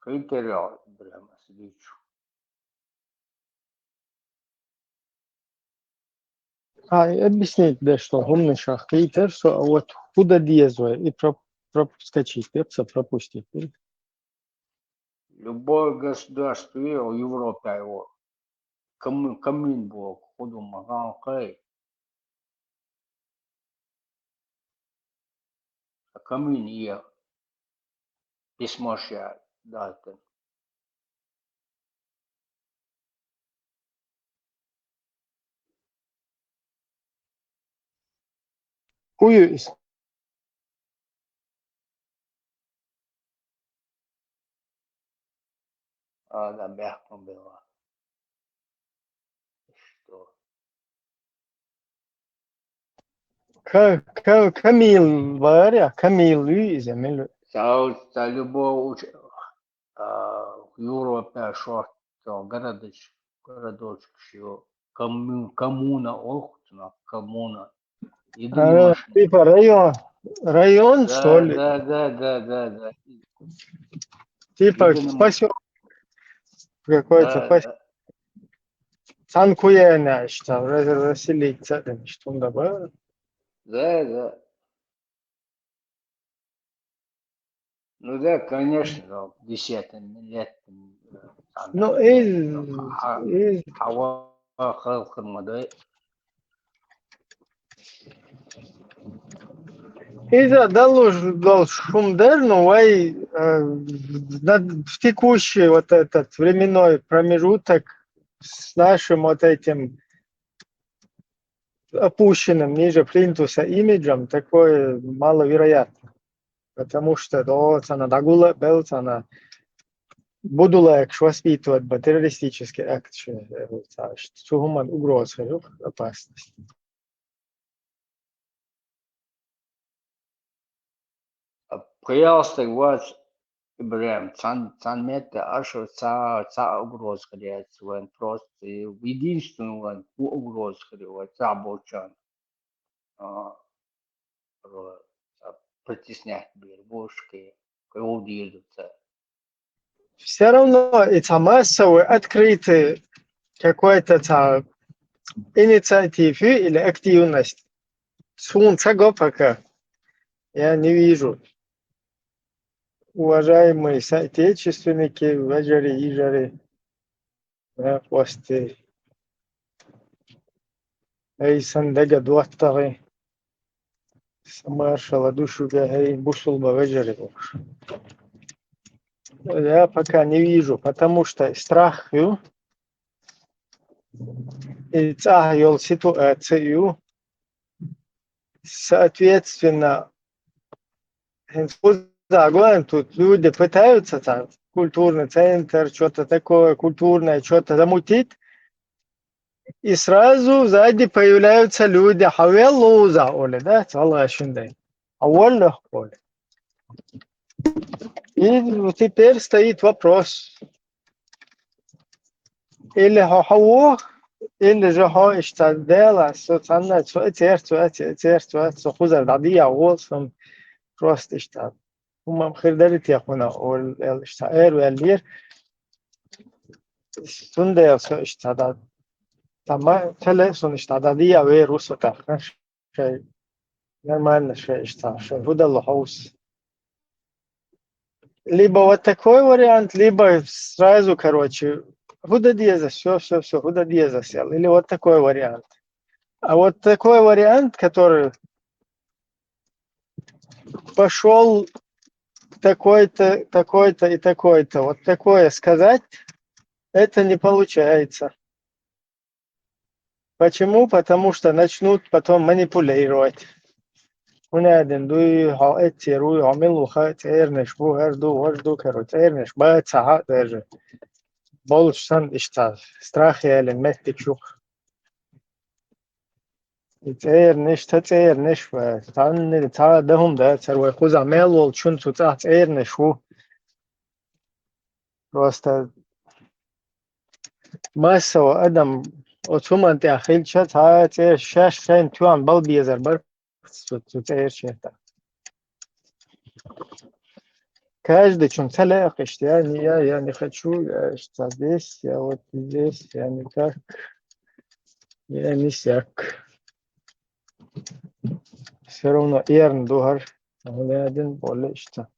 Хитерял, прямо свечу. Объяснить, да, что умный шах Питер, что вот худо диезуя и проскочить, пропустить. Любое государство в Европе его камин был, ходу маганкой, а камин я письмося датен. Хую из Да, мягко было. Что? Камил var ya, Камил'ü izlemeli. За любого в Европе шорт, городочек еще, коммуна, коммуна. Единый машина. Типа район, что ли? Да. Типа Единый поселок какой-то, Да. Санкуяна, что расселиться, что он добавил. Да. Ну да, конечно, да, десятым летом. Ну, Хава халкырма да. из-за шумдер, ну, в текущий вот этот временной промежуток с нашим вот этим опущенным ниже плинтуса имиджем такое маловероятно. Потому что она дагула белт, она будула, якщо воспитывать бы террористический акт, что гуман угроза, опасность. Пожалуйста, вот, Ибрахим, цан мета, ашу ца угроз хряется, вон просто единственный вон угроз хряется, ца болчан. Притеснять бербушки, кого движется. Все равно это массовый, открытый какой-то инициатив или активность. Сунца пока я не вижу. Уважаемые соотечественники, ваджари, ижари, хвосты, эйсандага дуаттары, самаршала душу гахай, бусулба ваджари. Я пока не вижу, потому что страх и тягивал ситуацию, соответственно, тут люди пытаются культурный центр, что-то такое культурное, что-то замутить, и сразу сзади появляются люди, хавеллуза, оли, да, цалашиндай, аволлах, оли. И теперь стоит вопрос, или хавох, или же иштадела, соцанна, хузар дадия, волсом, просто иштад. هم خردلت يخونا والشعير واللير سنده اشتداد تما تله سن اشتدادية ويروس وتاخر شيء нормально شيء اشتاش هذا الحوس либо вот такой вариант, либо сразу, короче, худа диеза, все, худа диеза сел, или вот такой вариант. А вот такой вариант, который пошел такой-то, такой-то и такой-то, вот такое сказать, это не получается. Почему? Потому что начнут потом манипулировать. Унаден дуй хаэти руй амилу хаэт эрнеш бу эрду короче эрнеш баэт саха даже. Болшсан иштар страх ялен меттик шук. يتعيرنش تتعيرنش فتعني تا دهم ده تروي خوزا ميلول شنتو تعيرنش هو просто масса адам отсуман те ахилча та те шаш шайн туан бал биезар бар تعير شيء каждый чун целяешь я не хочу что здесь я вот здесь я не так я не сяк все равно эрн духар он один более что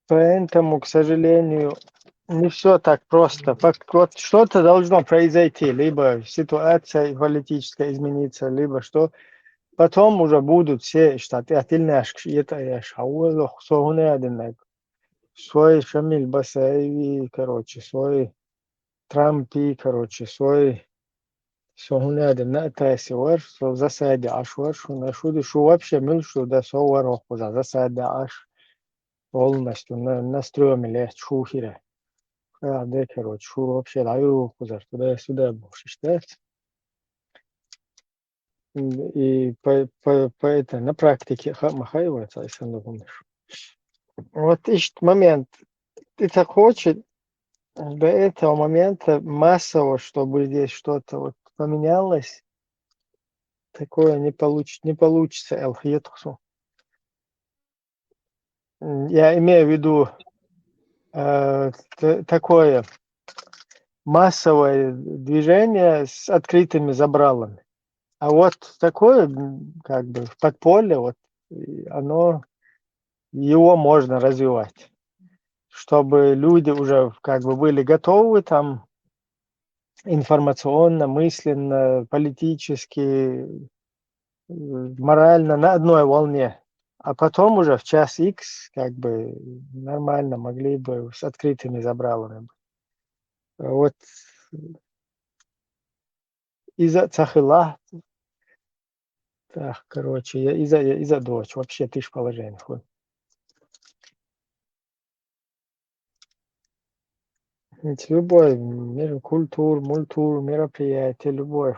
поэтому к сожалению не все так просто. Вот что-то должно произойти, либо ситуация политическая измениться, либо что. Потом уже будут все штаты отдельные, это я шауло, согуне один, свой Шамиль Басаеви, короче, свой Трампи, короче, свой согуне один, это север, со засаде ашвар, что на шуды, что вообще мил, что да совар охуза, засаде аш полностью настроим лет шухире. Да, короче, шо вообще даю кузар туда-сюда больше считать. И по это на практике махаивается, если не помнишь. Вот ищет момент. Это хочет до этого момента массово, чтобы здесь что-то вот поменялось. Такое не получится элхиетхсу. Я имею в виду такое массовое движение с открытыми забралами. А вот такое, как бы, в подполье, вот, его можно развивать, чтобы люди уже как бы были готовы там информационно, мысленно, политически, морально на одной волне. А потом уже в час X как бы нормально могли бы с открытыми забралами. Вот из-за Цахила, так, короче, из-за дочь, вообще ты ж положение. Ведь любой культур, мультур, мероприятие, любое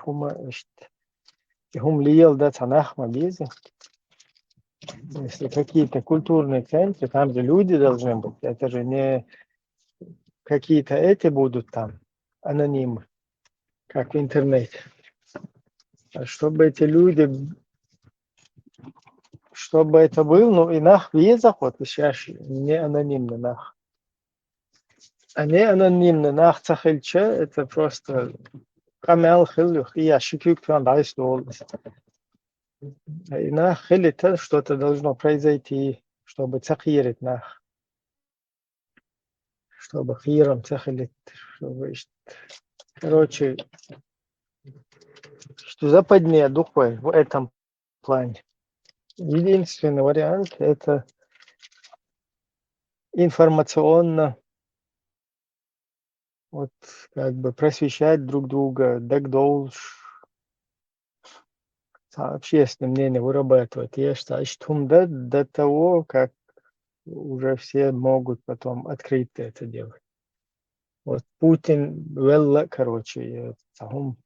лиел да цанахма бизи. Если какие-то культурные центры, там же люди должны быть. Это же не какие-то эти будут там, анонимы, как в интернете. А чтобы эти люди, чтобы это был, ну и нах визах, вот сейчас не анонимно нах. А не анонимно нах цахельча, это просто камел хилюх, и я шикюк там дайс доллас. И нах хилит, что-то должно произойти, чтобы цахирить нах. Чтобы хиром цахилит, чтобы... Короче, что западнее духой в этом плане. Единственный вариант – это информационно вот как бы просвещать друг друга, дагдолш, общественное мнение вырабатывать. Я считаю, что до того, как уже все могут потом открыто это делать. Вот Путин, велла, короче, цахум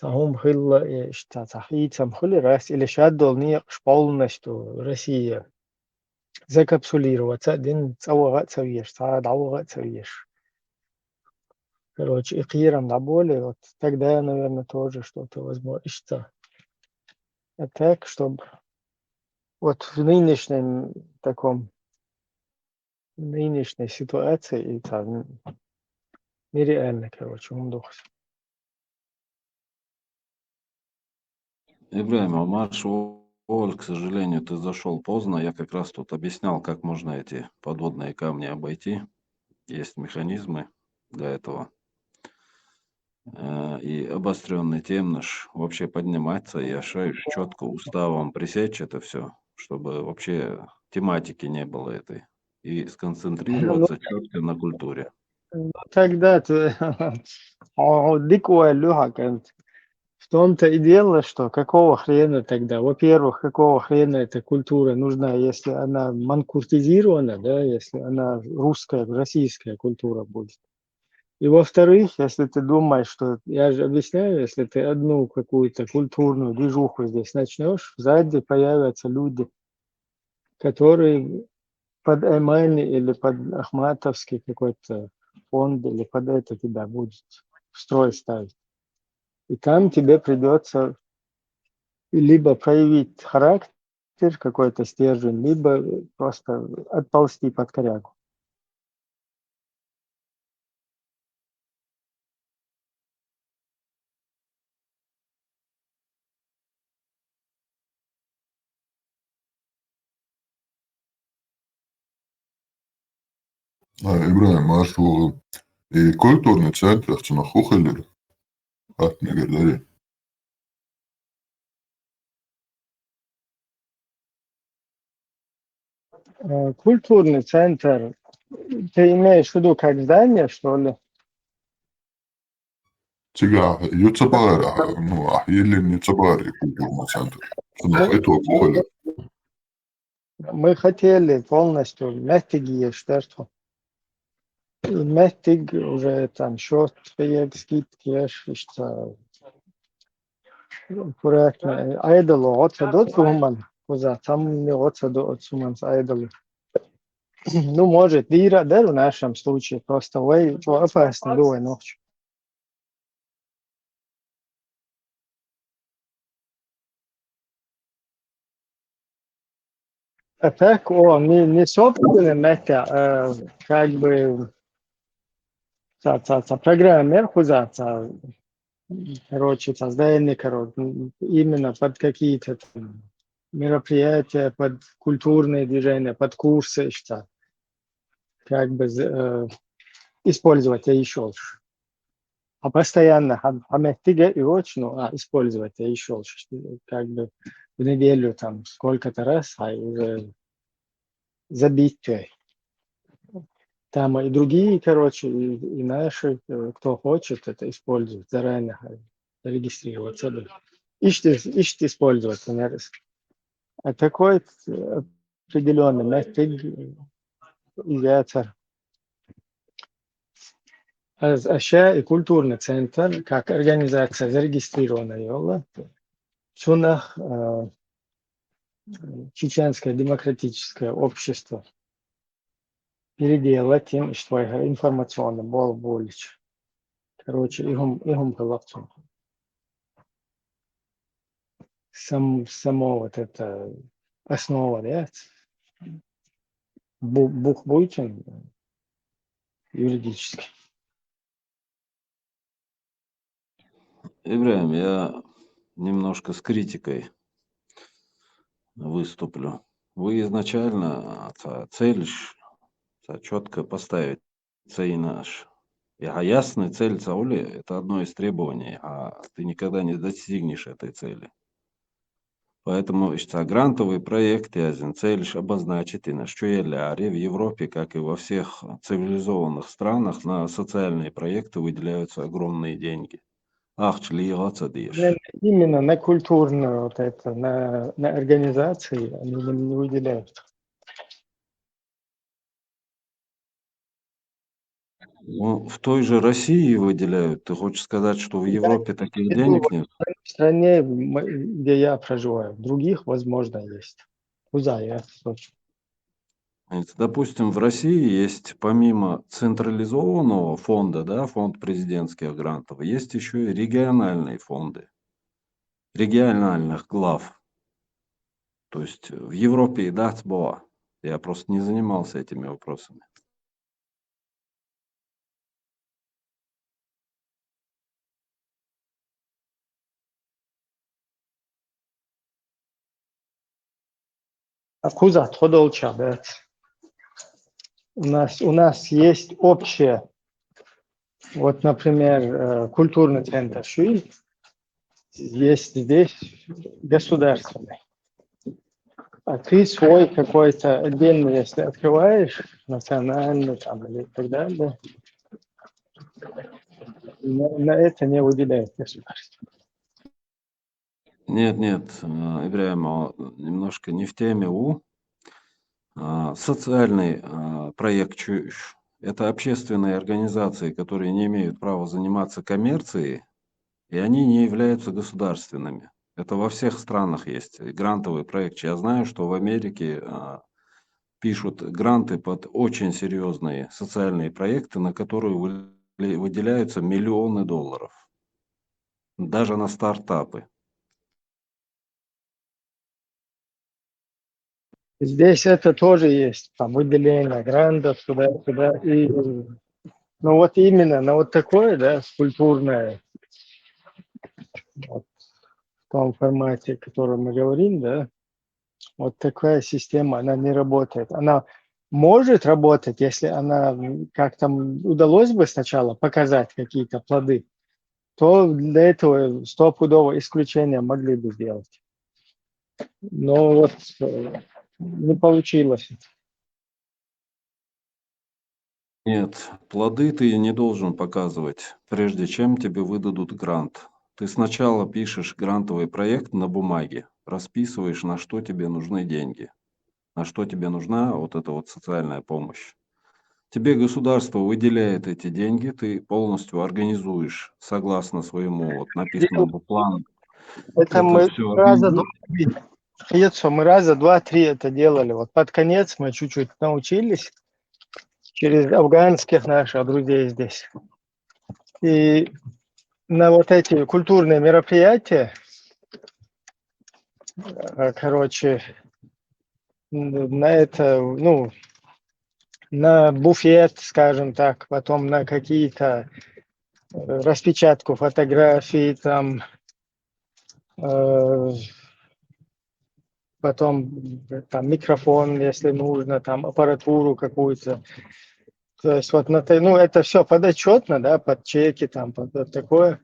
хилла, цахицам хилли раз, или шаддол не полностью Россия закапсулироваться, один цавагат цавьеш, цавагат цавьеш. Короче, и кирам на более, вот тогда, наверное, тоже что-то возможно. А так, чтобы вот в нынешнем нынешней ситуации это нереально, короче, умдохс. Ибраим, Марш, Оль, к сожалению, ты зашел поздно. Я как раз тут объяснял, как можно эти подводные камни обойти. Есть механизмы для этого. И обостренный тем наш вообще подниматься, я шаю четко уставом пресечь это все, чтобы вообще тематики не было этой. И сконцентрироваться четко на культуре. Тогда ты дикая люха, в том-то и дело, что какого хрена тогда? Во-первых, какого хрена эта культура нужна, если она манкуртизирована, да, если она русская, российская культура будет. И во-вторых, если ты думаешь, что, я же объясняю, если ты одну какую-то культурную движуху здесь начнешь, сзади появятся люди, которые под Эмани или под Ахматовский какой-то фонд или под это тебя будет в строй ставить. И там тебе придется либо проявить характер, какой-то стержень, либо просто отползти под корягу. إبراهيم ماشو كولتورن центр на Хухелер. Не говори. Культурный центр, ты имеешь в виду как здание, что ли? Сега, Юцабара, ну, или не Цабари культурный центр. Это Хухелер. Мы хотели полностью Мехтиги штерту. И Мехтиг уже там счет, скидки, что проектно. Айдало, отсадот суман, куза, там не отсадот суман с айдало. Ну, может, дира, да, в нашем случае, просто вы, что опасно, думаю, ночью. А так, не собственно, Мехта, как бы, программер, куза, короче, создание, короче, именно под какие-то мероприятия, под культурные движения, под курсы, что как бы использовать еще. А постоянно, хаметтига и очень, использовать еще, как бы в неделю там сколько-то раз, а уже забить. Там и другие, короче, и наши, кто хочет, это использовать заранее, регистрироваться. Ищет использовать, наверное. А такой определенный метод является Аша и культурный центр, как организация зарегистрированная, Чунах Чеченское демократическое общество переделать им, что информационно было больше. Короче, им было само вот это основа, да, бухбуйтин юридически. Ибраим, я немножко с критикой выступлю. Вы изначально цель четко поставить цель наш. А ясная цель Цаули – это одно из требований, а ты никогда не достигнешь этой цели. Поэтому грантовый проект цель обозначить, и на что в Европе, как и во всех цивилизованных странах, на социальные проекты выделяются огромные деньги. Именно на культурную вот это, на организации они не выделяют. Ну, в той же России выделяют. Ты хочешь сказать, что в Европе таких денег нет? В стране, где я проживаю, других, возможно, есть. Куда я точно. Допустим, в России есть помимо централизованного фонда, да, фонд президентских грантов, есть еще и региональные фонды, региональных глав. То есть в Европе и ДАЦБОА. Я просто не занимался этими вопросами. А куда ходолча, да? У нас есть общее, вот, например, культурный центр Шуи, есть здесь государственный. А ты свой какой-то отдельный, если открываешь, национальный там или так далее, на это не выделяет государство. Нет, Ибраим, немножко не в теме. Социальный проект Это общественные организации, которые не имеют права заниматься коммерцией, и они не являются государственными. Это во всех странах есть грантовый проект. Я знаю, что в Америке пишут гранты под очень серьезные социальные проекты, на которые выделяются миллионы долларов. Даже на стартапы. Здесь это тоже есть, там выделение грантов туда-сюда. И, ну вот именно на вот такое, да, культурное, вот, в том формате, о котором мы говорим, да, вот такая система, она не работает. Она может работать, если она как-то удалось бы сначала показать какие-то плоды, то для этого стопудово исключения могли бы сделать. Но вот не получилось. Нет, плоды ты не должен показывать, прежде чем тебе выдадут грант. Ты сначала пишешь грантовый проект на бумаге, расписываешь, на что тебе нужны деньги, на что тебе нужна вот эта вот социальная помощь. Тебе государство выделяет эти деньги, ты полностью организуешь согласно своему вот написанному плану. Это мы все раза организуешь. мы раза два-три это делали. Вот под конец мы чуть-чуть научились через афганских наших друзей здесь. И на вот эти культурные мероприятия, короче, на это, ну, на буфет, скажем так, потом на какие-то распечатку фотографий, там, потом там микрофон, если нужно, там аппаратуру какую-то. То есть вот ну, это все подотчетно, да, под чеки, там, под вот такое.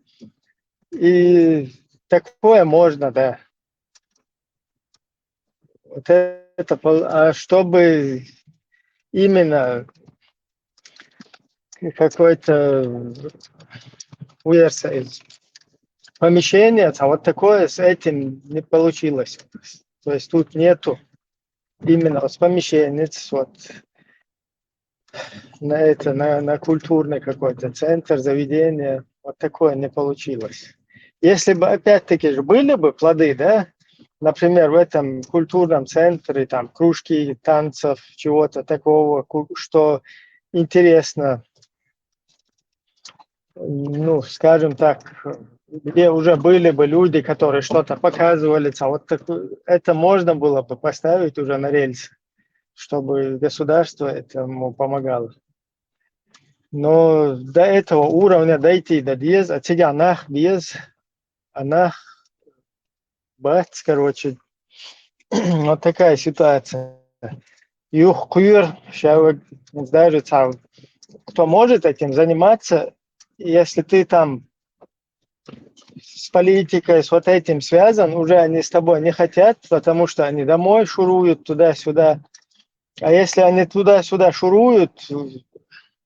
И такое можно, да. Вот это, а чтобы именно какой-то помещение, а вот такое с этим не получилось. То есть тут нету именно с помещения, вот на культурный какой-то центр, заведение, вот такое не получилось. Если бы опять-таки же были бы плоды, да, например, в этом культурном центре, там, кружки танцев, чего-то такого, что интересно, ну, скажем так, где уже были бы люди, которые что-то показывали, вот это можно было бы поставить уже на рельсы, чтобы государство этому помогало. Но до этого уровня дойти до диез, а тебя нах диез, анах бац, короче, вот такая ситуация. Юх куир, даже кто может этим заниматься, если ты там с политикой, с вот этим связан, уже они с тобой не хотят, потому что они домой шуруют туда-сюда. А если они туда-сюда шуруют,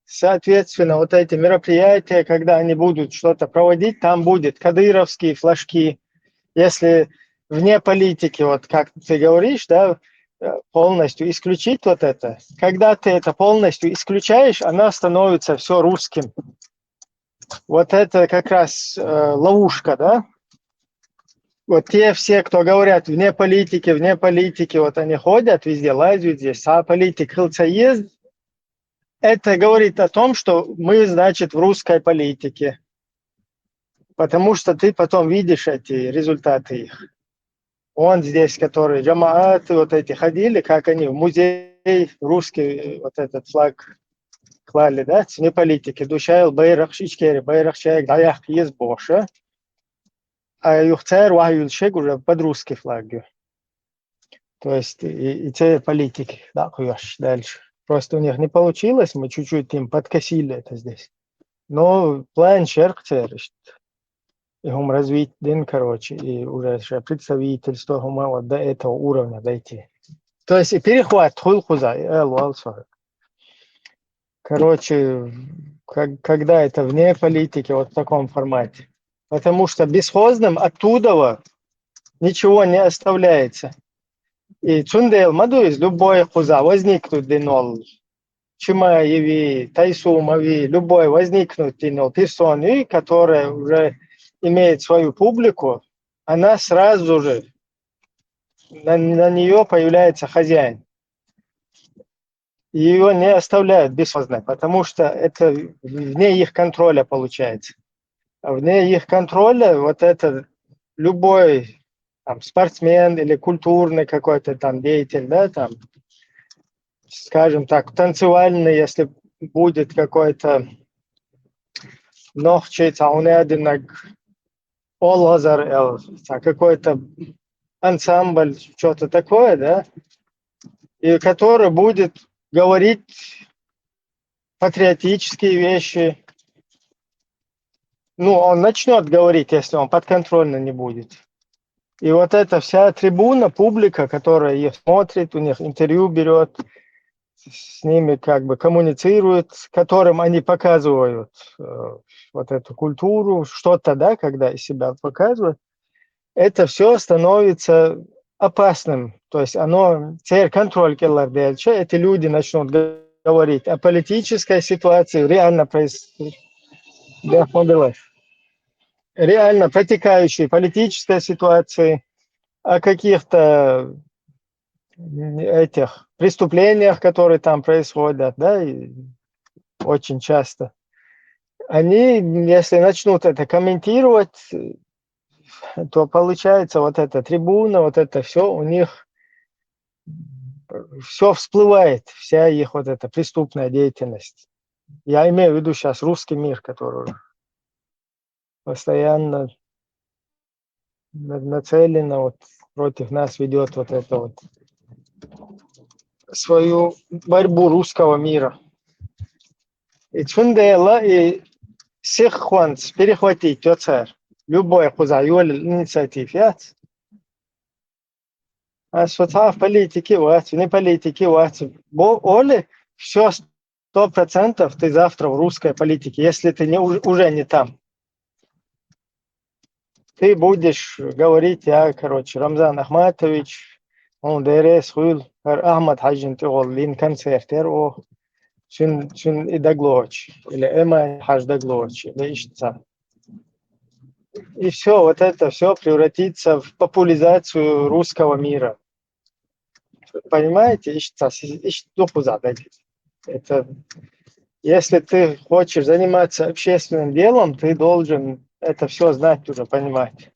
соответственно, вот эти мероприятия, когда они будут что-то проводить, там будет кадыровские флажки. Если вне политики, вот как ты говоришь, да, полностью исключить вот это. Когда ты это полностью исключаешь, она становится все русским. Вот это как раз ловушка, да? Вот те все, кто говорят вне политики, вот они ходят везде, лазят здесь, а политик есть. Это говорит о том, что мы, значит, в русской политике. Потому что ты потом видишь эти результаты их. Он здесь, которые джамааты вот эти ходили, как они в музей русский вот этот флаг клали, да, вне политики. Душайл байрах шичкери, байрах чаек, даях есть больше. А юхцер вахюльшек уже под русский флаг. То есть и те политики, да, хуяш, дальше. Просто у них не получилось, мы чуть-чуть им подкосили это здесь. Но план шерхтер, им развить день, короче, и уже представительство вот до этого уровня дойти. То есть и перехват хулхуза, короче, когда это вне политики, вот в таком формате. Потому что бесхозным оттуда ничего не оставляется. И цундел маду из любой хуза возникнут денол. Чимаеви, Тайсумови, любой возникнуть персоны, которая уже имеет свою публику, она сразу же, на нее появляется хозяин. И его не оставляют бесхозно, потому что это вне их контроля получается. А вне их контроля вот это любой там, спортсмен или культурный какой-то там деятель, да, там, скажем так, танцевальный, если будет какой-то какой-то ансамбль, что-то такое, да, и который будет говорить патриотические вещи. Ну, он начнет говорить, если он подконтрольно не будет. И вот эта вся трибуна, публика, которая их смотрит, у них интервью берет, с ними как бы коммуницирует, которым они показывают вот эту культуру, что-то, да, когда из себя показывают, это все становится опасным. То есть оно, контроль эти люди начнут говорить о политической ситуации, реально происходит. Реально протекающей политической ситуации, о каких-то этих преступлениях, которые там происходят, да, и очень часто. Они, если начнут это комментировать, то получается вот эта трибуна, вот это все у них, все всплывает, вся их вот эта преступная деятельность. Я имею в виду сейчас русский мир, который постоянно нацеленно вот против нас ведет вот это вот свою борьбу русского мира. И Чундела и Сихванс перехватить царь. Любой хузайоль инициатив, яц. А в политике, не политике, бо оле все 100% ты завтра в русской политике, если ты уже не там. Ты будешь говорить, Рамзан Ахматович, он ДРС хуил, Ахмад Хаджин Тиолин концертер, шин идаглоч, или Эма Хаждаглоч, или Ишца. И все, вот это все превратится в популяризацию русского мира. Понимаете? Это, если ты хочешь заниматься общественным делом, ты должен это все знать уже, понимать.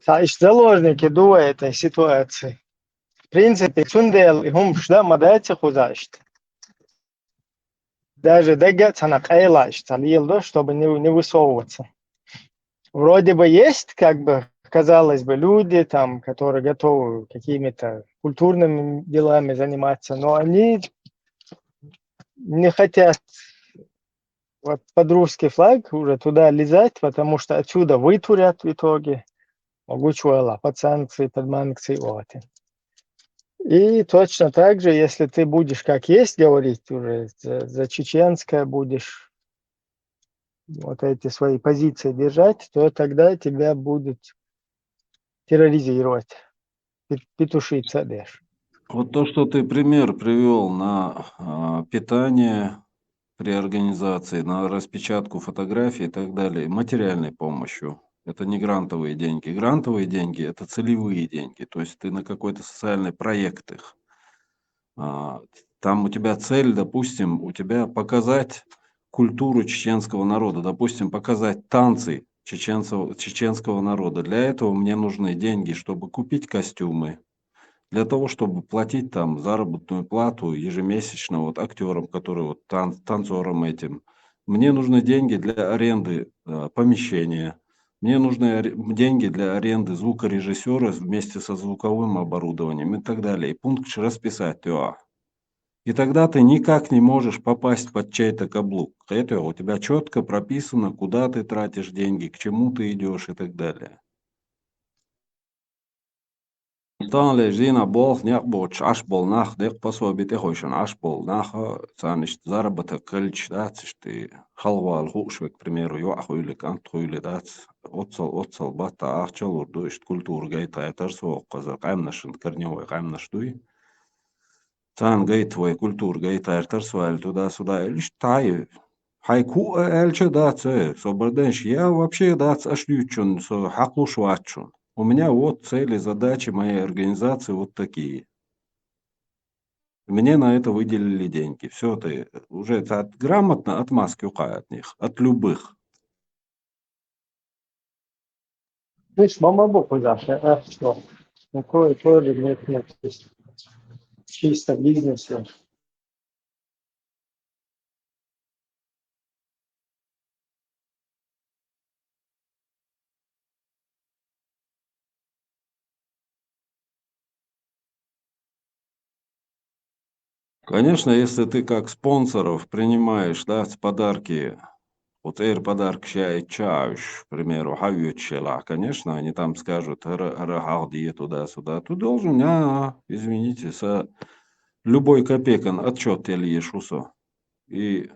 Заложники дуа этой ситуации. В принципе, Цундел и Хумшда мадайте худашт. Даже дегаться на кайлашт, чтобы не высовываться. Вроде бы есть, как бы, казалось бы, люди, там, которые готовы какими-то культурными делами заниматься, но они не хотят вот под русский флаг уже туда лезать, потому что отсюда вытурят в итоге. Могучуэла, под санкции, под манкции, вот. И точно так же, если ты будешь как есть говорить уже, за чеченское будешь вот эти свои позиции держать, то тогда тебя будет терроризировать, петушиться дашь. Вот то, что ты пример привел на питание при организации, на распечатку фотографий и так далее, материальной помощью. Это не грантовые деньги. Грантовые деньги – это целевые деньги. То есть ты на какой-то социальный проект их. Там у тебя цель, допустим, у тебя показать культуру чеченского народа, допустим, показать танцы чеченского народа. Для этого мне нужны деньги, чтобы купить костюмы, для того, чтобы платить там заработную плату ежемесячно вот актерам, которые вот танцорам этим. Мне нужны деньги для аренды помещения. Мне нужны деньги для аренды звукорежиссера вместе со звуковым оборудованием и так далее. И пункт расписать. И тогда ты никак не можешь попасть под чей-то каблук. Это у тебя четко прописано, куда ты тратишь деньги, к чему ты идешь и так далее. Тан лежина бол няк боч аш бол нах дек пособите хойшан аш бол наха саништ заработок кыльч дациш ты халвал хушвек, к примеру, юахуйлик антхуйлик дац отцал бата ахчал урдуишт культур гайта этарсо каза камнашин корневой камнаштуй. Цан гайтвой культур гайта эртарсуаль туда-сюда лишь тай. Хайку эльче дац, соборденш, я вообще дац ашлючун, со хаклуш ватчун. У меня вот цели, задачи моей организации вот такие. Мне на это выделили деньги. Все ты уже это грамотно отмазки от них, от любых. Видишь, мама бог уже, что? Какой нет, чисто бизнес. Конечно, если ты как спонсоров принимаешь, да, с подарки, вот подарок чай, к примеру, хавючела, конечно, они там скажут, рагалди туда-сюда, ты должен, извините, с любой копейкой отчет ельешь усо. И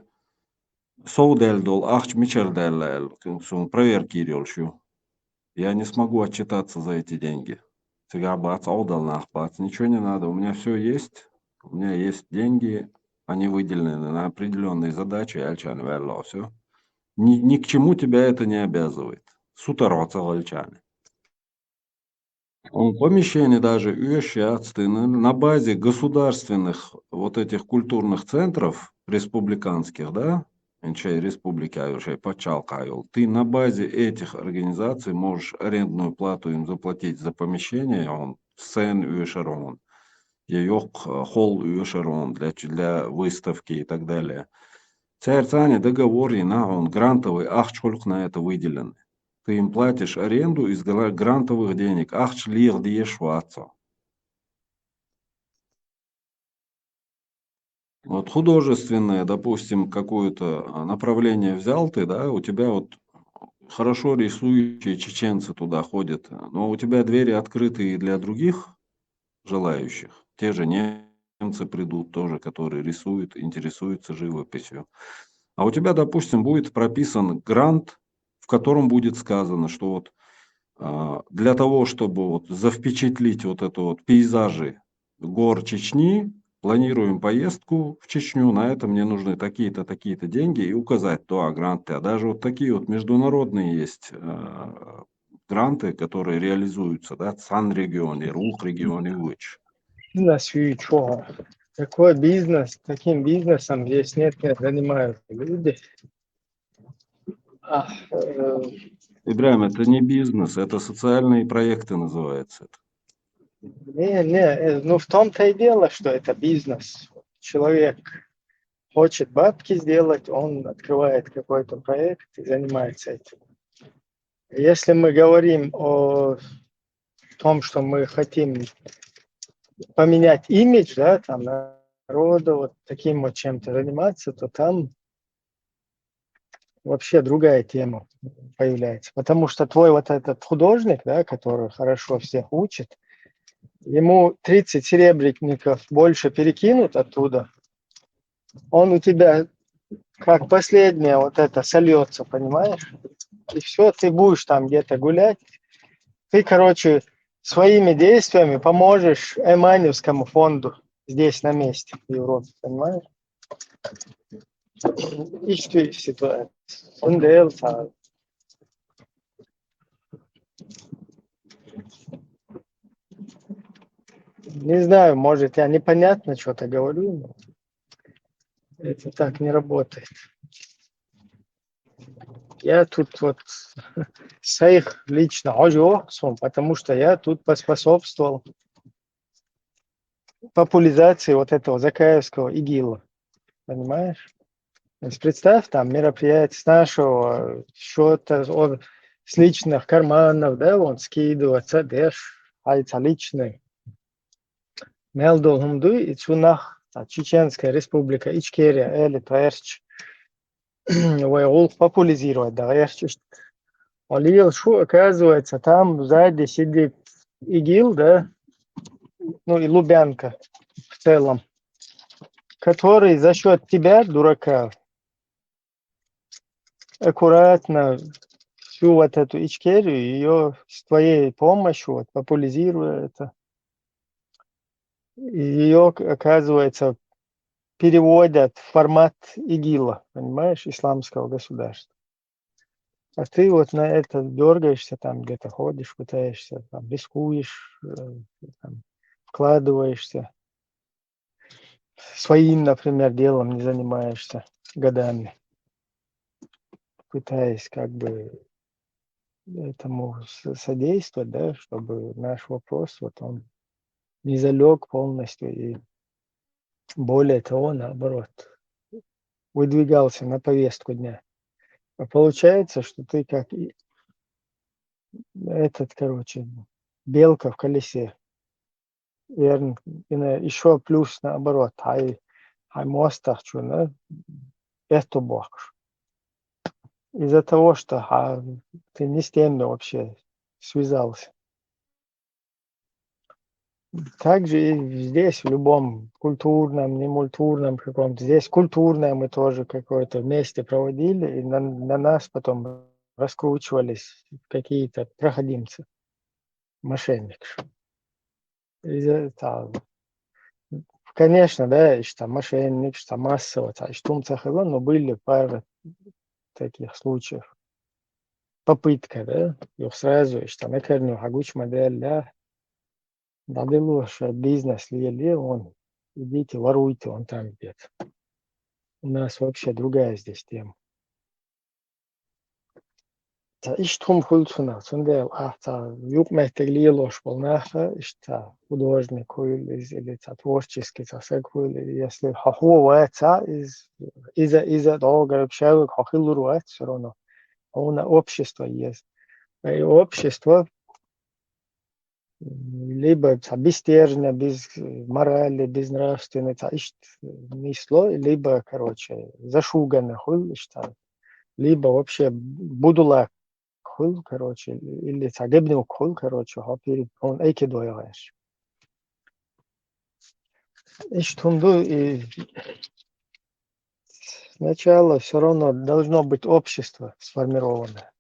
соудельдол, ахч мичерделл, проверки делаю. Я не смогу отчитаться за эти деньги. Сега бац, аудал бац, ничего не надо, у меня все есть. У меня есть деньги, они выделены на определенные задачи, альчан велло, все. Ни к чему тебя это не обязывает. Сутароца альчаны. Он помещение даже уещаться на базе государственных вот этих культурных центров республиканских, да, Энчай республики уже почалкаю. Ты на базе этих организаций можешь арендную плату им заплатить за помещение, он сцен уешерон. Холл уешерон для выставки и так далее. Церцане договоры на он грантовый, ахчхольк на это выделены. Ты им платишь аренду из грантовых денег, ахчлир диешваца. Вот художественное, допустим, какое-то направление взял ты, да, у тебя вот хорошо рисующие чеченцы туда ходят, но у тебя двери открыты и для других желающих. Те же немцы придут тоже, которые рисуют, интересуются живописью. А у тебя, допустим, будет прописан грант, в котором будет сказано, что вот для того, чтобы вот завпечатлить вот это вот пейзажи гор Чечни, планируем поездку в Чечню, на это мне нужны такие-то, такие-то деньги и указать, да, гранты. А даже вот такие вот международные есть гранты, которые реализуются, да, Сан-регионе, Рух-регионе, Выч. Бизнес и чего? Такой бизнес, таким бизнесом здесь не занимаются люди. Ибрahim, это не бизнес, это социальные проекты называется. Ну в том-то и дело, что это бизнес. Человек хочет бабки сделать, он открывает какой-то проект и занимается этим. Если мы говорим о том, что мы хотим поменять имидж, да, там, народа, вот таким вот чем-то заниматься, то там вообще другая тема появляется. Потому что твой вот этот художник, да, который хорошо всех учит, ему 30 серебряников больше перекинут оттуда, он у тебя как последнее вот это сольется, понимаешь? И все, ты будешь там где-то гулять. Ты, короче, своими действиями поможешь Эманевскому фонду здесь на месте в Европе, понимаешь? И что ситуация? НДЛ. Не знаю, может, я непонятно что-то говорю, но это так не работает. Я тут вот своих лично ожёгсом, потому что я тут поспособствовал популяризации вот этого закаевского ИГИЛа. Понимаешь? То есть представь, там мероприятие с нашего счета, с личных карманов, да, он скидывается, дэш, альца личный. Мелдолгумду и Чунах, Чеченская республика, Ичкерия, Эли, Тверч, Вайгул популяризировать, да, Алил, что оказывается, там сзади сидит ИГИЛ, да, ну и Лубянка в целом, который за счет тебя, дурака, аккуратно всю вот эту Ичкерию, ее с твоей помощью, вот, популяризируя это, ее, оказывается, переводят в формат ИГИЛа, понимаешь, исламского государства. А ты вот на это дергаешься, там где-то ходишь, пытаешься, там, рискуешь, там, вкладываешься. Своим, например, делом не занимаешься годами, пытаясь как бы этому содействовать, да, чтобы наш вопрос, вот он не залег полностью и более того, наоборот, выдвигался на повестку дня. А получается, что ты как этот, короче, белка в колесе. Верно. Еще плюс наоборот, хай мостах, что, да, это бог. Из-за того, что ты не с теми вообще связался. Также и здесь, в любом культурном, немультурном каком-то, здесь культурное мы тоже какое-то вместе проводили, и на нас потом раскручивались какие-то проходимцы, мошенники. Конечно, да, что мошенник, что массово, что но были пары таких случаев. Попытка, да, их сразу, что на корню хагуч модель, да, дабы что бизнес ли он, идите, воруйте, он там где-то. У нас вообще другая здесь тема. İşte hulsuna, sondel, юг мехтегли ложь полнаха, что художник или творческий сосек если хоховается из-за долго общаюсь, хохилует все равно. Он общество есть. И общество либо без стержня, без морали, без нравственности, несло, либо, короче, зашугано, что либо вообще будулак, короче, или цагебный короче, он эки дояваешь. И что и сначала все равно должно быть общество сформировано.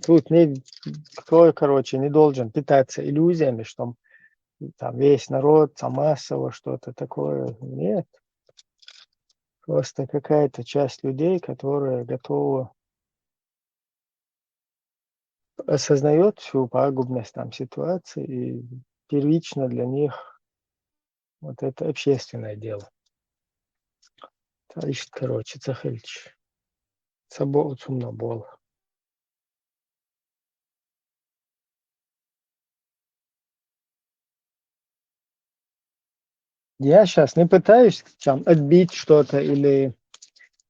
Тут никто, короче, не должен питаться иллюзиями, что там весь народ, там массово что-то такое. Нет. Просто какая-то часть людей, которая готова осознает всю пагубность там ситуации, и первично для них вот это общественное дело. Ишт, короче, цахельч. Сабо цумно бол. Я сейчас не пытаюсь там отбить что-то или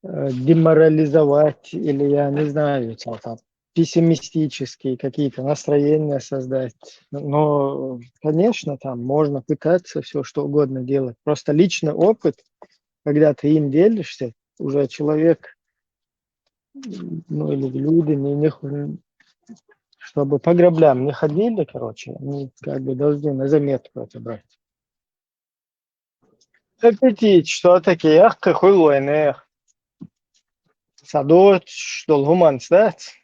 деморализовать, или я не знаю, там, пессимистические какие-то настроения создать. Но, конечно, там можно пытаться все что угодно делать. Просто личный опыт, когда ты им делишься, уже человек, ну или люди, чтобы по граблям не ходили, короче, они как бы должны на заметку это брать. Аппетит, что такие, ах, какой лойнех. Садот, что лгуман стать.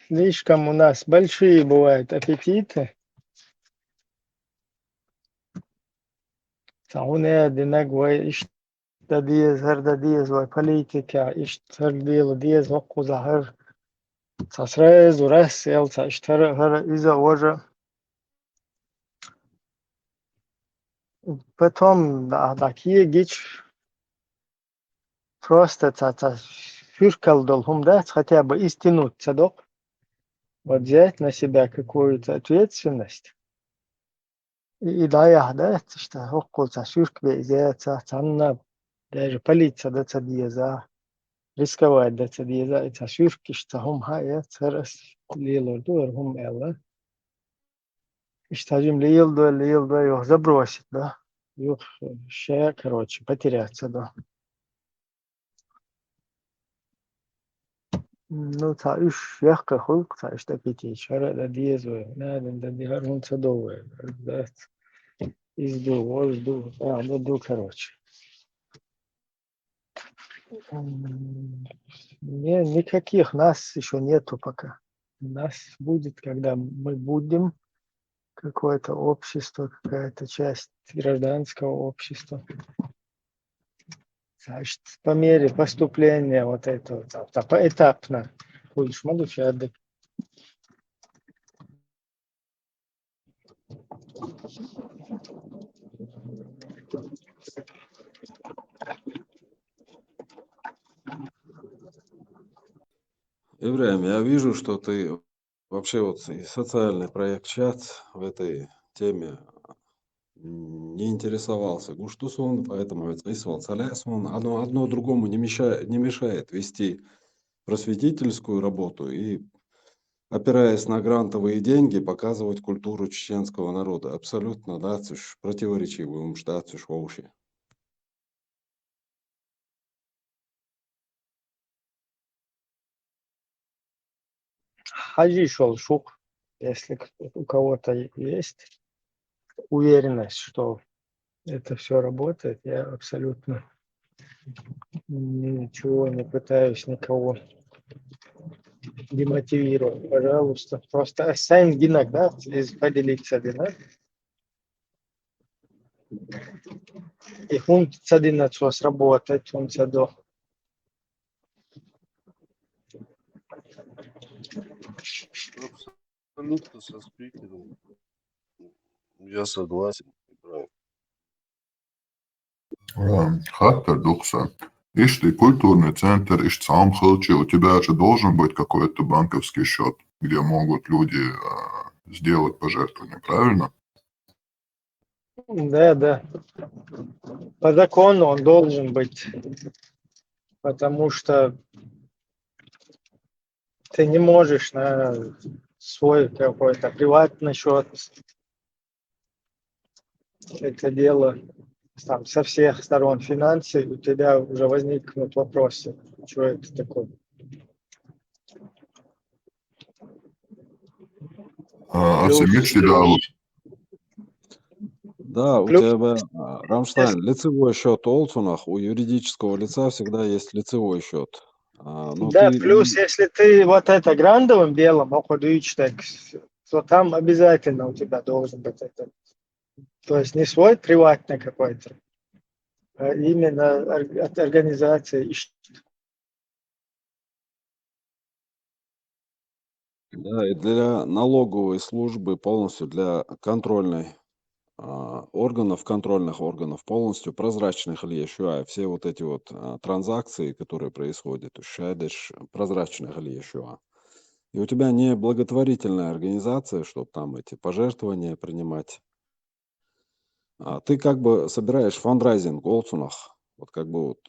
Слишком у нас большие бывают аппетиты. Сауне, динагвай, иштадиез, хардадиез, вай политика, иштардил, диез, ваку захар. Сразу раз сел, иштар, из-за уже. Потом, да, такие гич просто фюркал долгум дать, хотя бы истянуть садок. Вот взять на себя какую-то ответственность. И да, я, да, что около шурк бейзеца, цанна, даже полиция да цадиеза, рисковать да цадиеза, это шурки, что хум хая, царас, лило дуэр хум элла. И что им лил да, их забросить, да. Их ще, короче, потеряться, да. Ну, tā яхка хук, tā такие чара да диезу, да дигар он цадовый, да изду, ду, короче. Никаких нас еще нету пока. Нас будет, когда мы будем, какое-то общество, какая-то часть гражданского общества. Значит, по мере поступления вот этого, поэтапно будешь могучий отдых. Ибраим, я вижу, что ты вообще вот и социальный проект чат в этой теме не интересовался Гуштусун, поэтому это записывал Салясун. Оно одно другому не мешает вести просветительскую работу и, опираясь на грантовые деньги, показывать культуру чеченского народа. Абсолютно, да, противоречивую мштацию вообще. Хаджи шел шук, если у кого-то есть уверенность, что это все работает, я абсолютно ничего не пытаюсь никого демотивировать. Пожалуйста, просто сайн гинак, да, поделиться дина. И он цадина что сработать, он цадо. Абсолютно со спикером. Я согласен. Хаттер Духса. Ишь ты культурный центр, ишь сам Хелчи, у тебя же должен быть какой-то банковский счет, где могут люди сделать пожертвования, правильно? Да. По закону он должен быть, потому что ты не можешь на свой какой-то приватный счет это дело там со всех сторон финансы, у тебя уже возникнут вопросы, что это такое. Да, у тебя, Рамштайн, лицевой счет Олсунах, у юридического лица всегда есть лицевой счет. Да, плюс если ты вот это грандовым делом, то там обязательно у тебя должен быть это. То есть не свой приватный какой-то, а именно от организации. Да, и для налоговой службы полностью, для контрольных органов полностью прозрачных еще, все вот эти вот транзакции, которые происходят, прозрачных еще. И у тебя не благотворительная организация, чтобы там эти пожертвования принимать. Ты как бы собираешь фандрайзинг, Олсунах, вот как бы вот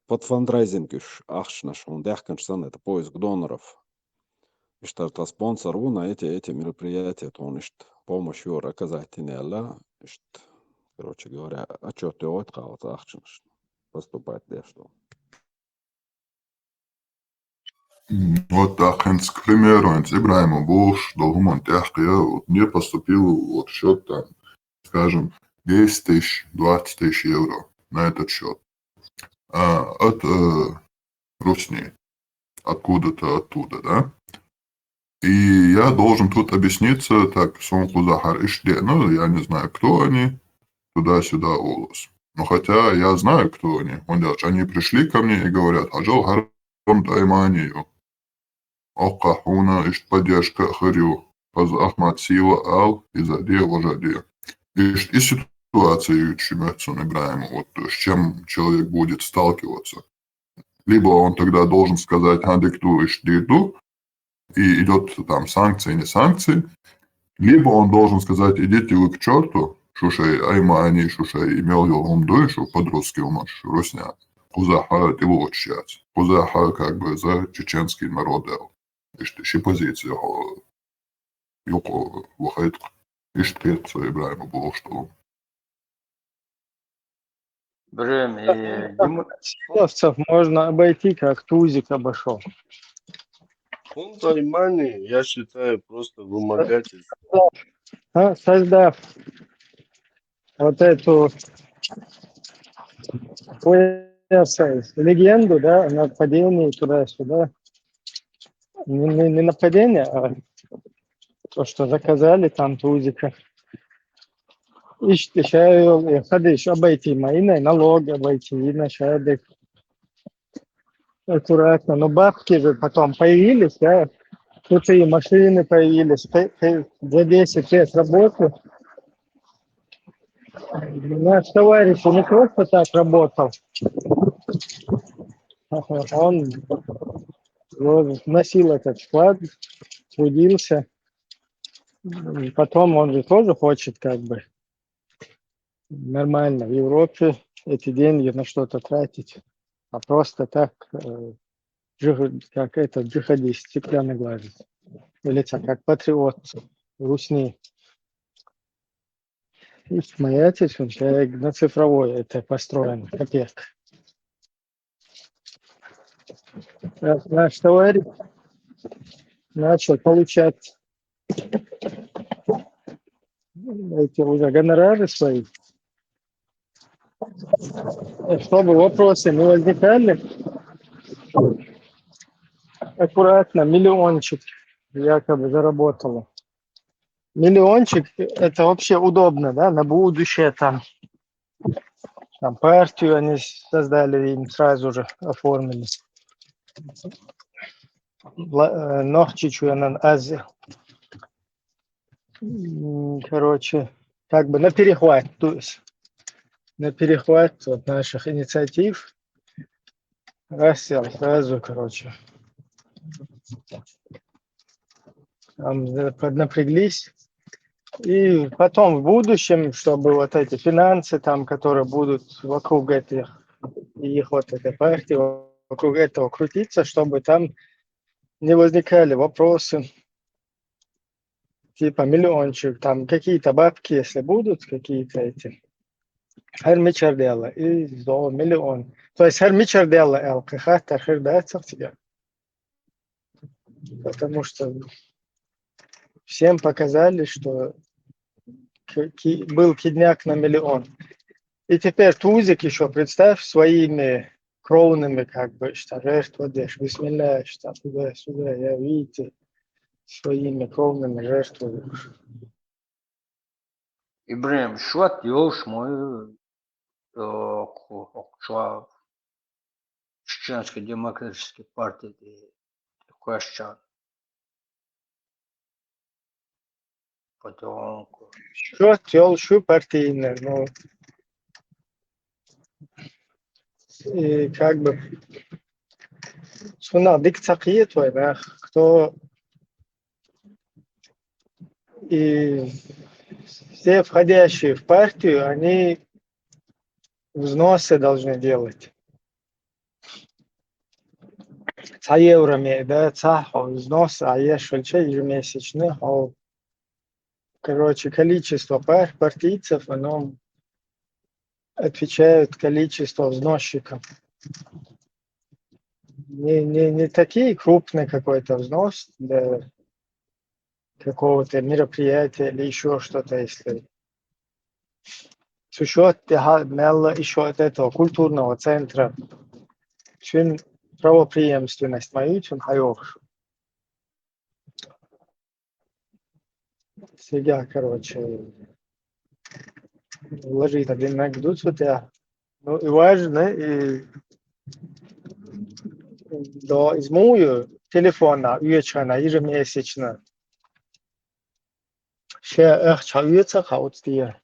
под фандрайзинг это поиск доноров. И что спонсор на эти мероприятия, то он помощью оказать короче говоря, отчеты от поступать для что. Вот так, к примеру, Ибраиму Буш, Долгуман Тяхкия, вот мне поступил вот счет там, скажем, 10 тысяч, 20 тысяч евро на этот счет. От Русни, откуда-то оттуда, да? И я должен тут объясниться, так, Сумку Захар Иште, ну, я не знаю, кто они, туда-сюда улус. Но хотя я знаю, кто они. Они пришли ко мне и говорят, Аджал Харам Тайманию. Окахуна ишь поддержка Харю. Паз Ахмад Сила Ал и Заде Ожаде. И ситуации мы играем, вот с чем человек будет сталкиваться. Либо он тогда должен сказать, дикту ишь диду, и идет там санкции, не санкции. Либо он должен сказать, идите вы к черту, шушай аймани, шушай имел елом душу, по-русски у нас русня. Кузаха ты лучшец. Кузаха как бы за чеченский народ. Ишь позиция юко выходит. Ишь тец Ибраима было что. Силовцев можно обойти, как Тузик обошел. Фонд Аймани, я считаю, просто вымогательство. Создав вот эту легенду, да, о нападении туда-сюда. Не нападение, а то, что заказали там тузика. İşte şey oluyor. Hadi şu обойти мои налоги обойти и начали аккуратно. Но бабки же потом появились, да, тут и машины появились. За 10 лет работы наш товарищ не просто так работал. Он вот носил этот склад, трудился. И потом он же тоже хочет как бы нормально в Европе эти деньги на что-то тратить, а просто так, как это, джихадист, стеклянный глазик. Или как патриот русни. И моя отец, он человек на цифровой это построен, капец. Наш товарищ начал получать эти уже гонорары свои, чтобы вопросы не возникали, аккуратно миллиончик якобы заработала. Миллиончик это вообще удобно, да, на будущее там партию они создали, им сразу же оформили. Нохчичуянан Ази. Короче, как бы на перехват, то есть на перехват вот наших инициатив рассел сразу, короче. Там поднапряглись. И потом в будущем, чтобы вот эти финансы там, которые будут вокруг этих, их вот этой партии, вокруг этого крутиться, чтобы там не возникали вопросы, типа миллиончик, там какие-то бабки, если будут, какие-то эти, her milyar и до миллион. То есть her milyar ЛКХ тахир дается тебе. Потому что всем показали, что был кидняк на миллион. И теперь Тузик еще, представь, своими кровными, как бы, что жертвуешь, высмеляешь, что туда-сюда, я видите, своими кровными жертвуешь. Ибрahim, шот ёш мой Чеченской демократической партии question. Потом Что тел, что партийный, ну, и как бы, что диктатура твой, да, кто и все входящие в партию, они взносы должны делать. За евроми, да, взносы, а есть шельче ежемесячных, короче, количество партийцев, оно отвечает количеству взносчиков. Не такие крупный какой-то взнос для какого-то мероприятия или еще что-то, если с учетом еще от этого культурного центра, чем правопреемственность мою, чем хаёвшу. Сега, короче, вложить один макдут вот я. Ну и важно, и до измую телефона, вечерна, ежемесячно. Ще чаюется хаутстия.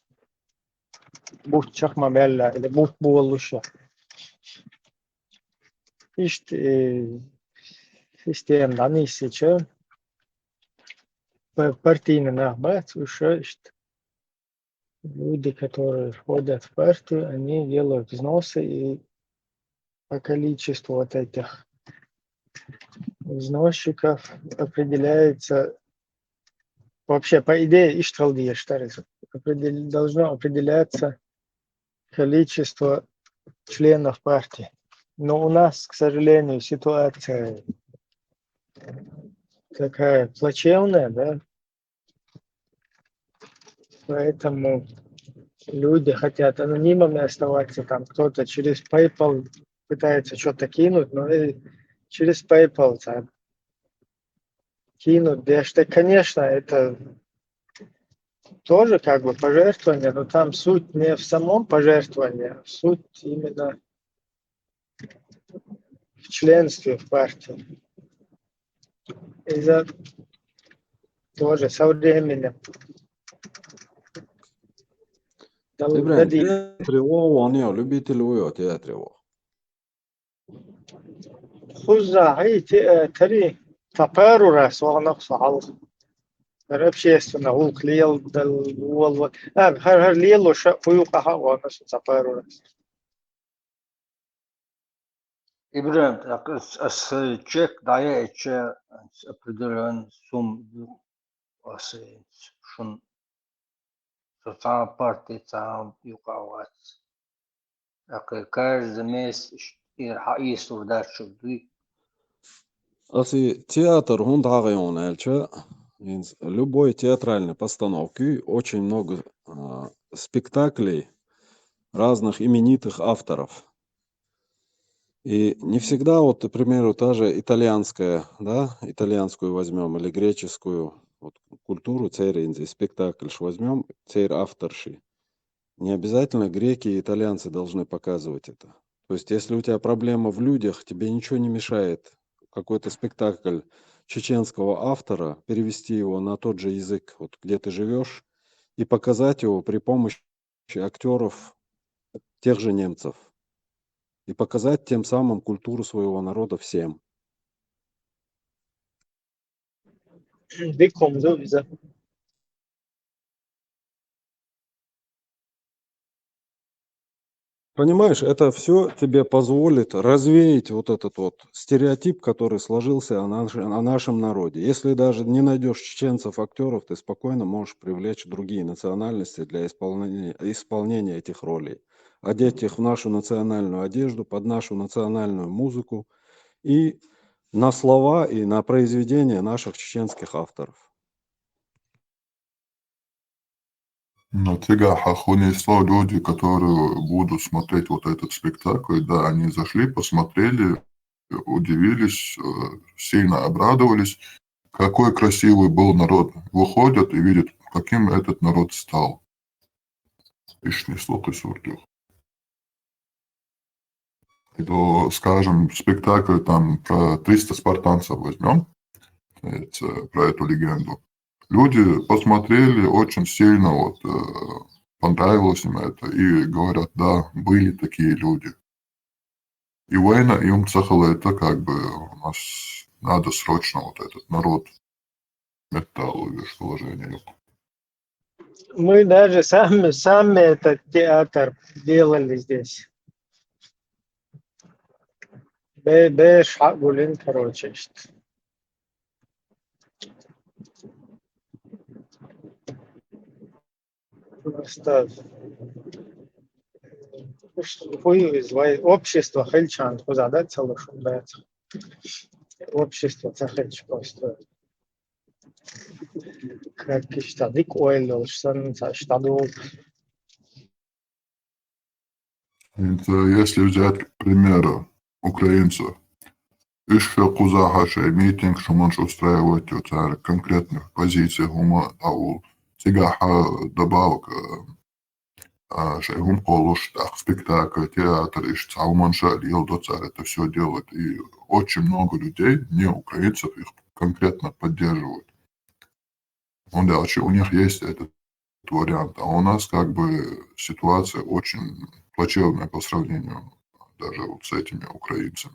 Бух чахма белла, или бух буолуша. İşte системдан исече партийный нахбат уже люди, которые входят в партию, они делают взносы, и по количеству вот этих взносчиков определяется, вообще по идее должно определяться количество членов партии. Но у нас, к сожалению, ситуация такая плачевная, да? Поэтому люди хотят анонимами оставаться, там кто-то через PayPal пытается что-то кинуть, но и через PayPal там кинуть. Да, что, конечно, это тоже как бы пожертвование, но там суть не в самом пожертвовании, а суть именно в членстве в партии. И тоже со временем. Ибраим, театриво, он я любитель уё театриво. خذ هاي تري تقارو راس وغنق صعال ربشي استنا هو كليل دل والله هر ليل وش فيوقها ونص تقارو راس İbrahim, çek daya içe определен сум şun sosyal parti sağ yukarı. Каждый месяц рئيس ودار شغلي. Asi театр, он дагайон эльча. Любой театральной постановки очень много спектаклей разных именитых авторов. И не всегда, вот, к примеру, та же итальянская, да, итальянскую возьмем, или греческую вот, культуру, церинзи, спектакль возьмем, церь авторши. Не обязательно греки и итальянцы должны показывать это. То есть, если у тебя проблема в людях, тебе ничего не мешает какой-то спектакль чеченского автора, перевести его на тот же язык, вот, где ты живешь, и показать его при помощи актеров тех же немцев. И показать тем самым культуру своего народа всем. بكم ذو Понимаешь, это все тебе позволит развеять вот этот вот стереотип, который сложился о нашем народе. Если даже не найдешь чеченцев, актеров, ты спокойно можешь привлечь другие национальности для исполнения этих ролей. Одеть их в нашу национальную одежду, под нашу национальную музыку и на слова и на произведения наших чеченских авторов. На цыгахах унесло люди, которые будут смотреть вот этот спектакль, да, они зашли, посмотрели, удивились, сильно обрадовались, какой красивый был народ. Выходят и видят, каким этот народ стал. То, скажем, спектакль там про 300 спартанцев возьмем, про эту легенду. Люди посмотрели очень сильно, вот, понравилось им это, и говорят, да, были такие люди. И война им цахала, это как бы у нас надо срочно вот этот народ металлу положение. Мы даже сами этот театр делали здесь. Беш гулин, короче. Просто общество хельчан, куда, да, целый шумдается. Общество цахельч просто. Как штадик ойл, штаду. Если взять, к примеру, украинцев, еще кузахаши митинг, что можешь устраивать вот, конкретных позиций гума, цыгаха добавок, что гум колуш, спектакль, театр, и что это все делает. И очень много людей, не украинцев, их конкретно поддерживают. Он дальше, у них есть этот вариант, а у нас как бы ситуация очень плачевная по сравнению даже вот с этими украинцами.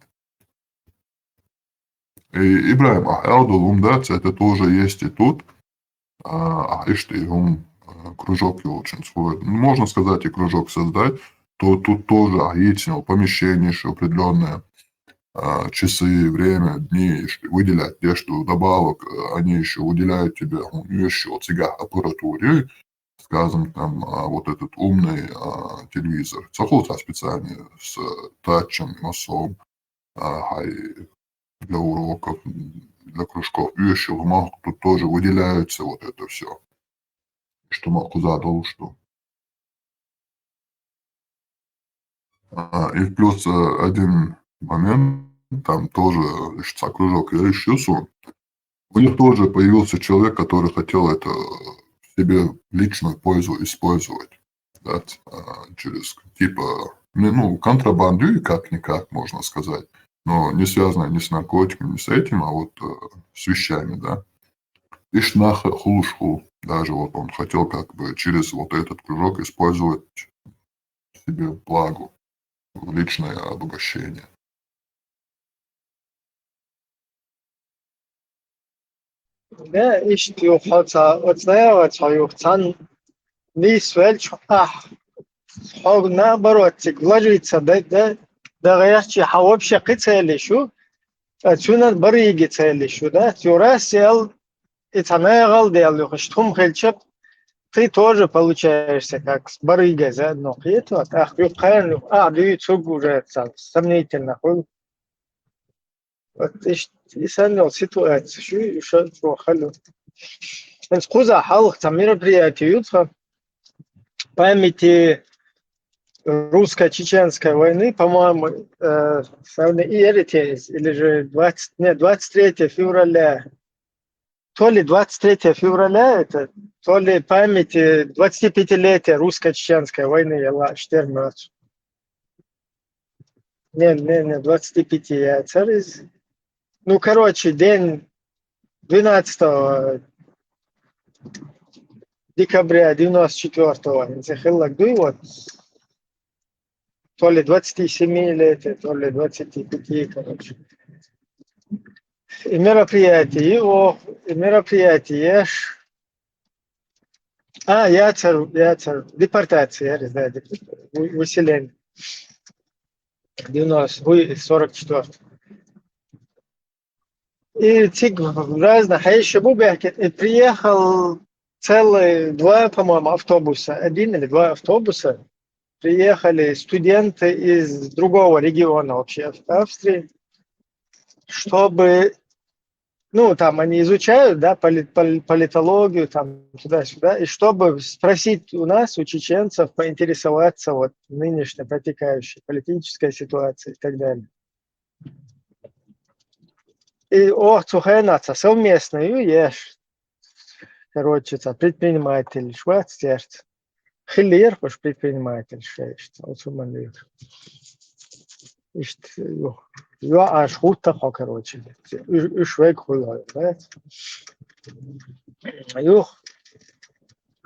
И Ибраим, это тоже есть и тут, кружок очень свой. Можно сказать, и кружок создать, то тут тоже есть помещение, еще определенные часы, время, дни, выделять те, что добавок, они еще уделяют тебе еще аппаратуре, скажем, там вот этот умный телевизор, цохолца специальный с тачем, массом, для уроков, для кружков вещи, тут тоже выделяется вот это все. Что малку задал, что. И плюс один момент, там тоже кружок я решился. У них тоже появился человек, который хотел это себе в личную пользу использовать. Да, через типа, контрабанду как-никак, можно сказать. Но не связано ни с наркотиками, ни с этим, а вот с вещами, да. И шнаха хулушху. Даже вот он хотел как бы через вот этот кружок использовать себе благо, в личное обогащение. Да, ich юхаца оцнева цаюхцан лисвелч حاول наоборот вложиться, да гаяхчи вообще цели шу, отсюда бариги цели шу, да, тюрасел и цанегал делаю, что хельчеп, ты тоже получаешься как с баригой заодно. И это так, юхану, дают уже сомнительно. Вот и сам ситуацию, что халю. Скуза халх там мероприятие памяти русско-чеченской войны, по-моему, или же 23 февраля. То ли 23 февраля это, то ли памяти 25-летия русско-чеченской войны, я 14. Не, 25, я через... Ну, короче, день 12 декабря 94-го, захилагдуй, вот, то ли 27-летия, то ли 25, короче. И мероприятие, я царь, депортация, я знаю, выселение. 44. И тик разных, а еще приехал целые 2, по-моему, автобуса, 1 или 2 автобуса, приехали студенты из другого региона вообще, Австрии, чтобы, там они изучают, да, политологию, там, туда-сюда, и чтобы спросить у нас, у чеченцев, поинтересоваться вот нынешней протекающей политической ситуацией и так далее. И цухайнаца совместную ешь. Короче, предприниматель, шварцтерц. Хиллер, уж предприниматель, шесть. Я аж хута, короче. И швейк хуя,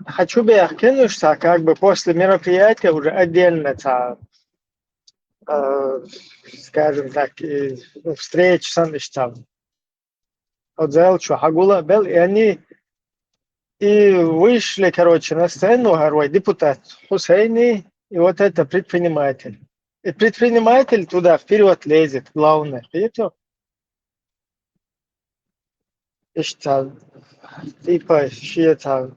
хочу бы кинуться, как бы после мероприятия уже отдельно, скажем так, встреч там. Отзел, что Хагула был, и они вышли, короче, на сцену, горой, депутат Хусейни, и вот это предприниматель. И предприниматель туда вперед лезет, главное. И это, типа, это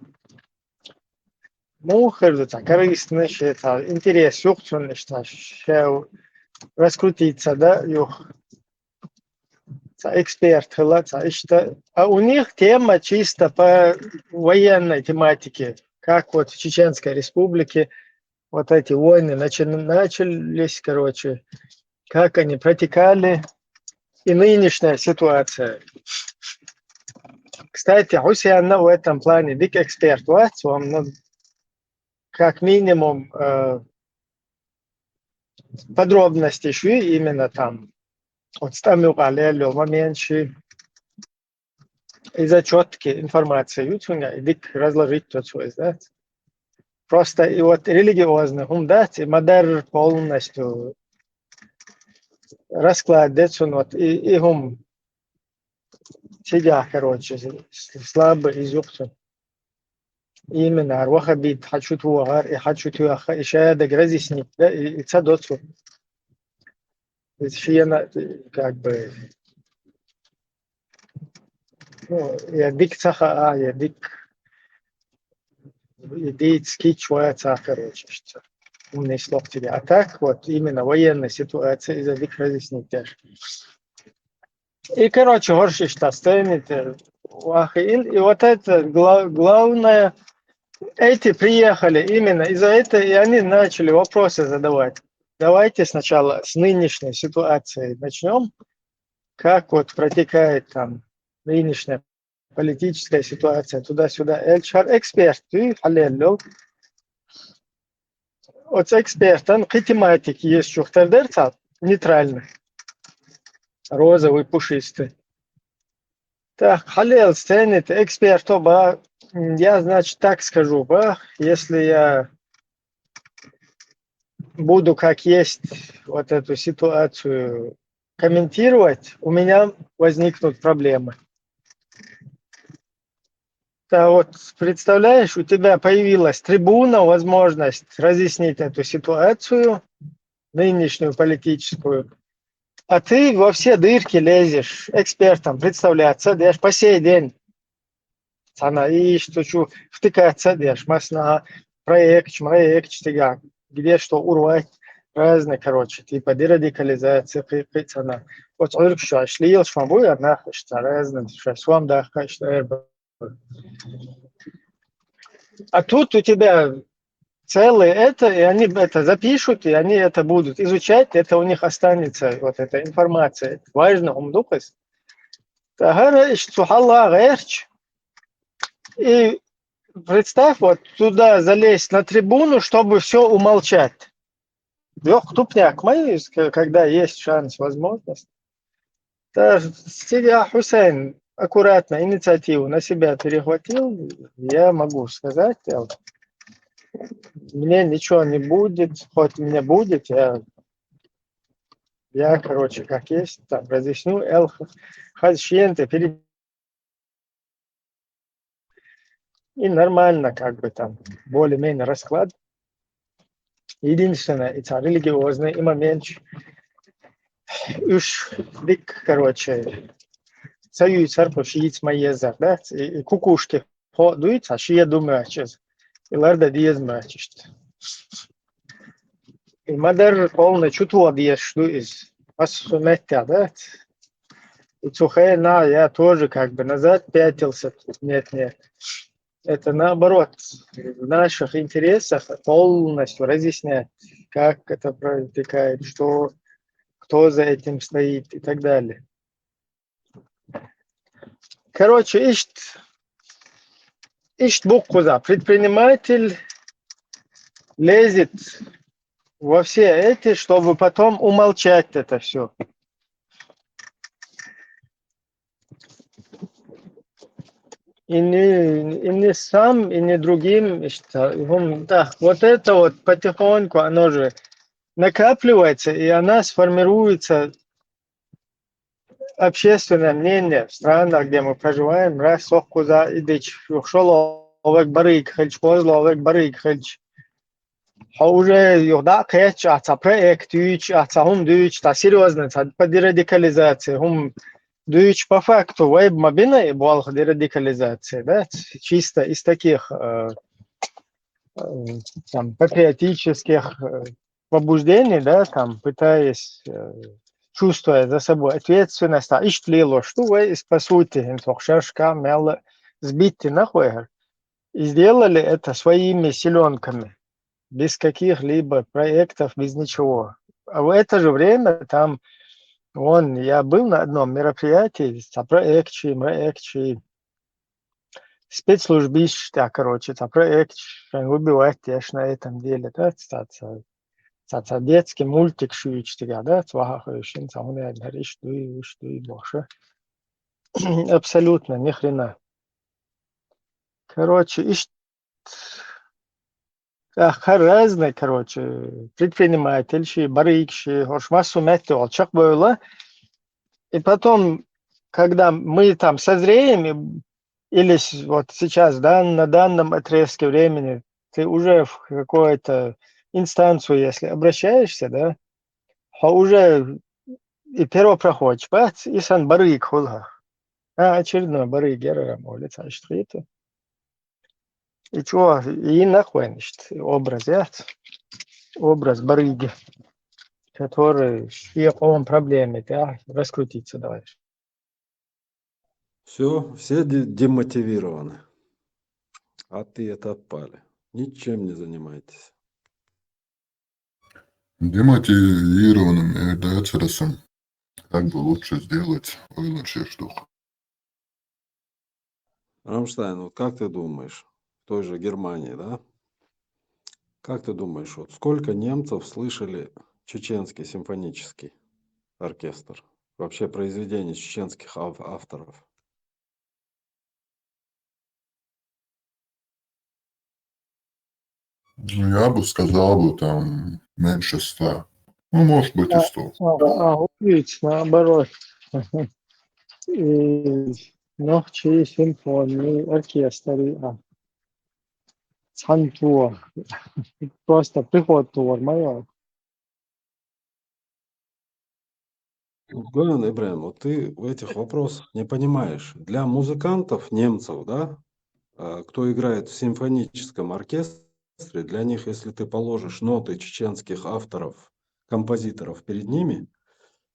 мухер, корыстный, это интерес, юхтун, что раскрутиться, да, эксперт, а у них тема чисто по военной тематике, как вот в Чеченской Республике вот эти войны начались, короче, как они протекали, и нынешняя ситуация. Кстати, Хусейн в этом плане биг эксперт, он как минимум подробности именно там. Вот ставил параллель моменты и зачетки информации, и дик разложить то свой, да. Просто и вот религиозный, да, и модер полностью раскладывается, вот и сидя, короче, слабо изюбцу. Именно арвахабит, хочу туагар, и хочу туаха, и шаяда разъяснить, да, и цадоцу. Фиена, как бы, я дик цаха, я дик идеет скичуется, короче, что умный слог тебе. А так, вот, именно военная ситуация, из-за дик разъяснить даже. И, короче, горшишь-то стоит, и вот это главное, эти приехали именно из-за этого, и они начали вопросы задавать. Давайте сначала с нынешней ситуации начнем, как вот протекает там нынешняя политическая ситуация туда-сюда. Эльчар эксперт, и халелло. Вот экспертан к тематике есть чухтардерца, нейтральный, розовый, пушистый. Так, халел стенет эксперту, ба, я, значит, так скажу, ба, если я буду как есть вот эту ситуацию комментировать, у меня возникнут проблемы. Да вот, представляешь, у тебя появилась трибуна, возможность разъяснить эту ситуацию, нынешнюю политическую, а ты во все дырки лезешь экспертом представляться, даешь по сей день. Sana iş tuçu втыкаться дешь, масна проект, тига, где что урвать, разные, короче, типа дерадикализация, цена. Вот урк что, шли ел шмабу, одна, что разные, что свам да, что. А тут у тебя целые это, и они это запишут, и они это будут изучать, это у них останется, вот эта информация. Важно, умдукас. Тагара, что халла гэрч, и представь, вот туда залезть на трибуну, чтобы все умолчать. Лег тупняк мой, когда есть шанс, возможность. Да, Стига Хусейн аккуратно инициативу на себя перехватил, я могу сказать, мне ничего не будет, хоть мне будет, я короче, как есть, там, разъясню, хадшиенте, и нормально, как бы там, более-менее расклад. Единственное, это религиозный и момент, уж дик, короче, союз церковь шиит моеза, да, и кукушки ходуют, а шия думают, и ларда диез мачишт. И мадар полный чутво диез, что из асуметя, да, и цухая на, я тоже как бы назад пятился, нет, это наоборот, в наших интересах полностью разъяснять, как это протекает, что, кто за этим стоит и так далее. Короче, ищет букву, предприниматель лезет во все эти, чтобы потом умолчать это все. И не сам, и не другим. Да, вот это вот потихоньку, оно же накапливается, и она сформируется, общественное мнение в странах, где мы проживаем, раз куда идешь, шел овек барыг хельч, позло овек барыг хельч. А уже юрда кэч, а ца проект юч, а ца хум дюч, та серьезно, та по дерадикализации, хум дюч по факту веб мобина и болх дерадикализации, да, чисто из таких там патриотических побуждений, да, там пытаясь чувствуя за собой ответственность, а ищтлило, что вы по сути, инфохшашка, мело сбить нахуй, и сделали это своими силенками, без каких-либо проектов, без ничего. А в это же время там, я был на одном мероприятии, проекчи, спецслужбища, короче, проект, убивать ешь на этом деле, да, детский мультик шуичтига, да, цвахахующин, самуне адгари, что и больше. Абсолютно, ни хрена. Короче, разные, короче, предпринимательши, барыкши, хош массу метеол, чак было. И потом, когда мы там созреем, или вот сейчас, да, на данном отрезке времени, ты уже в какую-то инстанцию, если обращаешься, да, а уже и первопроходчик, бац, и сан барык хулха. Очередной барык герора молится, что это. И чего, и нахуй, значит, образ барыги, который в каком проблеме, да, раскрутиться давай. Все демотивированы. А ты это отпали. Ничем не занимаетесь. Демотивированным является расом. Как бы лучше сделать лучшую штуку. Рамштайн, вот как ты думаешь, в той же Германии, да? Как ты думаешь, вот сколько немцев слышали чеченский симфонический оркестр? Вообще произведения чеченских авторов? Ну, я бы сказал бы там меньше 100. Ну, может быть и 100. Видите, наоборот. И Нохчи симфонии, оркестры, Цантур. Просто приход тур майор. Галина Ибраим, вот ты в этих вопросах не понимаешь. Для музыкантов, немцев, да, кто играет в симфоническом оркестре, для них, если ты положишь ноты чеченских авторов, композиторов перед ними,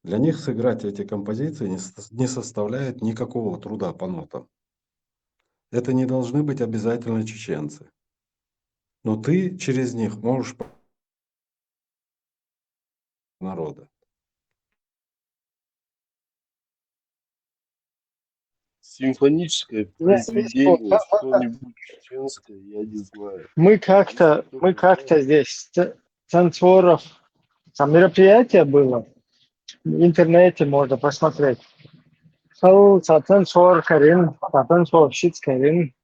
для них сыграть эти композиции не составляет никакого труда по нотам. Это не должны быть обязательно чеченцы. Но ты через них можешь народа. Симфоническое произведение, что-нибудь чеченское, я не знаю. Мы как-то здесь танцоров, там мероприятие было, в интернете можно посмотреть. Танцор Карин, танцовщиц Карин,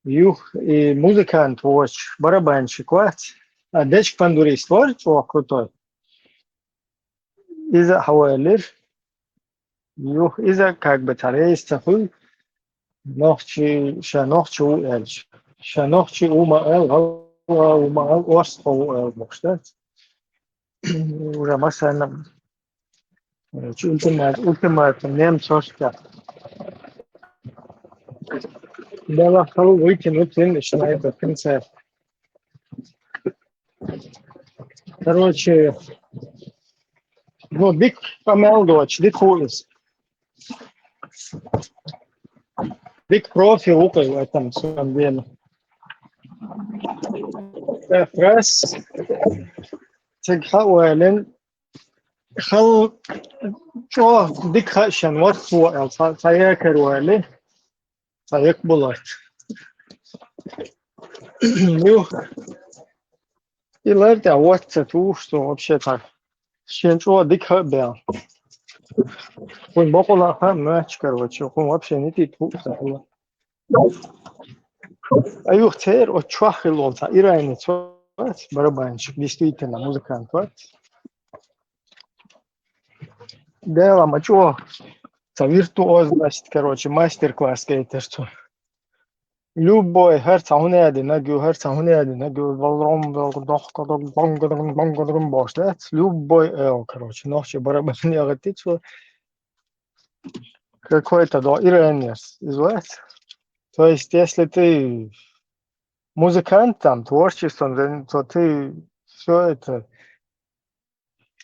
юх и музыкант, барабанщик, дечк пандурист, крутой. Из-за Хауэлир, юх, из-за как бы тарейс, цахыл, нохчи уэльч. Нохчи ума орст уэл, бокштать. Уже масса ultimate немцовская. Дала халу выкинуть на этот концерт. Короче, ну, Биг Камелдоч, Биг Хулис. Биг профи лукай в этом своем деле. Раз, Хауэлен, Хал, Биг Хашан, вот фуэл, Саек Руэли, Саек Булат. Ну, и лерта, вот это, что вообще так. Щенчо, Биг Хабел. Он бокола мяч, короче, он вообще не тит. Аюх тер от чвахилолта, иранец, барабанщик, действительно, музыкант. Дела, мачо, виртуозность, короче, мастер-класс какой-то, что любой herца hunedi nagu valrom boşlet, любой короче, ночью барабан яготит, что какой-то до иранец, известно. То есть, если ты музыкант, там, творчеством, то ты все это,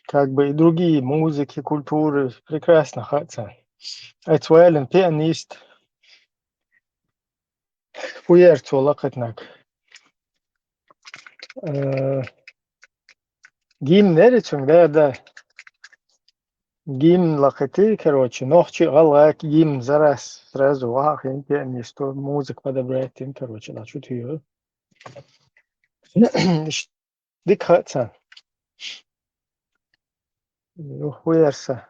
как бы и другие музыки, культуры прекрасно хотят. Эцуэлен, пианист, хуерцо лакатнак. Гимн неречун, да. Гимн лакаты, короче, ночи галак, гимн сразу, ахин, пианист, музык подобрать, короче, да, что ты дик хотят. Хуерса.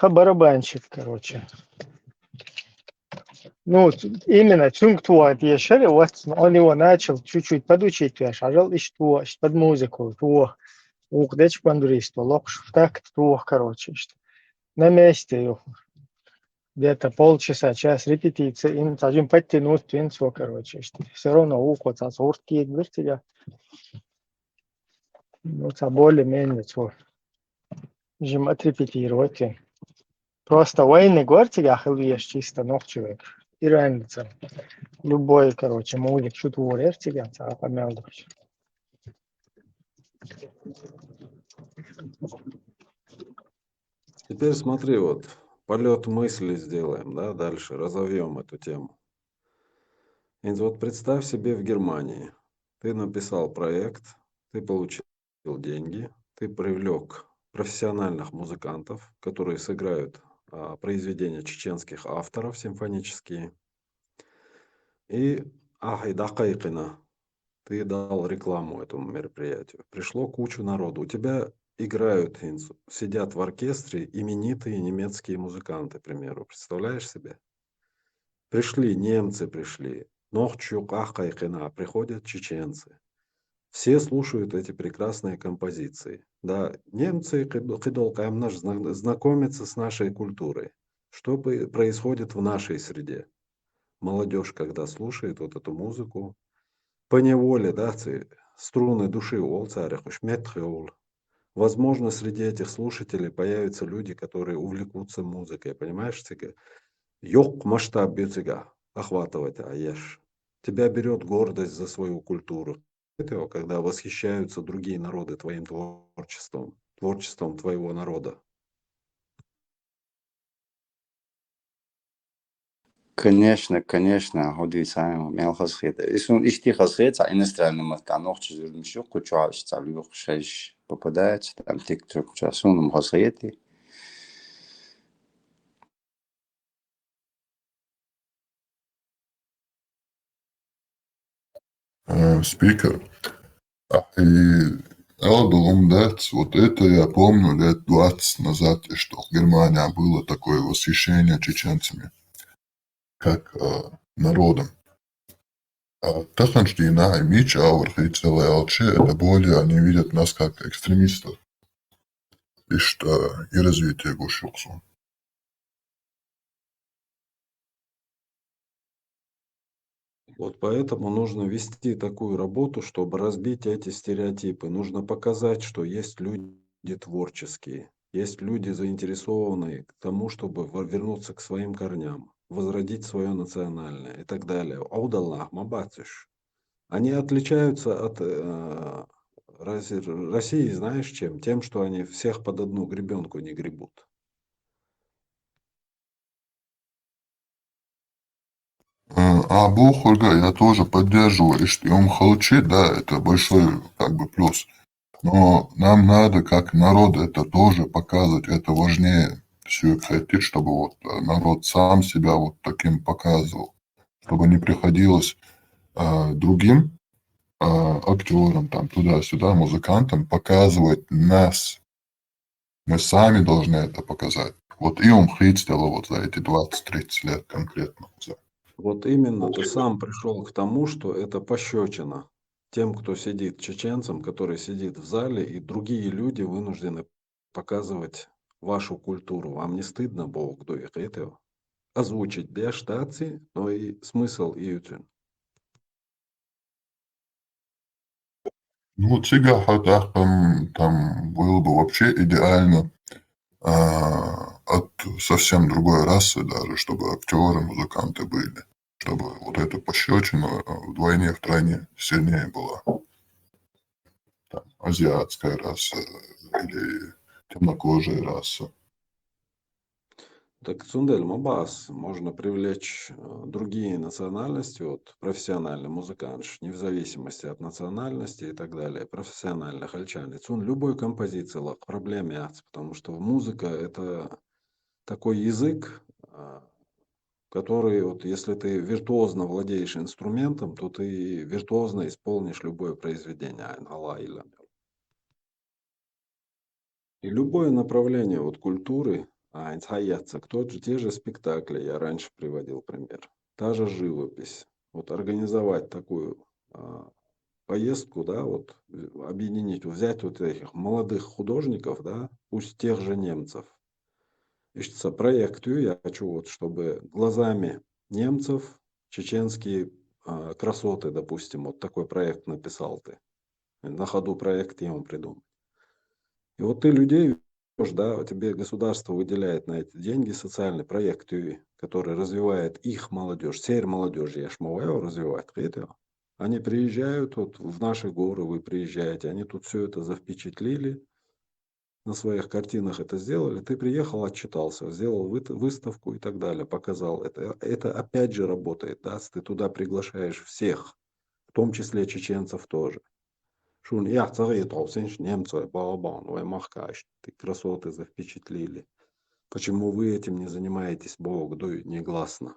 Барабанщик, короче. Ну, именно Цунгтуа Дешери, вот он его начал чуть-чуть подучить, шажал и что, под музыку, то, ухдеч бандурист, локш, так, то, короче, что. На месте, где-то полчаса, час репетиции, им тажим подтянуть, все, короче, что. Все равно ухо, урки, тебя. Ну, более-менее, что. Жим отрепетировать. Просто военный гвардии ахилуешь чисто ночью. И разница. Любой, короче, музык, что творишь тебя, а помялдываешь. Теперь смотри, вот полет мысли сделаем, да, дальше разовьем эту тему. И вот представь себе в Германии. Ты написал проект, ты получил деньги, ты привлек профессиональных музыкантов, которые сыграют произведения чеченских авторов симфонические. И Ахайдакайкина, ты дал рекламу этому мероприятию. Пришло кучу народу. У тебя играют, сидят в оркестре именитые немецкие музыканты, к примеру. Представляешь себе? Пришли немцы, пришли. Нохчук, Ахайкина, приходят чеченцы. Все слушают эти прекрасные композиции. Да, немцы наш знакомятся с нашей культурой. Что происходит в нашей среде? Молодежь, когда слушает вот эту музыку, по неволе, да, струны души возможно, среди этих слушателей появятся люди, которые увлекутся музыкой, понимаешь, цыга? Йок масштаб бюцыга охватывать, аеш. Тебя берет гордость за свою культуру. Это когда восхищаются другие народы твоим творчеством, творчеством твоего народа. Конечно, удивительно. Меня хасхит. Если он ищет хасхит, а иностранный матканох чужой мешок, куча ставлю шесть попадает, там тик-ток часом хасхит. Спикер. И Элдулум Дэц, вот это я помню лет 20 назад, что в Германии было такое восхищение чеченцами, как народом. А Таханштина и Мич Ауэр и целая Алче, это более они видят нас как экстремистов. И что и развитие Гушуксу. Вот поэтому нужно вести такую работу, чтобы разбить эти стереотипы. Нужно показать, что есть люди творческие, есть люди заинтересованные к тому, чтобы вернуться к своим корням, возродить свое национальное и так далее. Аудаллах, мабатиш. Они отличаются от России, знаешь чем? Тем, что они всех под одну гребенку не гребут. А Бухольга я тоже поддерживаю, что он халчи, да, это большой как бы плюс. Но нам надо, как народ, это тоже показывать, это важнее. Все хотеть, чтобы вот народ сам себя вот таким показывал, чтобы не приходилось другим актерам, там, туда-сюда, музыкантам показывать нас. Мы сами должны это показать. Вот и он хитстела вот за эти 20-30 лет конкретно. Вот именно ты сам пришел к тому, что это пощечина тем, кто сидит, чеченцам, который сидит в зале, и другие люди вынуждены показывать вашу культуру. Вам не стыдно, Бог, до их этого? Озвучить без штации, но и смысл и ютюн. Ну, Цига там было бы вообще идеально от совсем другой расы даже, чтобы актеры, музыканты были. Чтобы вот эта пощечина вдвойне, втройне сильнее была. Там, азиатская раса или темнокожая раса. Так Цундель Мабас можно привлечь другие национальности, вот профессиональный музыкант, не в зависимости от национальности и так далее, профессиональный хальчанец. Цун любой композиции лак проблеме, потому что музыка это такой язык, который вот если ты виртуозно владеешь инструментом, то ты виртуозно исполнишь любое произведение. И любое направление вот культуры, те же спектакли, я раньше приводил пример, та же живопись. Вот организовать такую поездку, да, вот объединить, взять вот этих молодых художников, да, пусть тех же немцев. И что проектую я хочу, вот, чтобы глазами немцев чеченские красоты, допустим, вот такой проект написал ты. На ходу проект я ему придумал. И вот ты людей, да, тебе государство выделяет на эти деньги социальный проект, который развивает их молодежь, север молодежи, я шмоваю развивать. Они приезжают вот в наши горы, вы приезжаете, они тут все это завпечатлили, на своих картинах это сделали, ты приехал, отчитался, сделал выставку и так далее, показал. Это опять же работает, да, ты туда приглашаешь всех, в том числе чеченцев тоже. Шун, я немцы, балабан, ой, махкаш, ты красоты завпечатлили. Почему вы этим не занимаетесь, Бог, дуй, негласно.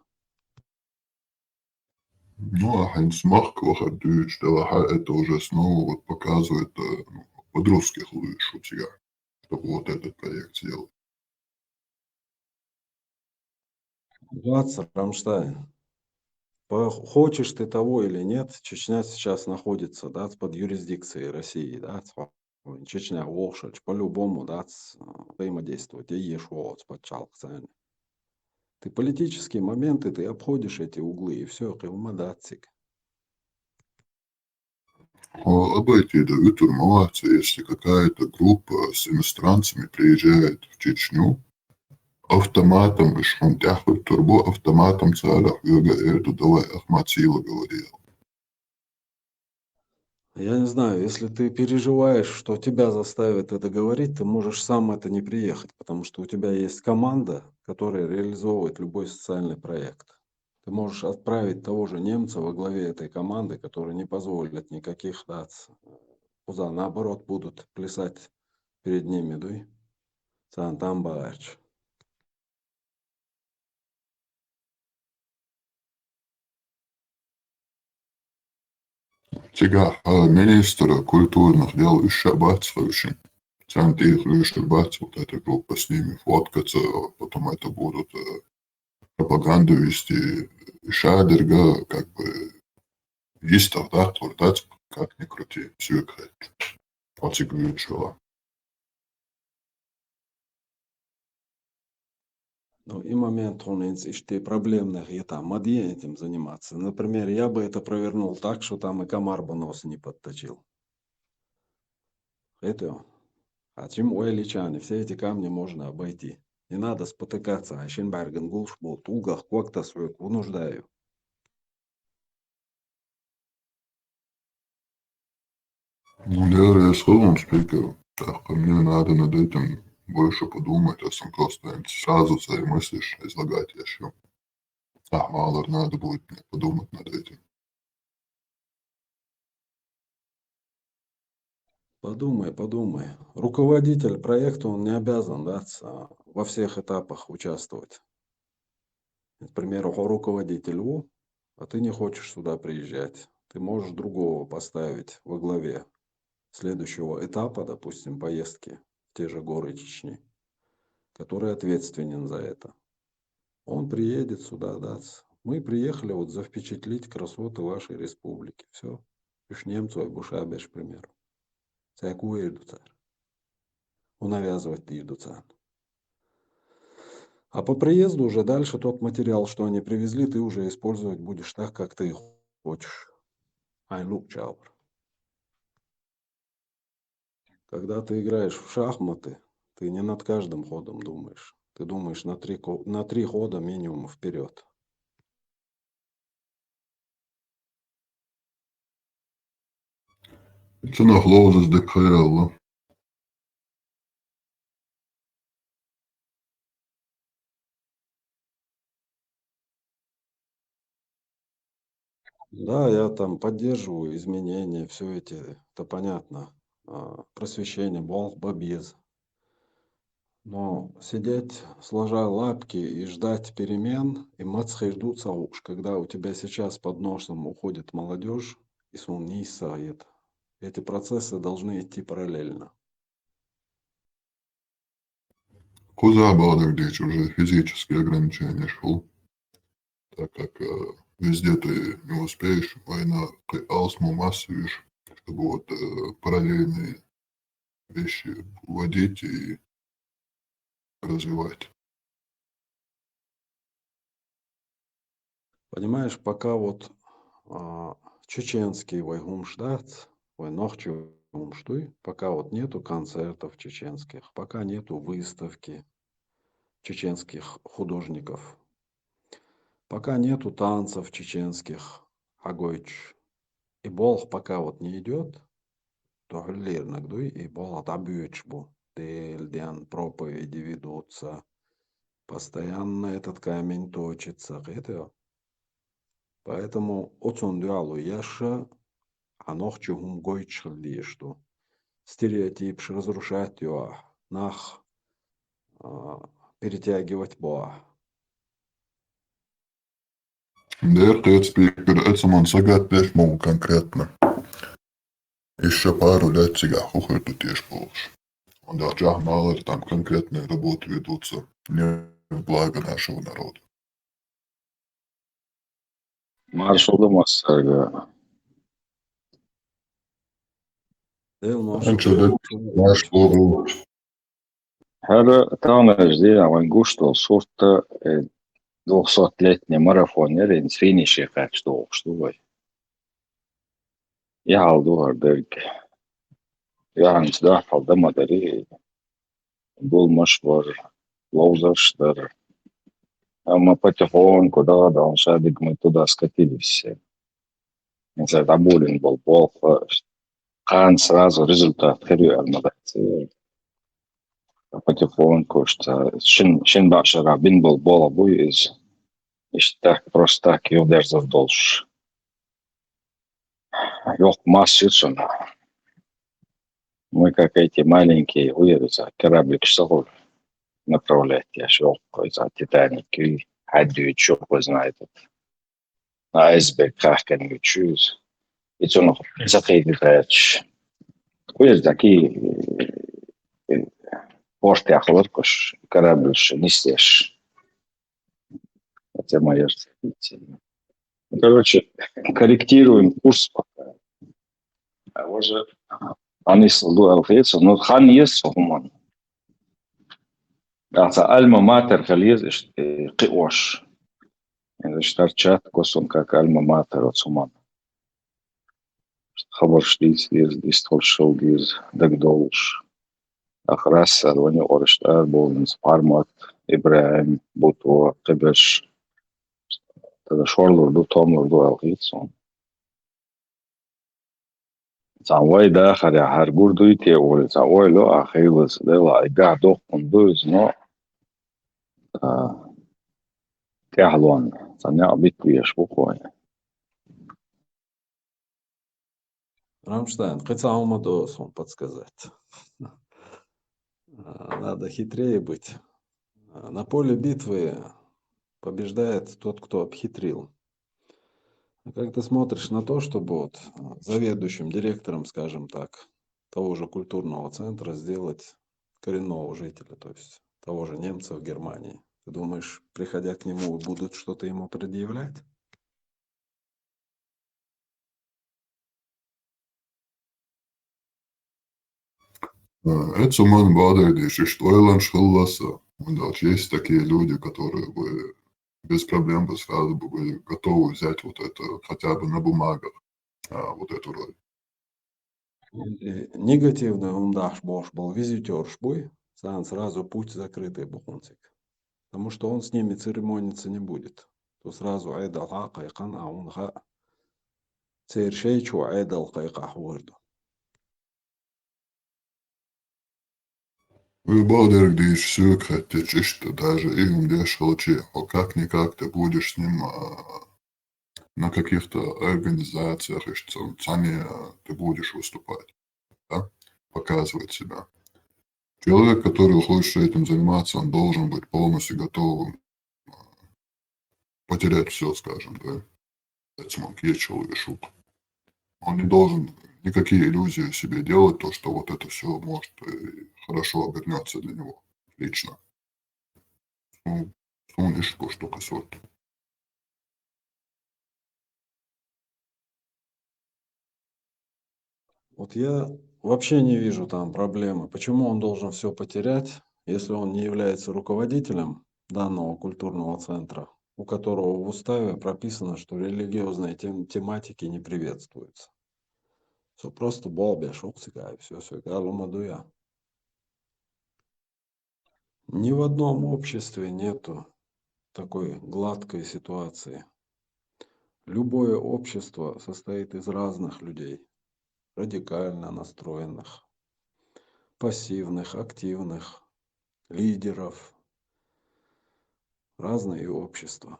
Ну, а Хайнсмах Квахадыч, это уже снова вот показывает подростких лучше у тебя, чтобы вот этот проект сделать. Рамштайн. Хочешь ты того или нет, Чечня сейчас находится, да, под юрисдикцией России, да, Чечня, Волшач, по-любому, да, взаимодействовать, и ешь вот, подчалкцами. Ты политические моменты, ты обходишь эти углы, и все, кылмадацик. Обойти до Витурмалаца, если какая-то группа с иностранцами приезжает в Чечню, автоматом, шмантяхвать турбо, автоматом царах эту давай Ахмат Сила говорил. Я не знаю, если ты переживаешь, что тебя заставят это говорить, ты можешь сам это не приехать, потому что у тебя есть команда, которая реализовывает любой социальный проект. Ты можешь отправить того же немца во главе этой команды, который не позволит никаких куда наоборот будут плясать перед ними, дуй. Сантамбарч. Сега министра культурных дел Ишабацовича, Цантих Ишабац, вот эта группа с ними фоткаться, потом это будут пропаганду вести. Шадерга, как бы, есть тогда, турдать, как ни крути, все играет. Отсигуючила. Ну и момент он и проблемных и там мадье этим заниматься. Например, я бы это провернул так, что там и комар бы нос не подточил. Это. А чем уэличаны, все эти камни можно обойти. Не надо спотыкаться, а Шенберген Гулшбол, тугах, квакта свой вынуждаю. Ну, я сходу спикер. Так, мне надо над этим больше подумать, а сам просто сразу свои мысли излагать еще. А, мало надо будет мне подумать над этим. Подумай, подумай. Руководитель проекта, он не обязан, да, во всех этапах участвовать. К примеру, руководитель а ты не хочешь сюда приезжать. Ты можешь другого поставить во главе следующего этапа, допустим, поездки в те же горы Чечни, который ответственен за это. Он приедет сюда, да. Мы приехали вот завпечатлить красоты вашей республики. Все. Уж немцу и бушабеш, к примеру. Всякую идут. Навязывать идут. А по приезду уже дальше тот материал, что они привезли, ты уже использовать будешь так, как ты хочешь. Чаур. Когда ты играешь в шахматы, ты не над каждым ходом думаешь. Ты думаешь на три хода минимум вперед. Это на голову с ДКЛ. Да, я там поддерживаю изменения, все эти, это понятно. Просвещение, Бог, бобез. Но сидеть, сложа лапки и ждать перемен, и мацхай ждутся уж, когда у тебя сейчас под носом уходит молодежь, и сон не иссает. Эти процессы должны идти параллельно. Куда было, где уже физические ограничения шел, так как везде ты не успеешь, война алсму массу, чтобы вот параллельные вещи вводить и развивать. Понимаешь, пока вот чеченский вайгумшдац, войнохчу умштуй, пока вот нету концертов чеченских, пока нету выставки чеченских художников, пока нету танцев чеченских, агойч, и болх пока вот не идет, то глирнагдуй и бол атабюечбу. тельдян проповеди ведутся, постоянно этот камень точится. Это. Поэтому отцон дуалу яша, анох чугум гойчли, что стереотип разрушать его, нах перетягивать боа. Дērties piekrītam un sagaidīties mums конкретно. Еще пару лет сега хухоту тieši полш. Un даже мало там конкретные работы ведутся не в благо нашего народа. Marşalımaz sarga. Dēl Viņš ir maršalu. nаш логу. Her tane ждina vain gusto sorta 200-letni maratoni erins finiši kāds tūkstu vai. Jāhaldu ar dergi. Jāhans dāfal damadari. Bulmaš var лаузаш dar. Мы потихоньку, да, он шадик мы туда скатились все. Если Абулин был плохо, Хан сразу результат херю армадации. Потихоньку, что шин башара бин был бола буиз. И так просто так ее даже должь. Ёх массицун. Мы как эти маленькие уйдутся, кораблик шагов направлять. Я шел за Титаник и Адью чёрт знает. Айсберг как они чуз. И то noch закрыть. Уйдут такие порты кош корабль несешь. Это моя стратегия. Короче, корректируем курс пока. А уже они слушаются, но хан есть хуман. Это альма-матер хализ قوش. إذا اشترشت قصون كاك альма-матер от суман. خبر شديد يستخل شوقيز دقدوش. أخرس الوني أورشتار بولنس بارمات إبراهيم بوتو قبش. هذا شورلور دو توملور دو الغيتسون. Zawai daachar ja haar gurduiti oli zawai lo achilles dela iga doch onduz no tehlon sanya bitwiеш bukoy. Рамштайн, хотя Алмадос вам подсказать. Надо хитрее быть. На поле битвы побеждает тот, кто обхитрил. Как ты смотришь на то, чтобы вот заведующим директором, скажем так, того же культурного центра сделать коренного жителя, то есть того же немца в Германии? Ты думаешь, приходя к нему, будут что-то ему предъявлять? Это man бādēdīši, что Эланш Халласа. Даже есть такие люди, которые бы без проблем бы сразу бы были готовы взять вот это хотя бы на бумагах, вот эту роль. Негативный умдаш бош был визитер шбуй, сразу путь закрытый бухунцик. Потому что он с ними церемониться не будет. То сразу айдал кайкан, а он цершейчу айдал кайка хворду. Вы бādēdīši все хотите, что даже им дешалчи, а как-никак ты будешь с ним на каких-то организациях, и что ты будешь выступать, да? Показывать себя. Человек, который хочет этим заниматься, он должен быть полностью готовым потерять все, скажем, да. Это есть человек. Он не должен никакие иллюзии себе делать, то, что вот это все может хорошо обернется для него лично. Ну, солнышко штука сорт. Вот я вообще не вижу там проблемы. Почему он должен все потерять, если он не является руководителем данного культурного центра, у которого в уставе прописано, что религиозные тематики не приветствуются. Все просто болбя, шуксика, и все, галумадуя. Ни в одном обществе нету такой гладкой ситуации. Любое общество состоит из разных людей, радикально настроенных, пассивных, активных, лидеров, разные общества.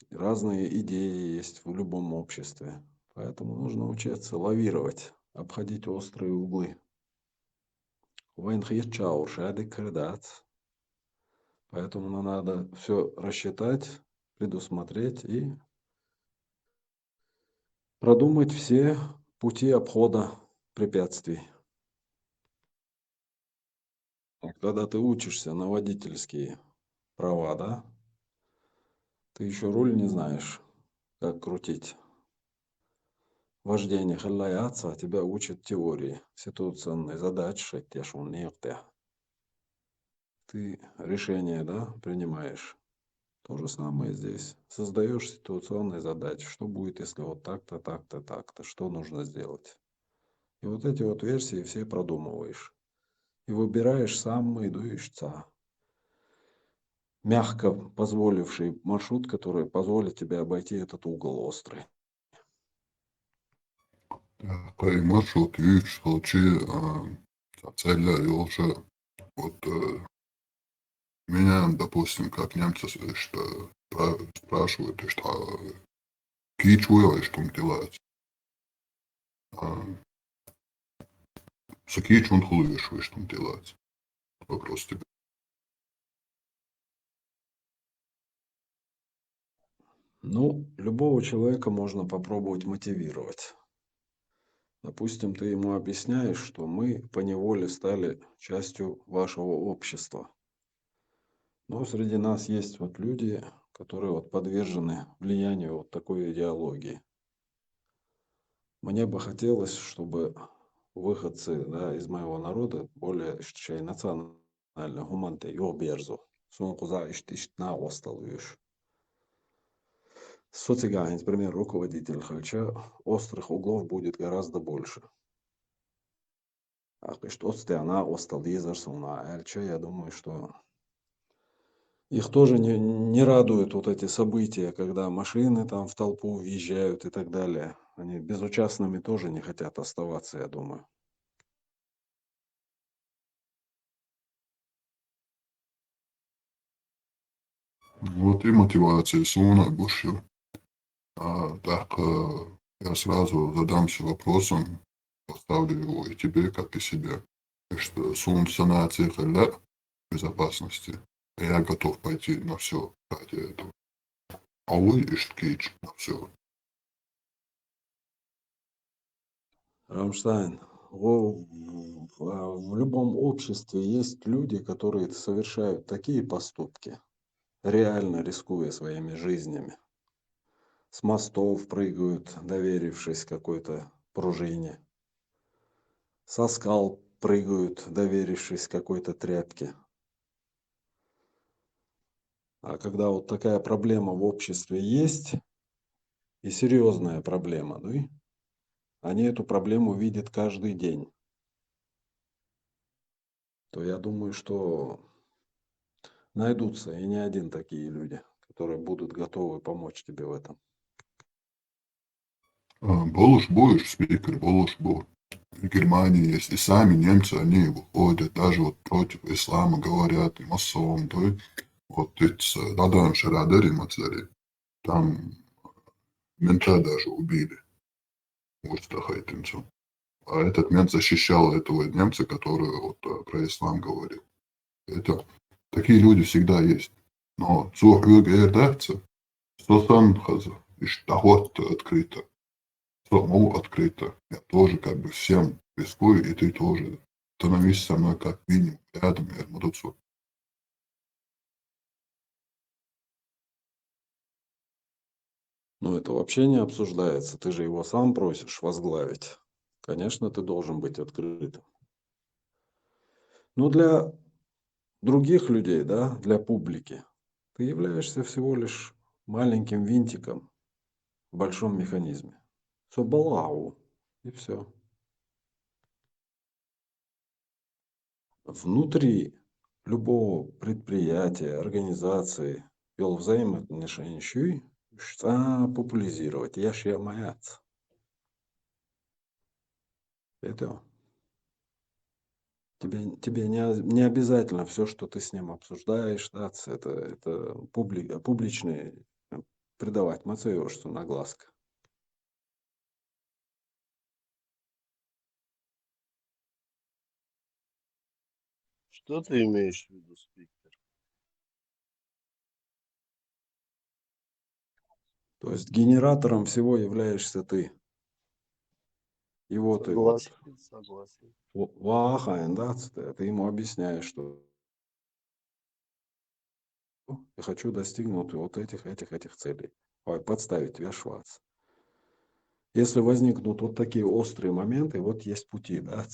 Разные идеи есть в любом обществе. Поэтому нужно учиться лавировать, обходить острые углы. Поэтому надо все рассчитать, предусмотреть и продумать все пути обхода препятствий. А когда ты учишься на водительские права, да, ты еще руль не знаешь, как крутить. Вождение халаяца тебя учат теории, ситуационной задачи, ты решение, да, принимаешь. То же самое здесь. Создаешь ситуационные задачи. Что будет, если вот так-то, так-то, так-то? Что нужно сделать? И вот эти вот версии все продумываешь. И выбираешь самый дующийся, мягко позволивший маршрут, который позволит тебе обойти этот угол острый. Такой маршрут, видишь, случай, цель уже, вот меня, допустим, как немцы, что спрашивают, что кич уеваешь, что делать. С кич он хулуешь, что делать. Вопрос тебе. Ну, любого человека можно попробовать мотивировать. Допустим, ты ему объясняешь, что мы поневоле стали частью вашего общества. Но среди нас есть вот люди, которые вот подвержены влиянию вот такой идеологии. Мне бы хотелось, чтобы выходцы, да, из моего народа более считай национально гуманты йо берзу. Сункуза иштишна осталуешь. Социгань, например, руководитель хальча, острых углов будет гораздо больше. А что она остализарсуна эльча, я думаю, что их тоже не радуют вот эти события, когда машины там в толпу въезжают и так далее. Они безучастными тоже не хотят оставаться, я думаю. Вот и мотивация Суна Бушил. Так, я сразу задамся вопросом, поставлю его и тебе, как и себе. Что Сун санация для безопасности. Я готов пойти на все ради этого. А вы Иштскейдж на все. Рамштайн, в любом обществе есть люди, которые совершают такие поступки, реально рискуя своими жизнями. С мостов прыгают, доверившись какой-то пружине. Со скал прыгают, доверившись какой-то тряпке. А когда вот такая проблема в обществе есть, и серьезная проблема, да, они эту проблему видят каждый день, то я думаю, что найдутся и не один такие люди, которые будут готовы помочь тебе в этом. Болуш будешь, спикер, Болуш был. В Германии есть, и сами немцы, они выходят, даже вот против ислама говорят, и масон, да, вот эти Радан Шарадери Мацари, там мента даже убили, вот Стахайтинцу. А этот мент защищал этого немца, который вот про ислам говорил. Это, такие люди всегда есть. Но Цухвюгердакца, Сосанхаза, и Штахот открыто. Самому открыто. Я тоже как бы всем рискую, и ты тоже. Становись со мной как минимум рядом, я буду. Но это вообще не обсуждается. Ты же его сам просишь возглавить. Конечно, ты должен быть открытым. Но для других людей, да, для публики, ты являешься всего лишь маленьким винтиком в большом механизме. Собалау. И все. Внутри любого предприятия, организации вел взаимоотношения что популяризировать. Я ж я маяц. Это Тебе не обязательно все, что ты с ним обсуждаешь, да, это публичный придавать мацею, что на глазка. Что ты имеешь в виду, спикер? То есть генератором всего являешься ты. И вот ты вот Согласен. вахайн, да, ты ему объясняешь, что я хочу достигнуть вот этих целей. Подставить вешвац. Если возникнут вот такие острые моменты, вот есть пути, да,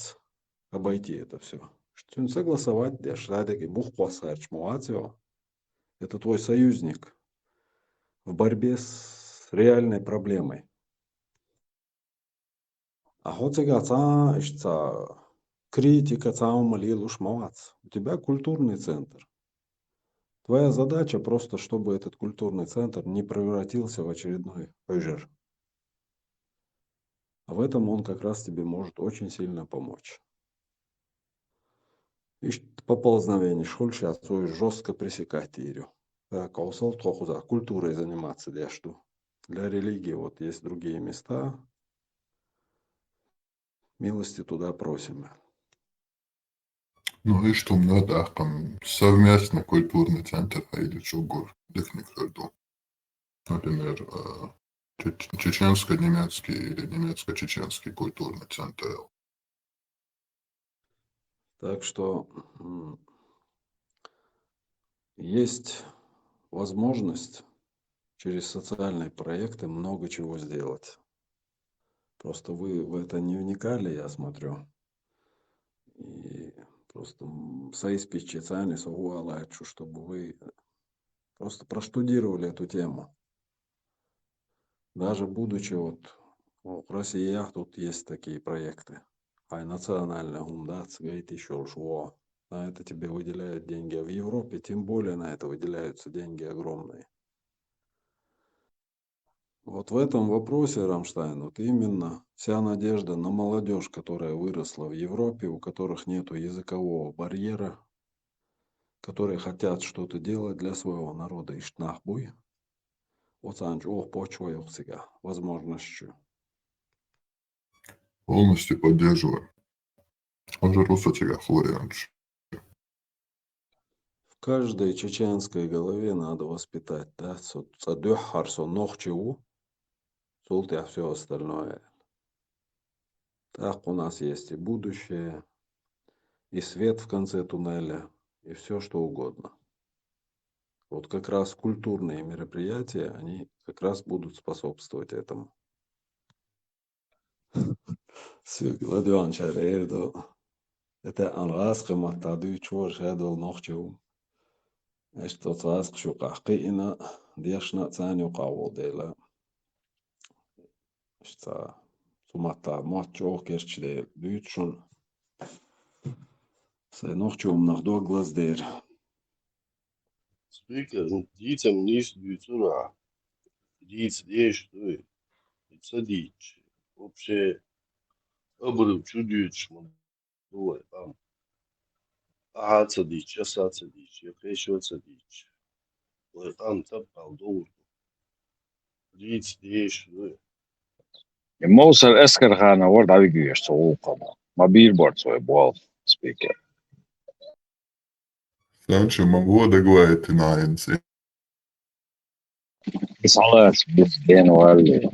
обойти это все. Что согласовать, дешадеги, бухпасач, это твой союзник в борьбе с реальной проблемой. А вот критика, у тебя культурный центр. Твоя задача просто, чтобы этот культурный центр не превратился в очередной пожар. А в этом он как раз тебе может очень сильно помочь. И поползновение, шхоль сейчас жестко пресекать ее. Каусал за культурой заниматься, для что. Для религии вот есть другие места. Милости туда просим. Ну и что надо, там совместно культурный центр или чугур, дефниктор. Например, чеченско-немецкий или немецко-чеченский культурный центр. Так что есть возможность через социальные проекты много чего сделать. Просто вы в это не вникали, я смотрю. И просто соиспечатали, чтобы вы просто проштудировали эту тему. Даже будучи вот в России, тут есть такие проекты. А национальная гумдац говорит еще шо. На это тебе выделяют деньги. А в Европе тем более на это выделяются деньги огромные. Вот в этом вопросе, Рамштайн, вот именно вся надежда на молодежь, которая выросла в Европе, у которых нет языкового барьера, которые хотят что-то делать для своего народа. Иштнахбуй. Вот санч, почва себя возможностью. Полностью поддерживаю. Он же русский флорианч. В каждой чеченской голове надо воспитать, да, садюхарсо нохчеву, султя все остальное. Так у нас есть и будущее, и свет в конце туннеля, и все что угодно. Вот как раз культурные мероприятия, они как раз будут способствовать этому. Владимир Чарейдо, это английский матаду чур шадол нохчеву. Что цаск шукахкина, дешна цаню каводела. Что сумата матчо керчде дючун. Се нохчум нахдо глаздер. Спикер, дитям низ дюцура. Диц деш, садич. Вообще, обрыв чудюч, там. Ага, садич, аса садич, я еще садич. Там тапал долго. Диц деш, Moser Eskerhana wordt uitgeweest zo opkomen. Maar billboard zo bal speaker. Санчо, могу договорить на НЦ. Is alles ben wel.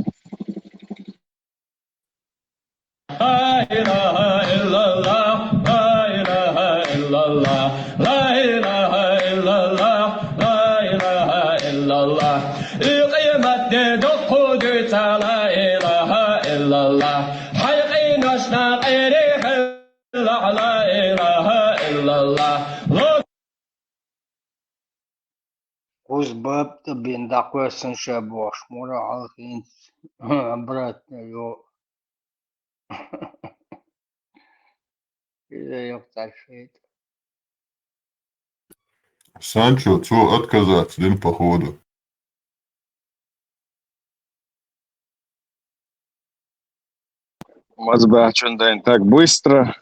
La ilaha illallah, la ilaha illallah, la ilaha illallah, la ilaha illallah. قيمت دقود لا إله إلا الله حيقي نشنا قريح لا إله إلا الله Uzbab da bin da question shabosh mura alhin brat yo. Или yok ташит. Санчо, что отказаться, день походу. Мазбахчундаин так быстро.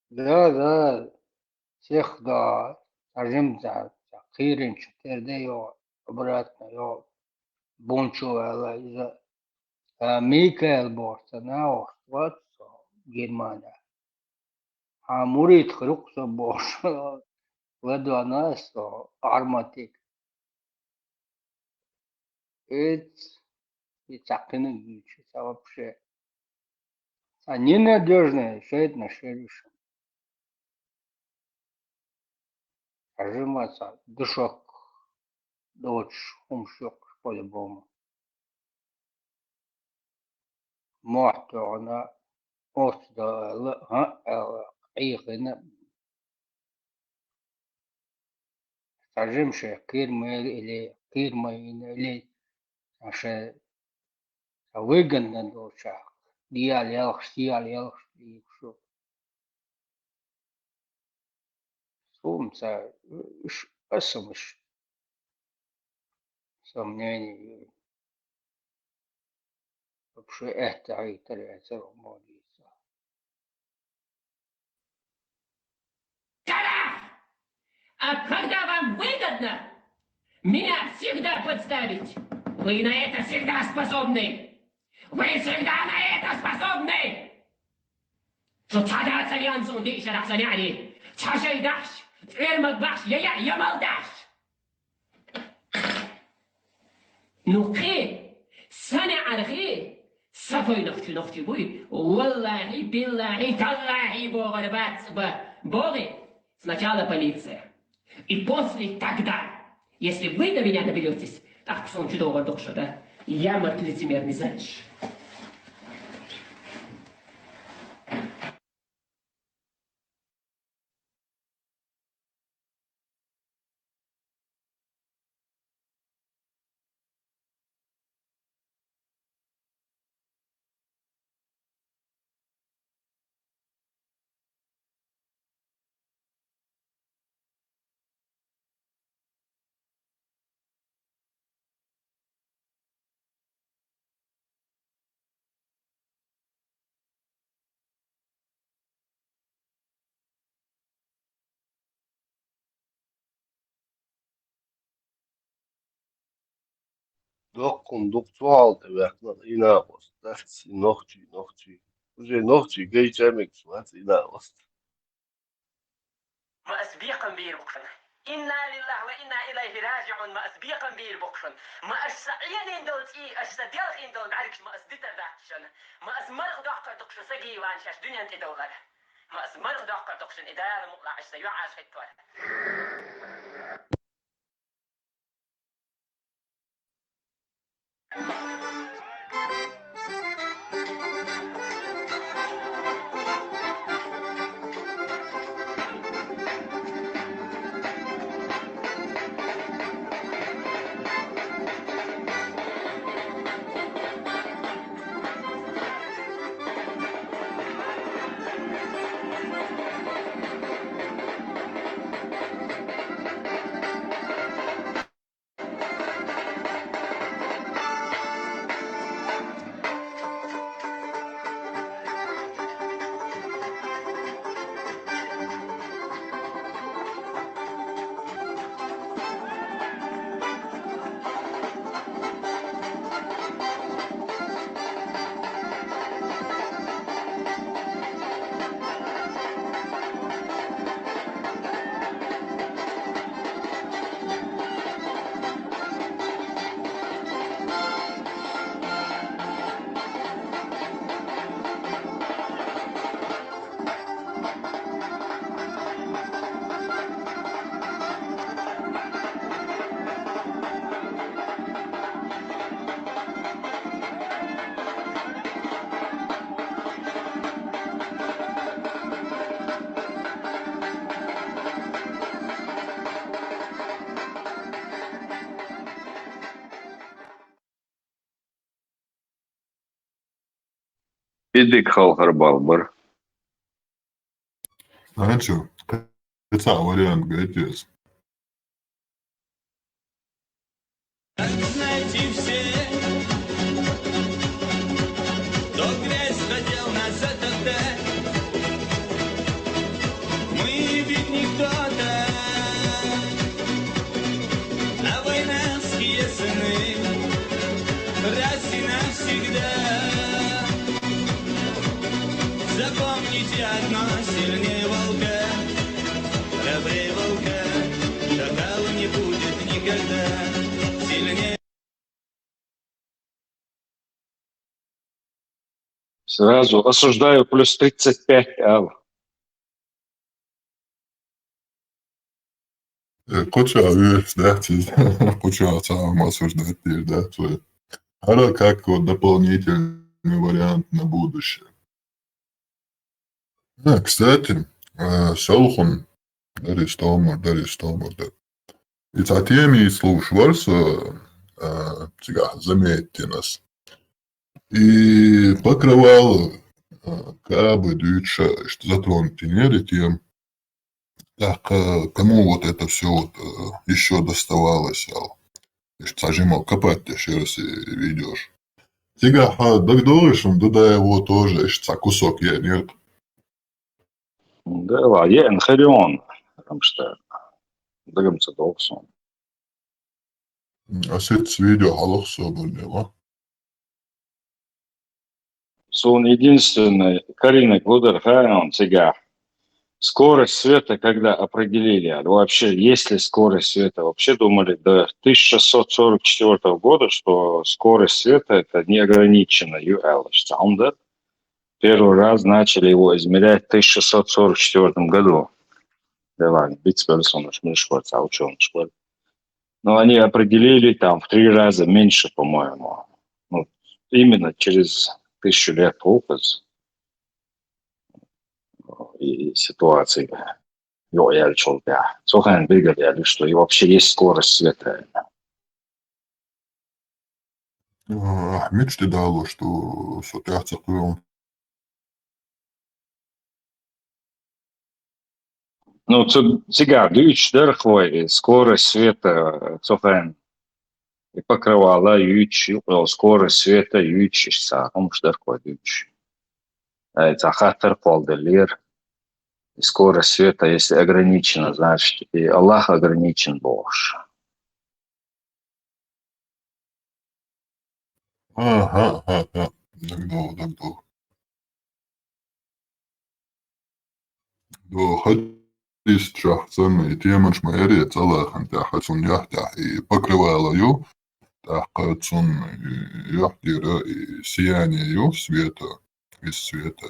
Да, всех, да, скажем, за Кирин, Чутерде, обратно, Бунчуэла, Микаэл Борсона, вот, Германия. А Мурит Хрукса Борш, Ладуанас, Арматик. Это цакины, вообще. Они надежные, все это на шерише. Скажем, душок, дочь, умшок, по-любому. Морто, она, إيغنا ترجمش كير ما إلي عشان ويجن دوشا ديال يلخش يشوف سومسا إيش أسمش سمناني بشي احتعي ترى سر مودي А когда вам выгодно меня всегда подставить, вы на это всегда способны. Вы всегда на это способны. شو تحدث اليوم صندوق شرح يعني تحشي داش إرمك باش يا مالداش نقي سنة أرخي صفوي نختي بوي والله بالله تالله بوغربات боги сначала полиция. И после тогда, если вы до меня доберетесь, так сон чудового душа, да? Я лицемерный зач. Dokkum doktual teveklan inavos. That's nochi. Uje nochi gay chemix. That's inavos. ما أسبيقا بير بقفن إنا لله وإنا إليه راجعون ما أسبيقا بير بقفن ما أسعين إندول تي أسديالخ إندول بعركش ما أسديتر داكشن ما أسمرق داكر دكشن سجي وانشاش دنيا انت دولار ما أسمرق داكر دكشن إدارة مقلع أشتيو عاش خطوة إديك خالقر بالبر Значит, это вариант годится. Знаете все, кто грязь хотел нас отдать, весны раз и навсегда. Запомните одно: сильнее волка, храбрее волка, шакала не будет никогда. Сильнее. Сразу осуждаю плюс 35, Ал. Куча вещь, да, куча сам осуждать, да, твои. А как вот дополнительный вариант на будущее. Да, кстати, Солхун, Дарис Томар, да. И затеми слушался, заметьте нас. И покрывало, кабы, дюча, что затронуты не тем, так, кому вот это все вот еще доставалось, что зажимал копать, ты еще раз и ведешь. Тига, догдолишь, да его тоже, что кусок я нет. Да, ла, я Энхарион, Рамштайн. Дагамца Долксон. А с видео халохсо было. Сон единственный, Карина Глудер Хайон, Тига. Скорость света, когда определили, вообще, есть ли скорость света, вообще думали до 1644 года, что скорость света это неограниченно UL. Первый раз начали его измерять в 1644 году. Да ладно, но они определили там в 3 раза меньше, по-моему. Ну, именно через 1000 лет опыт и ситуации. Я решил, да. Сохан двигали, что и вообще есть скорость света. Ахмед что дало, что сотяться куром. Ну, сега, дюч, дерхвой, скорость света, Сохан и покрывала юч, скорость света юч, сахом, дерхвой дюч. Это хатер полделир. Скорость света, если ограничена, значит, и Аллах ограничен больше. Ага. Дагдол. До хадис шахсан и теманш майри цалахан тахатун яхтах и покрывала ю, тахатун яхтира и сияние ю света, из света.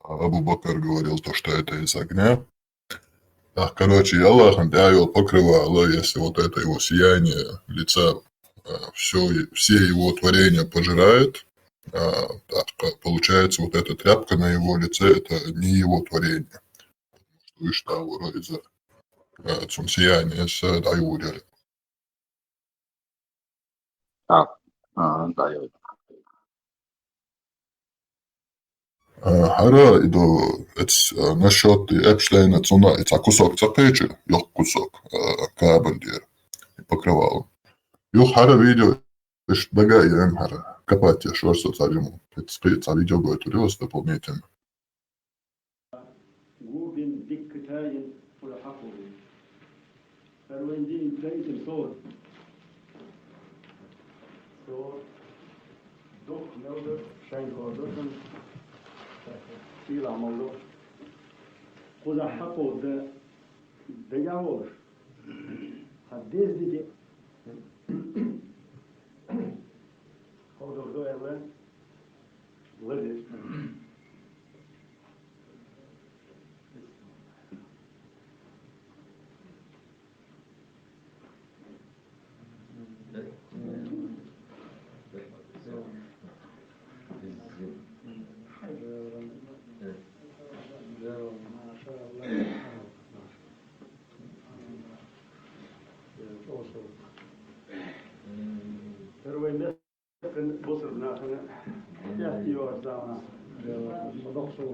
Абу Бакр говорил то, что это из огня. Короче, Аллах дает покрывало, если вот это его сияние лица все его творения пожирает, так, получается, вот эта тряпка на его лице, это не его творение. И что из-за сияния с даюря. Дает. Хара иду насчет Эпштейна цуна, это кусок цапечи, ёх кусок кабандир покрывал. Ёх хара видео, эш бага и хара копать я шорсо царему. Это спеца видео будет урёс дополнительно. Губин диккатаин фулахафури. Фарвендин тайтин сор. Сор. Дух мелдер шайнкодерн. Сила молдо. Куда хапо да договор. Хаддез диди. Ходор доеве. Ледиш. Первый بصر بناخذ يحكي يوزعنا مضخصو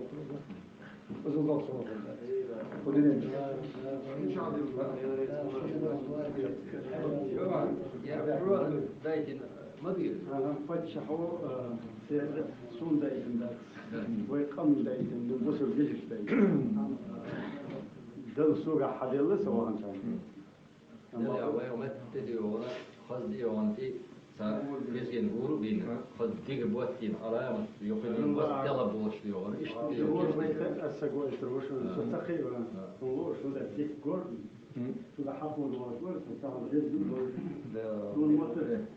وزن ضخصو ودين إن شاء الله دايتين مدير فتشحوا سون دايتين ويقام دايتين بصر جيش دايتين ده السوق حد الله سواء كان يا ويوم تدي ولا قصدي يونتي بيسين غورو بين قد ديك بوتين على يقين بوت يلا بوش يون إيش Gor bete asagol trosh so takhiba ngor so da dik gor so da hafu do gor so ta red do dun motor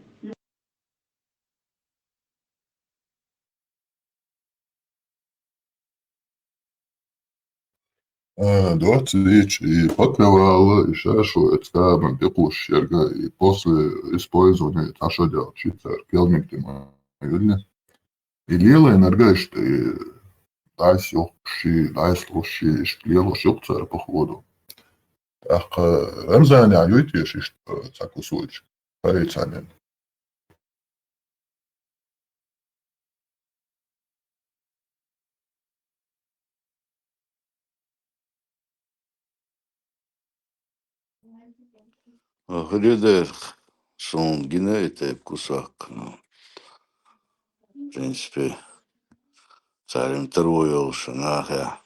Двадцать и покрывало, и шашивается, там, бекуш, серга, и после использования таша делать читер, келмиктима, видно. И лила энергия, что и дайс йокши, дайс лоши, шплело шукцер по ходу. Так, рамзане аюйте, что такой случай. Парицанин. Грюдер, сон генерите кусак. Ну, в принципе, царем торгуел, нахер.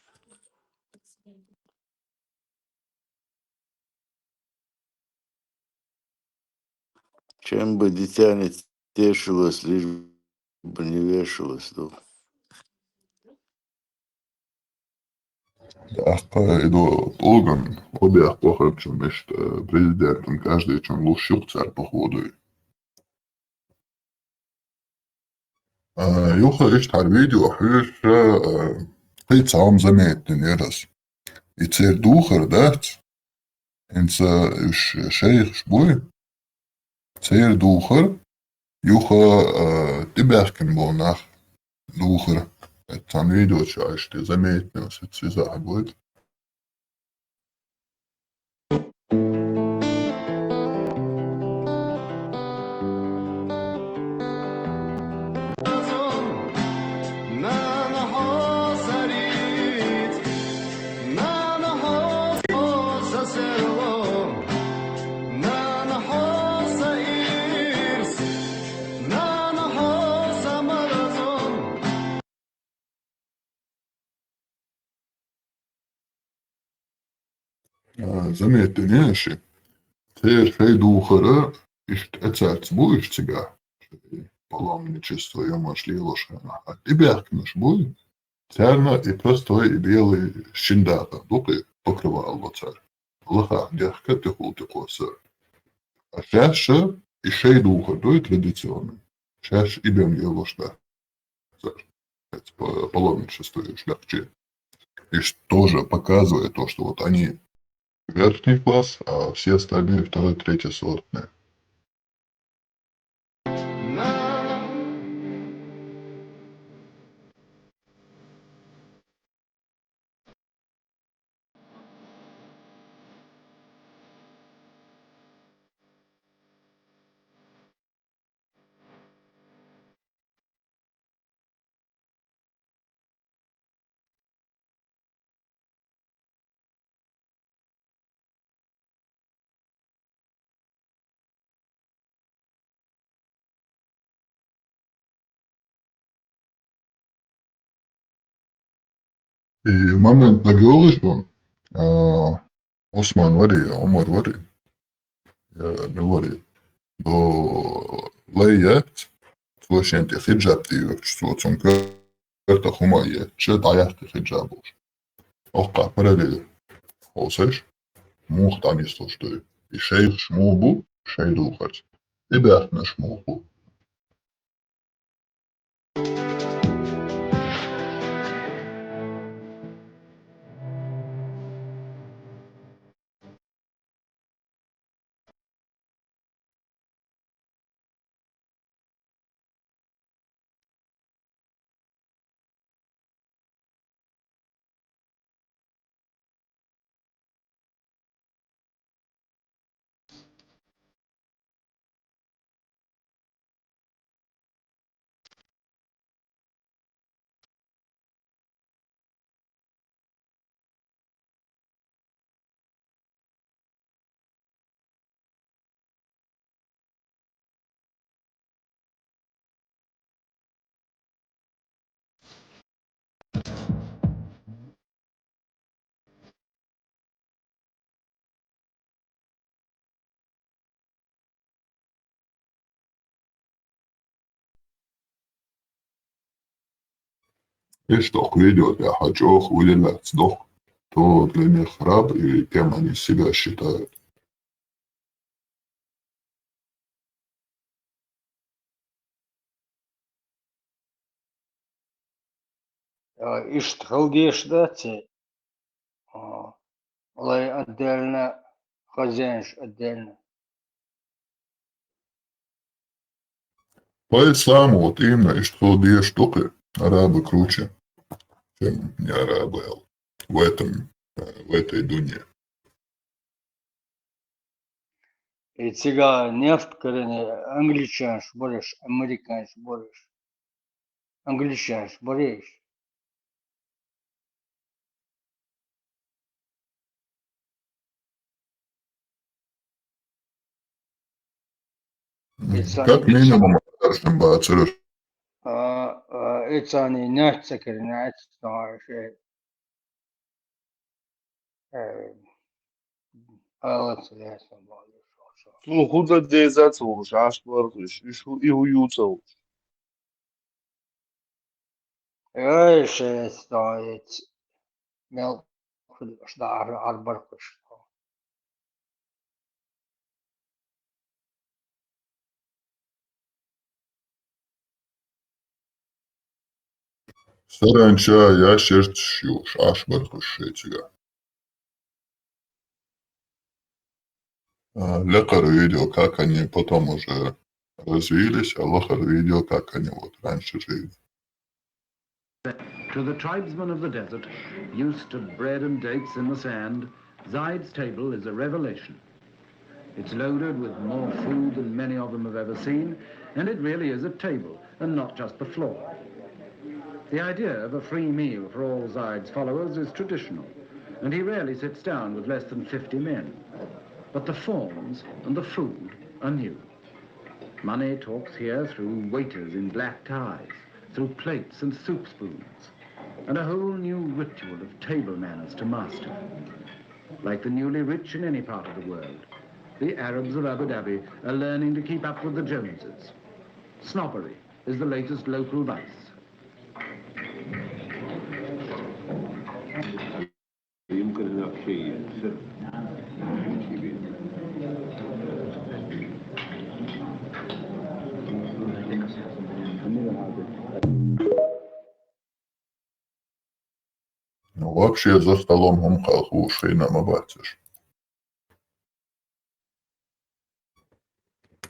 Чем бы дитя не тешилось, лишь бы не вешалось. Ну. Так, иду долгом, обе похорчу между президентом, каждый чем лучше царь по ходу. Юха ишtar видео, хыр хый цаам заметен ерас. И цер духар дать, инца шейх шбуй, цер духар, юха тибяхкен был нах духар. Это там видео чаешь, ты заметен, что циза будет. Заметен еши. Цер шей духара, ишт эцерц будешь тебя. Паломничество, я машли лошана. А тибяхкен шбуй. Церна и простой и белый щендата, дупы покрывал во царь. Лоха, дяхка ты хулты косар. А шаша и шей духа, то и традиционный. Шаш и бем его шта. Царь. Это паломничество и шляхче. И тоже показывает то, что вот они верхний класс, а все остальные второй, третий сортные. И момент наговоришь он, Осман вари, Омар вари, не вари, до лаят, твошен те хиджаб ти, что он كرت خماية شد عيحت хиджабуш. Ока параллели. Осеш, мухт они слушают. И шейх шмулбу, шейдухать. И бяхна шмулбу. Видишь, только ведет, я хочу выделять сдох, то для них раб и кем они себя считают. Иштхалдеш, да, те, лай отдельно, хозяинш отдельно. По исламу вот именно Иштхалдия штука, арабы круче, чем не арабы в этой дуне. И тига нефть корене, англичанш борешь, американш борешь, англичанш борешь. Как минимум, старшим бацерыш. Ицани нефть корене, это Ну, куда деется уж, аж плохиш, и уются. Эйше стоит мел шдар арбаркуш. Саранча, я шерчуш, аж баркушетига. Лекар видел, как они потом уже развились, а Лохар видел, как они вот раньше жили. To the tribesmen of the desert, used to bread and dates in the sand, Zaid's table is a revelation. It's loaded with more food than many of them have ever seen, and it really is a table, and not just the floor. The idea of a free meal for all Zaid's followers is traditional, and he rarely sits down with less than 50 men. But the forms and the food are new. Money talks here through waiters in black ties, through plates and soup spoons, and a whole new ritual of table manners to master. Like the newly rich in any part of the world, the Arabs of Abu Dhabi are learning to keep up with the Joneses. Snobbery is the latest local vice. Ну, вообще за столом гумхалху шейнам абатиш.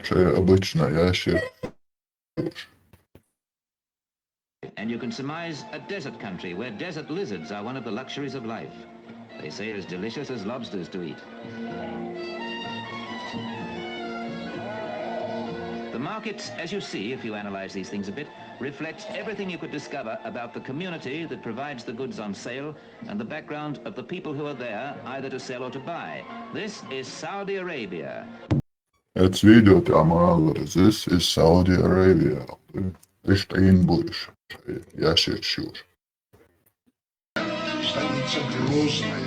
Что обычно ящик. And you can surmise a desert country where desert lizards are one of the luxuries of life. They say as delicious as lobsters to eat. The market, as you see, if you analyze these things a bit, reflects everything you could discover about the community that provides the goods on sale and the background of the people who are there, either to sell or to buy. This is Saudi Arabia. Это видео там this is Saudi Arabia. Что им будешь? Я шерчуш. Станица грозная,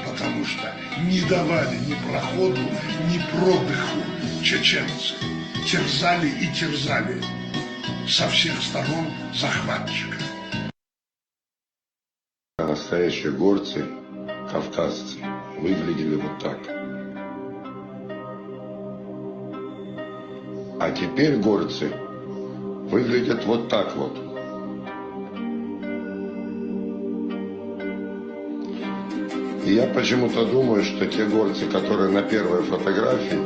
потому что не давали ни проходу, ни продыху чеченцы. Терзали и терзали со всех сторон захватчика. Настоящие горцы, кавказцы, выглядели вот так. А теперь горцы выглядят вот так вот. И я почему-то думаю, что те горцы, которые на первой фотографии,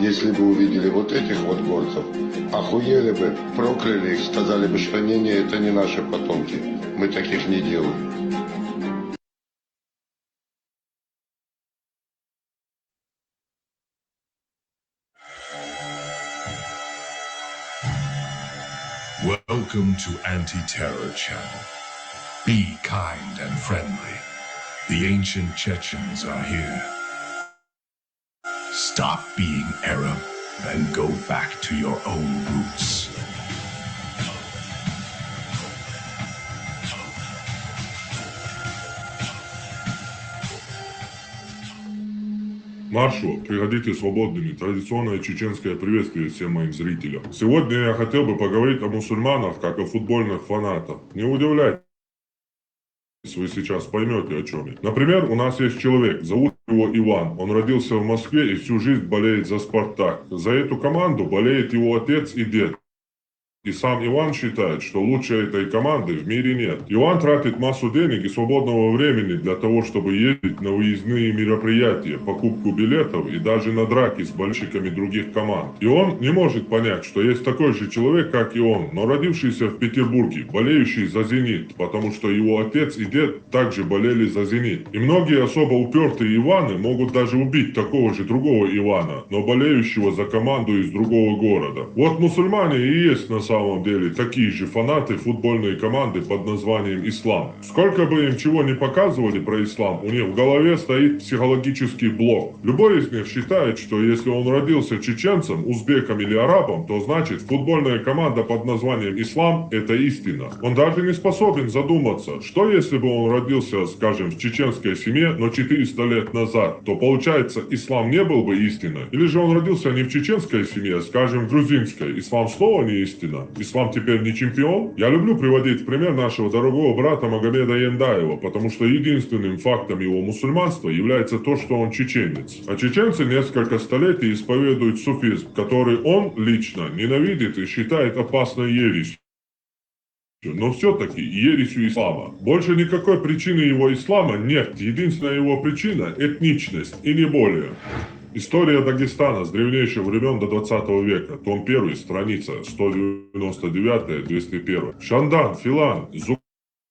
если бы увидели вот этих вот горцев, охуели бы, прокляли их, сказали бы, что не, это не наши потомки, мы таких не делаем. Welcome to Anti-Terror Channel. Be kind and friendly. The ancient Chechens are here. Stop being Arab and go back to your own roots. Маршал, приходите свободными. Традиционное чеченское приветствие всем моим зрителям. Сегодня я хотел бы поговорить о мусульманах, как о футбольных фанатах. Не удивляйтесь. вы сейчас поймете, о чем я. Например, у нас есть человек, зовут его Иван. Он родился в Москве и всю жизнь болеет за «Спартак». За эту команду болеет его отец и дед. И сам Иван считает, что лучше этой команды в мире нет. Иван тратит массу денег и свободного времени для того, чтобы ездить на выездные мероприятия, покупку билетов и даже на драки с болельщиками других команд. И он не может понять, что есть такой же человек, как и он, но родившийся в Петербурге, болеющий за «Зенит», потому что его отец и дед также болели за «Зенит». И многие особо упертые Иваны могут даже убить такого же другого Ивана, но болеющего за команду из другого города. Вот мусульмане и есть на самом деле такие же фанаты футбольной команды под названием «Ислам». Сколько бы им чего не показывали про ислам, у них в голове стоит психологический блок. Любой из них считает, что если он родился чеченцем, узбеком или арабом, то значит футбольная команда под названием «Ислам» — это истина. Он даже не способен задуматься, что если бы он родился, скажем, в чеченской семье, но 400 лет назад, то получается ислам не был бы истиной. Или же он родился не в чеченской семье, скажем, в грузинской. Ислам снова не истина. Ислам теперь не чемпион? Я люблю приводить в пример нашего дорогого брата Магомеда Яндаева, потому что единственным фактом его мусульманства является то, что он чеченец. А чеченцы несколько столетий исповедуют суфизм, который он лично ненавидит и считает опасной ересью. Но все-таки ересью ислама. Больше никакой причины его ислама нет. Единственная его причина – этничность, и не более. История Дагестана с древнейших времен до 20 века. Том 1, страница 199-201. Шандан, Филан,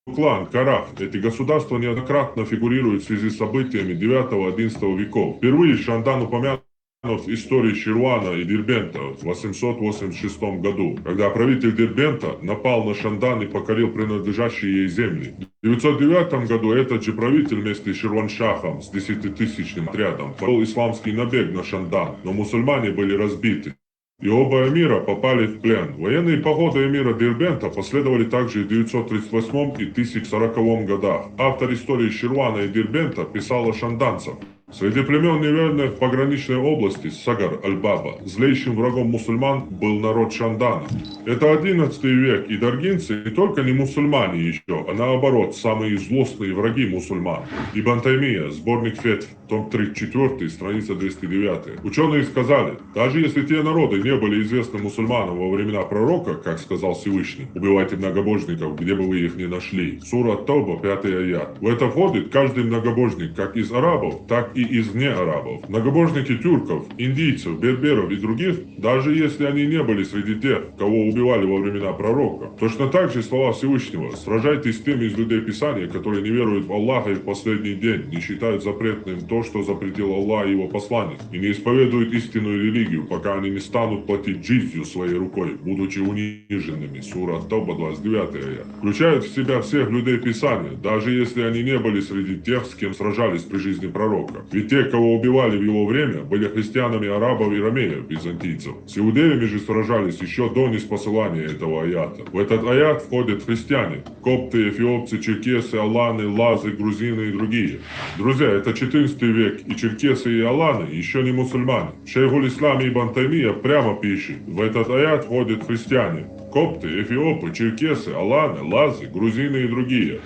Зуклан, Карах. Эти государства неоднократно фигурируют в связи с событиями 9-11 веков. Впервые Шандан упомянут в истории Ширвана и Дербента в 886 году, когда правитель Дербента напал на Шандан и покорил принадлежащие ей земли. В 909 году этот же правитель вместе с Ширваншахом с 10-тысячным отрядом повел исламский набег на Шандан, но мусульмане были разбиты. И оба эмира попали в плен. Военные походы эмира Дербента последовали также и в 938 и 1040 годах. Автор истории Ширвана и Дербента писал о шанданцах. Среди племен неверных в пограничной области Сагар Аль-Баба злейшим врагом мусульман был народ Шандана. Это 11 век, и даргинцы не только не мусульмане еще, а наоборот, самые злостные враги мусульман. Ибн Таймия, сборник Фетв, том 34, страница 209. Ученые сказали, даже если те народы не были известны мусульманам во времена пророка, как сказал Всевышний, убивайте многобожников, где бы вы их ни нашли. Сура Ат-Тауба, 5 аят. В это входит каждый многобожник, как из арабов, так и из неарабов. Многобожники тюрков, индийцев, берберов и других, даже если они не были среди тех, кого убивали во времена пророка. Точно так же слова Всевышнего: сражайтесь с теми из людей Писания, которые не веруют в Аллаха и в последний день, не считают запретным то, что запретил Аллах и его посланник, и не исповедуют истинную религию, пока они не станут платить джизью своей рукой, будучи униженными. Сура Ат-Тауба, 29 аят. Включают в себя всех людей Писания, даже если они не были среди тех, с кем сражались при жизни пророка. Ведь те, кого убивали в его время, были христианами арабов и ромеев, византийцев. С иудеями же сражались еще до ниспосылания этого аята. В этот аят входят христиане: копты, эфиопцы, черкесы, аланы, лазы, грузины и другие. Друзья, это 14 век, и черкесы и аланы еще не мусульмане. Шейхуль-Ислам Ибн Таймия прямо пишет: в этот аят входят христиане: копты, эфиопы, черкесы, аланы, лазы, грузины и другие.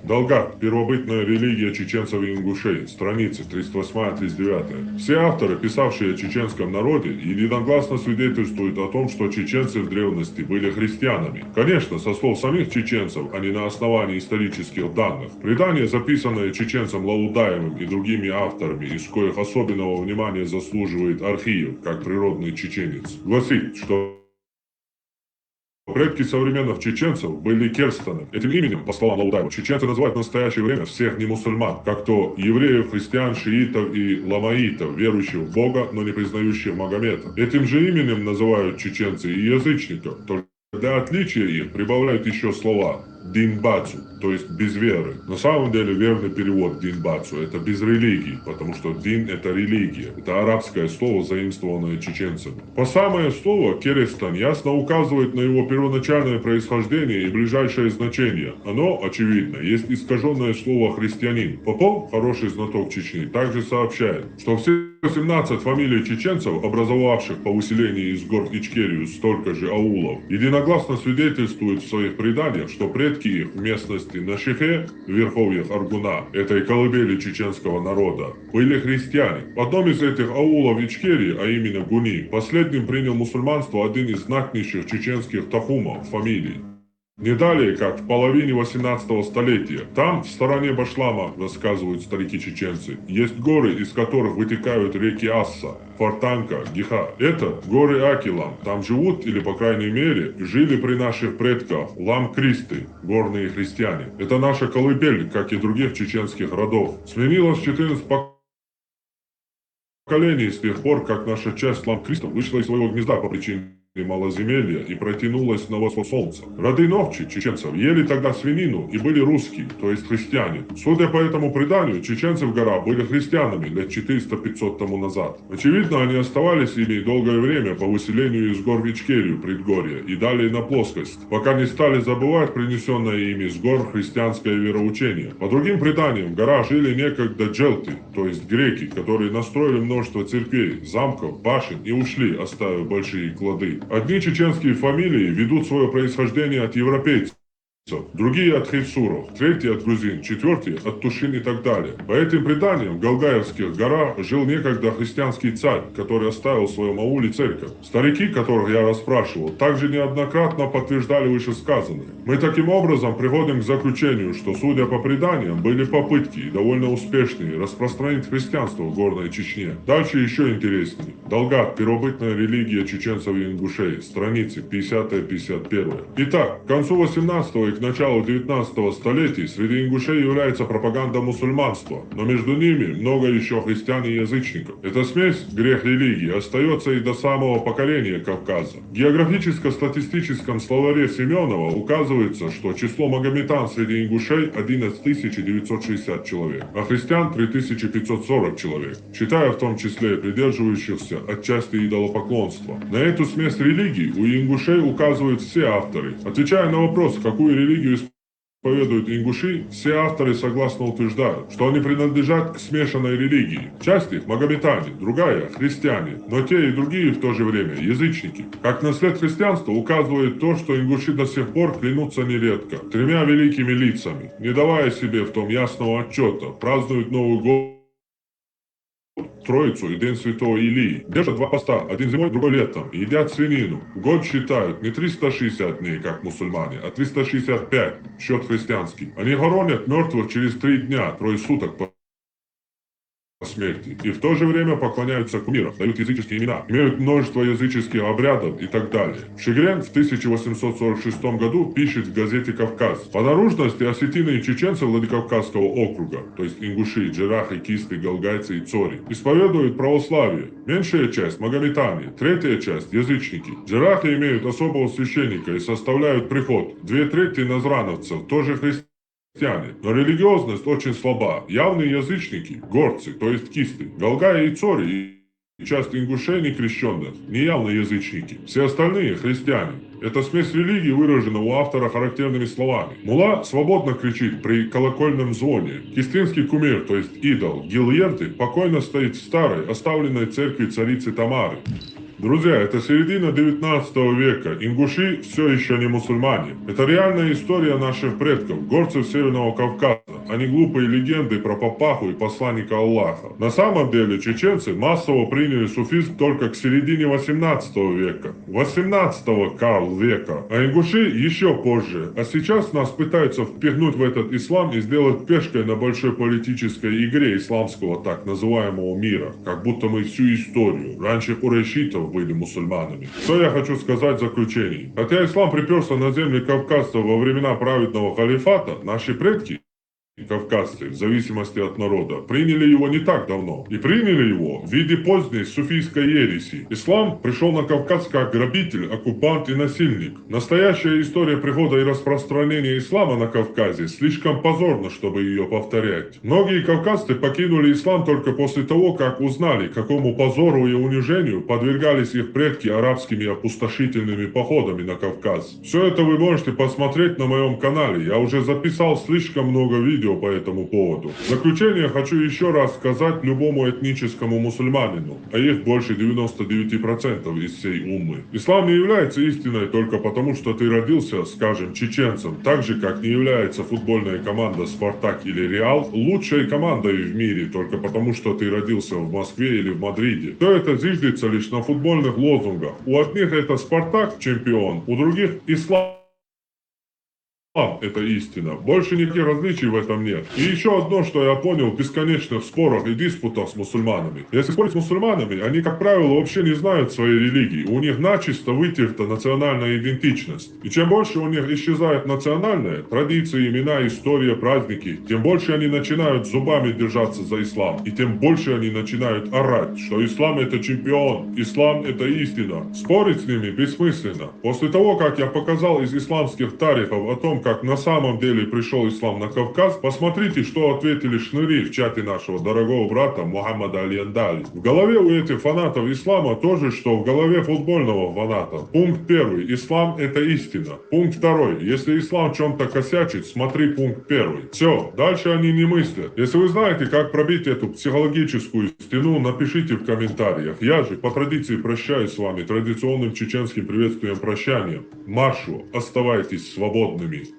Долгак. Первобытная религия чеченцев и ингушей. Страницы 38-39. Все авторы, писавшие о чеченском народе, единогласно свидетельствуют о том, что чеченцы в древности были христианами. Конечно, со слов самих чеченцев, а не на основании исторических данных. Предание, записанное чеченцем Лаудаевым и другими авторами, из коих особенного внимания заслуживает Архиев, как природный чеченец, гласит, что предки современных чеченцев были керстаны. Этим именем, по словам Лаудаева, чеченцы называют в настоящее время всех немусульман, как то евреев, христиан, шиитов и ламаитов, верующих в Бога, но не признающих Магомета. Этим же именем называют чеченцы и язычников, только для отличия их прибавляют еще слова «динбацу», то есть «без веры». На самом деле верный перевод «динбацу» — это «без религии», потому что «дин» — это религия. Это арабское слово, заимствованное чеченцами. По самое слово «керестан» ясно указывает на его первоначальное происхождение и ближайшее значение. Оно, очевидно, есть искаженное слово «христианин». Попов, хороший знаток Чечни, также сообщает, что все 17 фамилий чеченцев, образовавших по выселению из гор Ичкерию столько же аулов, единогласно свидетельствуют в своих преданиях, что предки предки их в местности Нашихе, в верховьях Аргуна, этой колыбели чеченского народа, были христиане. В одном из этих аулов Ичкерии, а именно Гуни, последним принял мусульманство один из знатнейших чеченских тахумов фамилий. Не далее, как в половине 18 столетия. Там, в стороне Башлама, рассказывают старики-чеченцы, есть горы, из которых вытекают реки Асса, Фортанка, Гиха. Это горы Акилам. Там живут, или по крайней мере, жили при наших предках Лам-Кристы, горные христиане. Это наша колыбель, как и других чеченских родов. Сменилось 14 поколений с тех пор, как наша часть Лам-Кристов вышла из своего гнезда по причине малоземелья и протянулась на восход солнца. Роды Новчи, чеченцев, ели тогда свинину и были русские, то есть христиане. Судя по этому преданию, чеченцы в горах были христианами лет 400-500 тому назад. Очевидно, они оставались ими долгое время по выселению из гор в Ичкерию, предгорье, и далее на плоскость, пока не стали забывать принесенное ими с гор христианское вероучение. По другим преданиям, в горах жили некогда джелты, то есть греки, которые настроили множество церквей, замков, башен и ушли, оставив большие клады. Одни чеченские фамилии ведут свое происхождение от европейцев, другие от хейсуров, третьи от грузин, четвертые от тушин и так далее. По этим преданиям в Галгаевских горах жил некогда христианский царь, который оставил в своем ауле церковь. Старики, которых я расспрашивал, также неоднократно подтверждали вышесказанное. Мы таким образом приходим к заключению, что, судя по преданиям, были попытки, и довольно успешные, распространить христианство в горной Чечне. Дальше еще интереснее. Далгат, первобытная религия чеченцев и ингушей, страницы 50-51. Итак, к концу 18 и к началу 19 столетий среди ингушей является пропаганда мусульманства, но между ними много еще христиан и язычников. Эта смесь, грех религии, остается и до самого покорения Кавказа. В географическо-статистическом словаре Семенова указывается, что число магометан среди ингушей 11 960 человек, а христиан 3540 человек, считая в том числе придерживающихся отчасти идолопоклонства. На эту смесь религий у ингушей указывают все авторы. Отвечая на вопрос, какую религию исповедуют ингуши, все авторы согласно утверждают, что они принадлежат к смешанной религии. Часть их магометане, другая христиане, но те и другие в то же время язычники. Как наслед христианства указывает то, что ингуши до сих пор клянутся нередко тремя великими лицами, не давая себе в том ясного отчета, празднуют Новый год, Троицу и День Святого Илии. Держат два поста, один зимой, другой летом, и едят свинину. Год считают не 360 дней, как мусульмане, а 365, счет христианский. Они хоронят мертвых через 3 дня, трое суток по смерти, и в то же время поклоняются кумирам, дают языческие имена, имеют множество языческих обрядов и так далее. Шигрен в 1846 году пишет в газете «Кавказ». По наружности осетины и чеченцы Владикавказского округа, то есть ингуши, джерахи, кисты, галгайцы и цори, исповедуют православие. Меньшая часть – магометане, третья часть – язычники. Джерахи имеют особого священника и составляют приход. 2/3 назрановцев тоже христиане. Но религиозность очень слаба. Явные язычники, горцы, то есть кисты, галгаи и цори, и часть ингушей некрещенных, неявные язычники. Все остальные христиане. Эта смесь религий выражена у автора характерными словами. Мула свободно кричит при колокольном звоне. Кистинский кумир, то есть идол, Гильерты, покойно стоит в старой, оставленной церкви царицы Тамары. Друзья, это середина 19 века. Ингуши все еще не мусульмане. Это реальная история наших предков, горцев Северного Кавказа, а не глупые легенды про папаху и посланника Аллаха. На самом деле чеченцы массово приняли суфизм только к середине 18 века. 18 Карл века. А ингуши еще позже. А сейчас нас пытаются впихнуть в этот ислам и сделать пешкой на большой политической игре исламского так называемого мира. Как будто мы всю историю. Раньше курайшитов были мусульманами. Что я хочу сказать в заключении? Хотя ислам приперся на земли кавказцев во времена праведного халифата, наши предки, кавказцы, в зависимости от народа, приняли его не так давно. И приняли его в виде поздней суфийской ереси. Ислам пришел на Кавказ как грабитель, оккупант и насильник. Настоящая история прихода и распространения ислама на Кавказе слишком позорна, чтобы ее повторять. Многие кавказцы покинули ислам только после того, как узнали, какому позору и унижению подвергались их предки арабскими опустошительными походами на Кавказ. Все это вы можете посмотреть на моем канале. Я уже записал слишком много видео видео по этому поводу. В заключение хочу еще раз сказать любому этническому мусульманину, а их больше 99% из всей уммы. Ислам не является истиной только потому, что ты родился, скажем, чеченцем, так же, как не является футбольная команда «Спартак» или «Реал» лучшей командой в мире только потому, что ты родился в Москве или в Мадриде. Все это зиждется лишь на футбольных лозунгах. У одних это «Спартак» чемпион, у других «Ислам». Это истина. Больше никаких различий в этом нет. И еще одно, что я понял в бесконечных спорах и диспутах с мусульманами. Если спорить с мусульманами, они, как правило, вообще не знают своей религии. У них начисто вытерта национальная идентичность. И чем больше у них исчезает национальное, традиции, имена, история, праздники, тем больше они начинают зубами держаться за ислам. И тем больше они начинают орать, что ислам это чемпион, ислам это истина. Спорить с ними бессмысленно. После того, как я показал из исламских тарихов о том, как на самом деле пришел ислам на Кавказ, посмотрите, что ответили шныри в чате нашего дорогого брата Мухаммада Аль-Яндали. В голове у этих фанатов ислама то же, что в голове футбольного фаната. Пункт 1. Ислам это истина. Пункт 2. Если ислам в чем-то косячит, смотри пункт 1. Все, дальше они не мыслят. Если вы знаете, как пробить эту психологическую стену, напишите в комментариях. Я же по традиции прощаюсь с вами традиционным чеченским приветствием прощанием. Маршу, оставайтесь свободными.